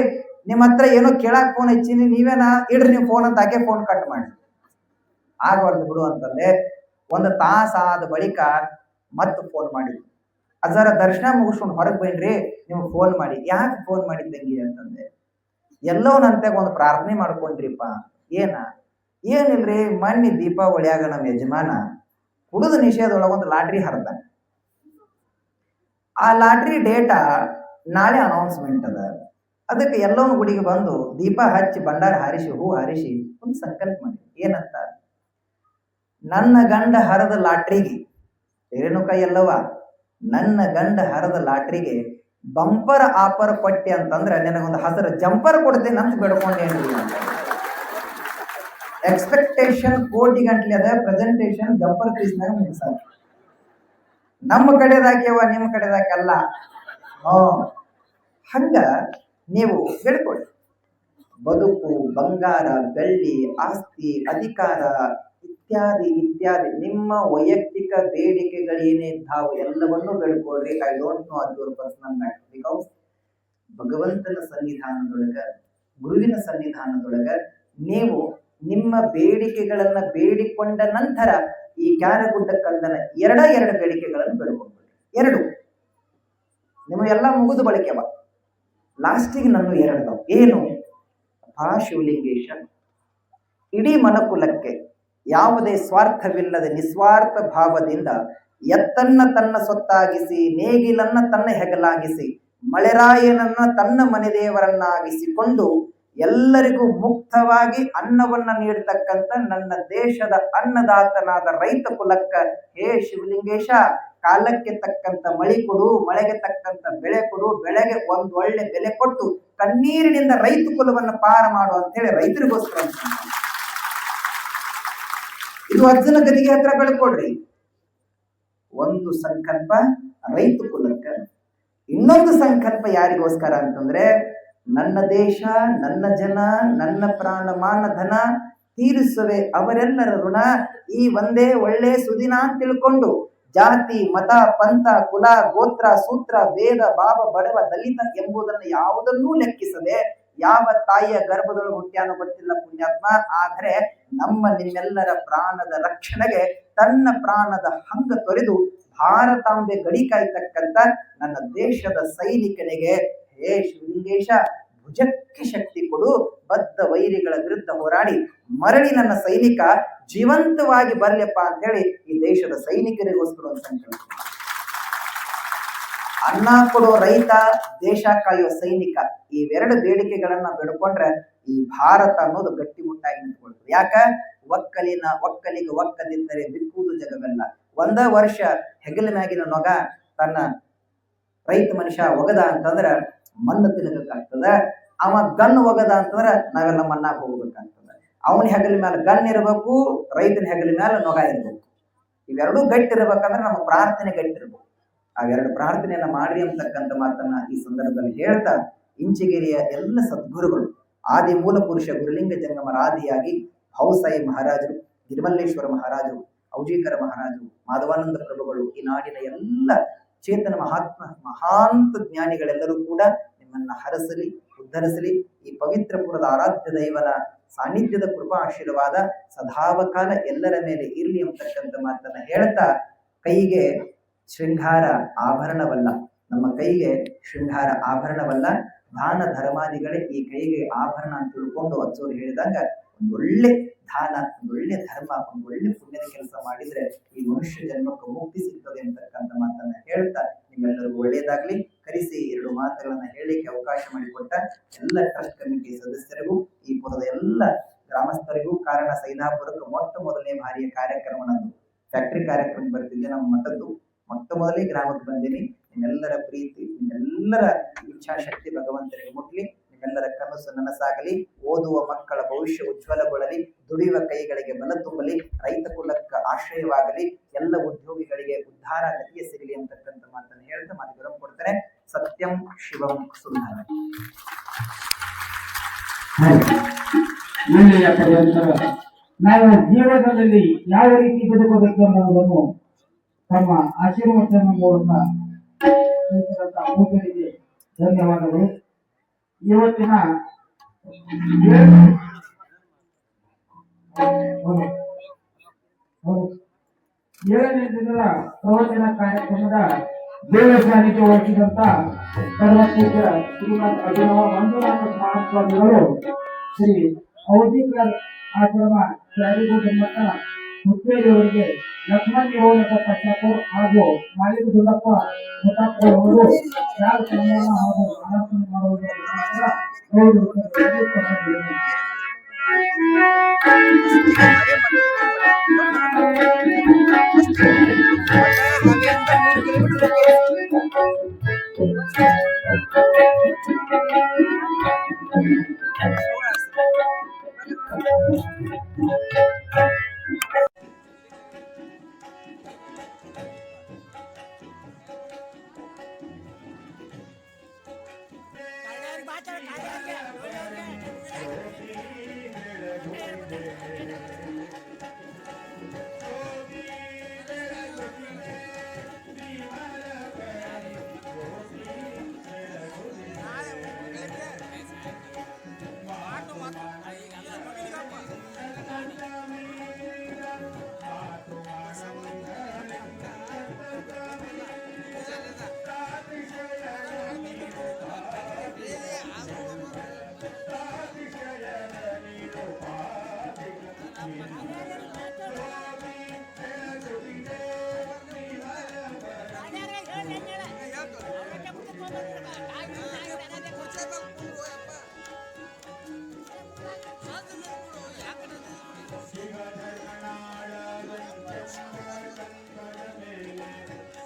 ನಿಮ್ಮ ಹತ್ರ ಏನೋ ಕೇಳಾಕ್ ಫೋನ್ ಹಚ್ಚಿನಿ, ನೀವೇನ ಇಡ್ರಿ ನೀವು ಫೋನ್ ಅಂತ ಆಕೆ ಫೋನ್ ಕಟ್ ಮಾಡಿ. ಆಗಬಾರ್ದು ಬಿಡು ಅಂತಂದೆ. 1 ತಾಸಾದ ಬಳಿಕ ಮತ್ತೆ ಫೋನ್ ಮಾಡಿದ್ವಿ. ಅಜ್ಜರ ದರ್ಶನ ಮುಗಿಸ್ಕೊಂಡು ಹೊರಗೆ ಬನ್ರಿ, ನೀವು ಫೋನ್ ಮಾಡಿ. ಯಾಕೆ ಫೋನ್ ಮಾಡಿದ್ದಂಗಿ ಅಂತಂದೆ. ಎಲ್ಲವನ್ನಂತೆ ಒಂದು ಪ್ರಾರ್ಥನೆ ಮಾಡ್ಕೊಂಡ್ರಿಪ್ಪ. ಏನಿಲ್ರಿ, ಮೊನ್ನೆ ದೀಪಾವಳಿಯಾಗ ನಮ್ಮ ಯಜಮಾನ ಕುಡಿದ ನಿಷೇಧದೊಳಗೆ ಒಂದು ಲಾಟ್ರಿ ಹರಿದಾನೆ. ಆ ಲಾಟ್ರಿ ಡೇಟಾ ನಾಳೆ ಅನೌನ್ಸ್ಮೆಂಟ್ ಅದ. ಅದಕ್ಕೆ ಎಲ್ಲವನ್ನ ಗುಡಿಗೆ ಬಂದು ದೀಪ ಹಚ್ಚಿ ಭಂಡಾರ ಹಾರಿಸಿ ಹೂ ಹಾರಿಸಿ ಒಂದು ಸಂಕಲ್ಪ ಮಾಡಿ. ಏನಂತ? ನನ್ನ ಗಂಡ ಹರದ ಲಾಟ್ರಿಗೆ, ರೇಣುಕಾ ಎಲ್ಲವ, ನನ್ನ ಗಂಡ ಹರದ ಲಾಟ್ರಿಗೆ ಬಂಪರ್ ಆಫರ್ ಕೊಟ್ಟೆ ಅಂತಂದ್ರೆ ನಿನಗೊಂದು ಹಸರ ಜಂಪರ್ ಕೊಡ್ತೇನೆ ಅಂತ ಬೇಡ್ಕೊಂಡೇನ್ರಿ. ಎಕ್ಸ್ಪೆಕ್ಟೇಷನ್ ಕೋಟಿ ಗಂಟ್ಲೆ ಅದ, ಪ್ರೆಸೆಂಟೇಷನ್ ಜಂಪರ್ ಪೀಸ್ನಾಗ ಮುಗಿಸ. ನಮ್ಮ ಕಡೆದಾಕ್ಯವ, ನಿಮ್ಮ ಕಡೆದಾಕಲ್ಲ. ಹಂಗ ನೀವು ಹೇಳ್ಕೊಳ್ಳಿ. ಬದುಕು, ಬಂಗಾರ, ಬೆಳ್ಳಿ, ಆಸ್ತಿ, ಅಧಿಕಾರ ಇತ್ಯಾದಿ ನಿಮ್ಮ ವೈಯಕ್ತಿಕ ಬೇಡಿಕೆಗಳೇನೇ ಇದ್ದಾವೆ ಎಲ್ಲವನ್ನೂ ಬೇಡ್ಕೊಳ್ರಿ. ಐ ಡೋಂಟ್ ನೋ ಅದು ಯುವರ್ ಪರ್ಸನಲ್ ಮ್ಯಾಟರ್. ಬಿಕಾಸ್ ಭಗವಂತನ ಸನ್ನಿಧಾನದೊಳಗ, ಗುರುವಿನ ಸನ್ನಿಧಾನದೊಳಗ ನೀವು ನಿಮ್ಮ ಬೇಡಿಕೆಗಳನ್ನ ಬೇಡಿಕೊಂಡ ನಂತರ ಈ ಕ್ಯಾರಗುಡ್ಡಕಂದನ 2 ಬೇಡಿಕೆಗಳನ್ನು ಬೇಡ್ಕೊಂಡ್ಬಿಡ್ರಿ. 2 ನಿಮಗೆಲ್ಲ ಮುಗಿದು ಬಳಕೆವ, ಲಾಸ್ಟಿಗೆ ನಾನು 2 ಏನು ಶಿವಲಿಂಗೇಶ ಇಡೀ ಮನುಕುಲಕ್ಕೆ ಯಾವುದೇ ಸ್ವಾರ್ಥವಿಲ್ಲದೆ ನಿಸ್ವಾರ್ಥ ಭಾವದಿಂದ ಎತ್ತನ್ನ ತನ್ನ ಸೊತ್ತಾಗಿಸಿ ನೇಗಿಲನ್ನ ತನ್ನ ಹೆಗಲಾಗಿಸಿ ಮಳೆರಾಯನನ್ನ ತನ್ನ ಮನೆದೇವರನ್ನಾಗಿಸಿಕೊಂಡು ಎಲ್ಲರಿಗೂ ಮುಕ್ತವಾಗಿ ಅನ್ನವನ್ನ ನೀಡತಕ್ಕಂತ ನನ್ನ ದೇಶದ ಅನ್ನದಾತನಾದ ರೈತ ಕುಲಕ್ಕ ಹೇ ಶಿವಲಿಂಗೇಶ ಕಾಲಕ್ಕೆ ತಕ್ಕಂತ ಮಳಿ ಕೊಡು, ಮಳೆಗೆ ತಕ್ಕಂತ ಬೆಳೆ ಕೊಡು, ಬೆಳೆಗೆ ಒಂದು ಒಳ್ಳೆ ಬೆಲೆ ಕೊಟ್ಟು ಕಣ್ಣೀರಿನಿಂದ ರೈತ ಕುಲವನ್ನು ಪಾರ ಮಾಡು ಅಂತ ಹೇಳಿ ರೈತರಿಗೋಸ್ಕರ ಇದು ಅರ್ಜುನ ಗದಿಗೆ ಹತ್ರ ಬೆಳ್ಕೊಡ್ರಿ. ಒಂದು ಸಂಕಲ್ಪ ರೈತ ಕುಲಕ್ಕ, ಇನ್ನೊಂದು ಸಂಕಲ್ಪ ಯಾರಿಗೋಸ್ಕರ ಅಂತಂದ್ರೆ ನನ್ನ ದೇಶ, ನನ್ನ ಜನ, ನನ್ನ ಪ್ರಾಣ ಮಾನ ಧನ ತೀರಿಸುವೆ ಅವರೆಲ್ಲರ ಋಣ. ಈ ಒಂದೇ ಒಳ್ಳೆ ಸುದಿನ ಅಂತ ತಿಳ್ಕೊಂಡು ಜಾತಿ ಮತ ಪಂಥ ಕುಲ ಗೋತ್ರ ಸೂತ್ರ ಭೇದ ಭಾವ ಬಡವ ದಲಿತ ಎಂಬುದನ್ನು ಯಾವುದನ್ನೂ ಲೆಕ್ಕಿಸದೆ ಯಾವ ತಾಯಿಯ ಗರ್ಭದೊಳಗೆ ಹುಟ್ಟ್ಯಾನೋ ಗೊತ್ತಿಲ್ಲ ಪುಣ್ಯಾತ್ಮ, ಆದರೆ ನಮ್ಮ ನಿಮ್ಮೆಲ್ಲರ ಪ್ರಾಣದ ರಕ್ಷಣೆಗೆ ತನ್ನ ಪ್ರಾಣದ ಹಂಗ ತೊರೆದು ಭಾರತಾಂಬೆ ಗಡಿ ಕಾಯ್ತಕ್ಕಂತ ನನ್ನ ದೇಶದ ಸೈನಿಕನಿಗೆ ಹೇ ಶಿವಲಿಂಗೇಶ ಭುಜಕ್ಕೆ ಶಕ್ತಿ ಕೊಡು, ಬದ್ಧ ವೈರಿಗಳ ವಿರುದ್ಧ ಹೋರಾಡಿ ಮರಳಿ ನನ್ನ ಸೈನಿಕ ಜೀವಂತವಾಗಿ ಬರ್ಲಿಪ್ಪ ಅಂತ ಹೇಳಿ ಈ ದೇಶದ ಸೈನಿಕರಿಗೋಸ್ಕರ ಒಂದು ಸಂಕಲ್ಪ. ಅನ್ನ ಕೊಡೋ ರೈತ, ದೇಶ ಕಾಯುವ ಸೈನಿಕ, ಇವೆರಡು ಬೇಡಿಕೆಗಳನ್ನ ಬೇಡ್ಕೊಂಡ್ರೆ ಈ ಭಾರತ ಅನ್ನೋದು ಗಟ್ಟಿಮುಟ್ಟಾಗಿ ನಿಂತ್ಕೊಳ್ತದೆ. ಯಾಕ? ಒಕ್ಕಲಿಗೆ ಒಕ್ಕದಿದ್ದರೆ ಬಿಕ್ಕುವುದು ಜಗವೆಲ್ಲ. ಒಂದ ವರ್ಷ ಹೆಗಲ ಮ್ಯಾಗಿನ ನೊಗ ತನ್ನ ರೈತ ಮನುಷ್ಯ ಒಗದ ಅಂತಂದ್ರ ಮಣ್ಣು ತಿನ್ನಬೇಕಾಗ್ತದ. ಅವ ಗನ್ ಒಗದ ಅಂತಂದ್ರ ನಾವೆಲ್ಲ ಮಣ್ಣಾಗ ಹೋಗ್ಬೇಕಾಗ್ತದ. ಅವನ ಹೆಗಲ ಮೇಲೆ ಗನ್ ಇರಬೇಕು, ರೈತನ ಹೆಗಲ ಮೇಲೆ ನೊಗ ಇರ್ಬೇಕು. ಇವೆರಡೂ ಗಟ್ಟಿ ಇರ್ಬೇಕಂದ್ರೆ ನಮ್ಮ ಪ್ರಾರ್ಥನೆ ಗಟ್ಟಿರ್ಬೇಕು. ಅವೆರಡು ಪ್ರಾರ್ಥನೆಯನ್ನ ಮಾಡ್ರಿ ಅಂತಕ್ಕಂಥ ಮಾತನ್ನ ಈ ಸಂದರ್ಭದಲ್ಲಿ ಹೇಳ್ತಾ, ಇಂಚಗಿರಿಯ ಎಲ್ಲ ಸದ್ಗುರುಗಳು ಆದಿ ಮೂಲ ಪುರುಷ ಗುರುಲಿಂಗ ಜಂಗಮರಾದಿಯಾಗಿ ಭೌಸಾಯಿ ಮಹಾರಾಜರು, ಗಿರಿಮಲ್ಲೇಶ್ವರ ಮಹಾರಾಜರು, ಔಜೀಕರ ಮಹಾರಾಜರು, ಮಾಧವಾನಂದ ಪ್ರಭುಗಳು, ಈ ನಾಡಿನ ಎಲ್ಲ ಚೇತನ ಮಹಾಂತ ಜ್ಞಾನಿಗಳೆಲ್ಲರೂ ಕೂಡ ನಿಮ್ಮನ್ನ ಹರಸಲಿ, ಉದ್ಧರಿಸಲಿ. ಈ ಪವಿತ್ರಪುರದ ಆರಾಧ್ಯ ದೈವನ ಸಾನ್ನಿಧ್ಯದ ಕೃಪಾ ಆಶೀರ್ವಾದ ಸದಾವಕಾಲ ಎಲ್ಲರ ಮೇಲೆ ಇರ್ಲಿ ಅಂತಕ್ಕಂಥ ಮಾತನ್ನ ಹೇಳ್ತಾ, ಕೈಗೆ ಶೃಂಗಾರ ಆಭರಣವಲ್ಲ, ನಮ್ಮ ಕೈಗೆ ಶೃಂಗಾರ ಆಭರಣವಲ್ಲ, ದಾನ ಧರ್ಮಾದಿಗಳೇ ಈ ಕೈಗೆ ಆಭರಣ ಅಂತ ತಿಳ್ಕೊಂಡು ಅಚ್ಚೋರು ಹೇಳಿದಾಗ ಒಂದೊಳ್ಳೆ ದಾನ, ಒಂದೊಳ್ಳೆ ಧರ್ಮ, ಒಂದೊಳ್ಳೆ ಪುಣ್ಯದ ಕೆಲಸ ಮಾಡಿದ್ರೆ ಈ ಮನುಷ್ಯ ಜನ್ಮಕ್ಕೆ ಮುಕ್ತಿ ಸಿಗ್ತದೆ ಅಂತಕ್ಕಂಥ ಮಾತನ್ನ ಹೇಳ್ತಾ ನಿಮ್ಮೆಲ್ಲರಿಗೂ ಒಳ್ಳೇದಾಗ್ಲಿ. ಕರೆಸಿ ಎರಡು ಮಾತುಗಳನ್ನ ಹೇಳಿಕ್ಕೆ ಅವಕಾಶ ಮಾಡಿಕೊಟ್ಟ ಎಲ್ಲ ಟ್ರಸ್ಟ್ ಕಮಿಟಿ ಸದಸ್ಯರಿಗೂ, ಈ ಪುರದ ಎಲ್ಲ ಗ್ರಾಮಸ್ಥರಿಗೂ, ಕಾರಣ ಸೈದಾಪುರಕ್ಕೆ ಮೊಟ್ಟ ಮೊದಲನೇ ಬಾರಿಯ ಕಾರ್ಯಕ್ರಮ ನಂದು ಫ್ಯಾಕ್ಟ್ರಿ ಕಾರ್ಯಕ್ರಮ ಬರ್ತಿದ್ದೆ ನಮ್ಮ ಮಠದ್ದು. ಮೊಟ್ಟ ಮೊದಲೇ ಗ್ರಾಮಕ್ಕೆ ಬಂದೀನಿ. ನಿಮ್ಮೆಲ್ಲರ ಪ್ರೀತಿ, ನಿಮ್ಮೆಲ್ಲರ ಇಚ್ಛಾಶಕ್ತಿ ಭಗವಂತನಿಗೆ ಮುಟ್ಲಿ. ನಿಮ್ಮೆಲ್ಲರ ಕನಸು ನನಸಾಗಲಿ. ಓದುವ ಮಕ್ಕಳ ಭವಿಷ್ಯ ಉಜ್ವಲಗೊಳ್ಳಲಿ. ದುಡಿಯುವ ಕೈಗಳಿಗೆ ಬಲ ತುಂಬಲಿ. ರೈತ ಕುಲಕ್ಕೆ ಆಶ್ರಯವಾಗಲಿ. ಎಲ್ಲ ಉದ್ಯೋಗಿಗಳಿಗೆ ಉದ್ಧಾರ ಗತಿಗೆ ಸಿಗಲಿ ಅಂತಕ್ಕಂಥ ಮಾತನ್ನು ಹೇಳ್ತಾ ಮಾತು ಗೌರವ ಕೊಡ್ತಾರೆ. ಸತ್ಯಂ ಶಿವಂ ಸುಂದರ. ನಾವು ಜೀವನದಲ್ಲಿ ಯಾವ ರೀತಿ ಬದುಕಬೇಕು ಅನ್ನೋದನ್ನು ತಮ್ಮ ಆಶೀರ್ವಚನ ಮೂಲಕ ಮೂಕರಿಗೆ ಧನ್ಯವಾದಗಳು. ಇವತ್ತಿನ 7ನೇ ದಿನದ ಪ್ರವಚನ ಕಾರ್ಯಕ್ರಮದ ದೇವಸ್ಥಾನಕ್ಕೆ ವಹಿಸಿದಂತ ಸರ್ವಶ್ರೇಷ್ಠ ಶ್ರೀಮದ್ ಅಭಿನವ ಮಂಜುನಾಥ ಮಹಾಸ್ವಾಮಿಗಳು, ಶ್ರೀ ಔಜಿಕರ್ ಆಶ್ರಮ ಕ್ಯಾರಿಗೋಡ್ ಮಠ ಹುಕ್ಕೇರಿಯವರಿಗೆ ಲಕ್ಷ್ಮಣ ದೇವರ ಶಾಪುರ್ ಹಾಗೂ ಮಾಲಿಕ ದುಂಡಪ್ಪ ಮುತಾಪುರವರು ಯಾರು ಸನ್ಮಾನ ಹಾಗೂ ಅನರ್ಪಣೆ ಮಾಡುವುದರ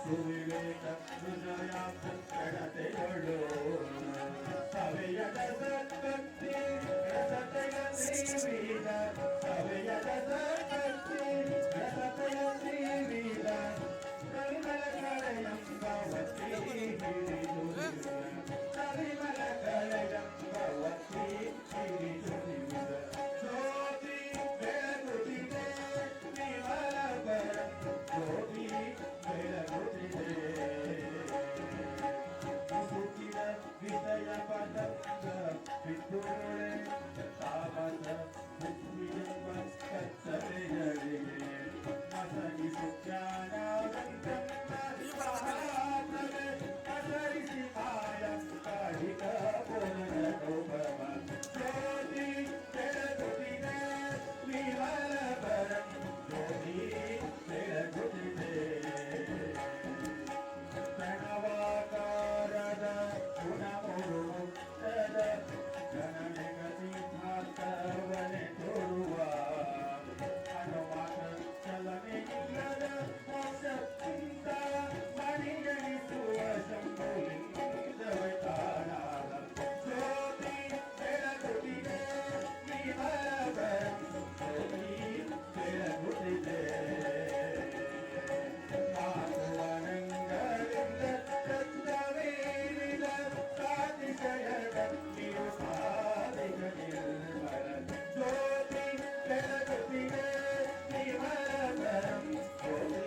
ಸುವಿವೇಕ ಹೃದಯ ಕಡತೆಗಳು ಸವೆಯದ ಸತ್ಕತ್ತಿ ರಸತೆಯ ಸವೆಯದ ಸತ್ಕತ್ತಿ ರಸತೆಯ ಕರಿಮಲ ಕಳೆಯಂಬವತಿ ಹಿಡಿದು ಕರಿಮಲ ಕಳೆಯಂಬವತಿ ಹಿಡಿದು ಜ್ಯೋತಿ ಬೆಳಗುತ್ತಿದೆ ವಿಮಲ ಬರ ಜ್ಯೋತಿ ಬೆಳಗುತ್ತಿದೆ ಮುಸುಕಿದ ವಿಷಯ ಪದಕ ಬಿದ್ದೋಳೆ ತಾಮಸ ಮುಕ್ತಿಯೆಂಬ ಕತ್ತಲೆಗಳಿಗೆ ಮಸಗಿಸು ಜ್ಞಾನವಂತಮೆ ಅಸರಿಸಿ ಮಾಯ ಕಾಳಿಕ ಪೂರ್ಣೋಪಮ ಜ್ಯೋತಿ ಬೆಳಗುತ್ತಿದೆ ವಿಮಲ ಬರಂ ಜ್ಯೋತಿ ಬೆಳಗುತ್ತಿದೆ ಪ್ರಣವಾಕಾರದ ಗುಣಮುರುಮುಕ್ತದ ಗಣನೆಗತಿ ಭಾತವನೆ ತೋರುವ ಹನುಮಾನ ಚಲನೆ ಇಲ್ಲದ ಮೋಕ್ಷಕ್ಕಿಂತ ಮಣಿಗಳಿಸುವ ಶಂಭುಲಿಂಗವೇ ಕಾಣಾದ ಜ್ಯೋತಿ ಬೆಳಗುತ್ತಿದೆ ವಿಮಲ ಬರಂ ಜ್ಯೋತಿ ಬೆಳಗುತ್ತಿದೆ ಜ್ಯೋತಿ ಬೆಳಗುತ್ತಿದೆ ವಿಮಲ ಬರಂ ಜ್ಯೋತಿ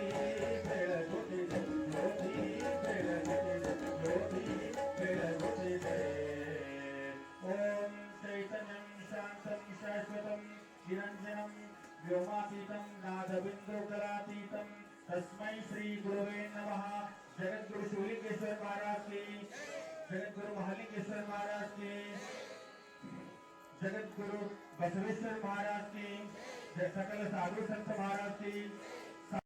ಬೆಳಗುತ್ತಿದೆ ಜ್ಯೋತಿ ಬೆಳಗುತ್ತಿದೆ ಜ್ಯೋತಿ ಬೆಳಗುತ್ತಿದೆ ಓಂ ಚೈತನ್ಯಂ ಶಾಂತಂ ಶಾಶ್ವತಂ ನಿರಂಜನಂ ವ್ಯೋಮಾತೀತಂ ನಾದಬಿಂದುಕಲಾತೀತಂ तस्मै श्री गुरुवे नमः। जगद्गुरु शिवलिंगेश्वर महाराज की, जगद्गुरु महालिंगेश्वर महाराज की, जगद्गुरु बसवेश्वर महाराज की, सकल साधु संत महाराज की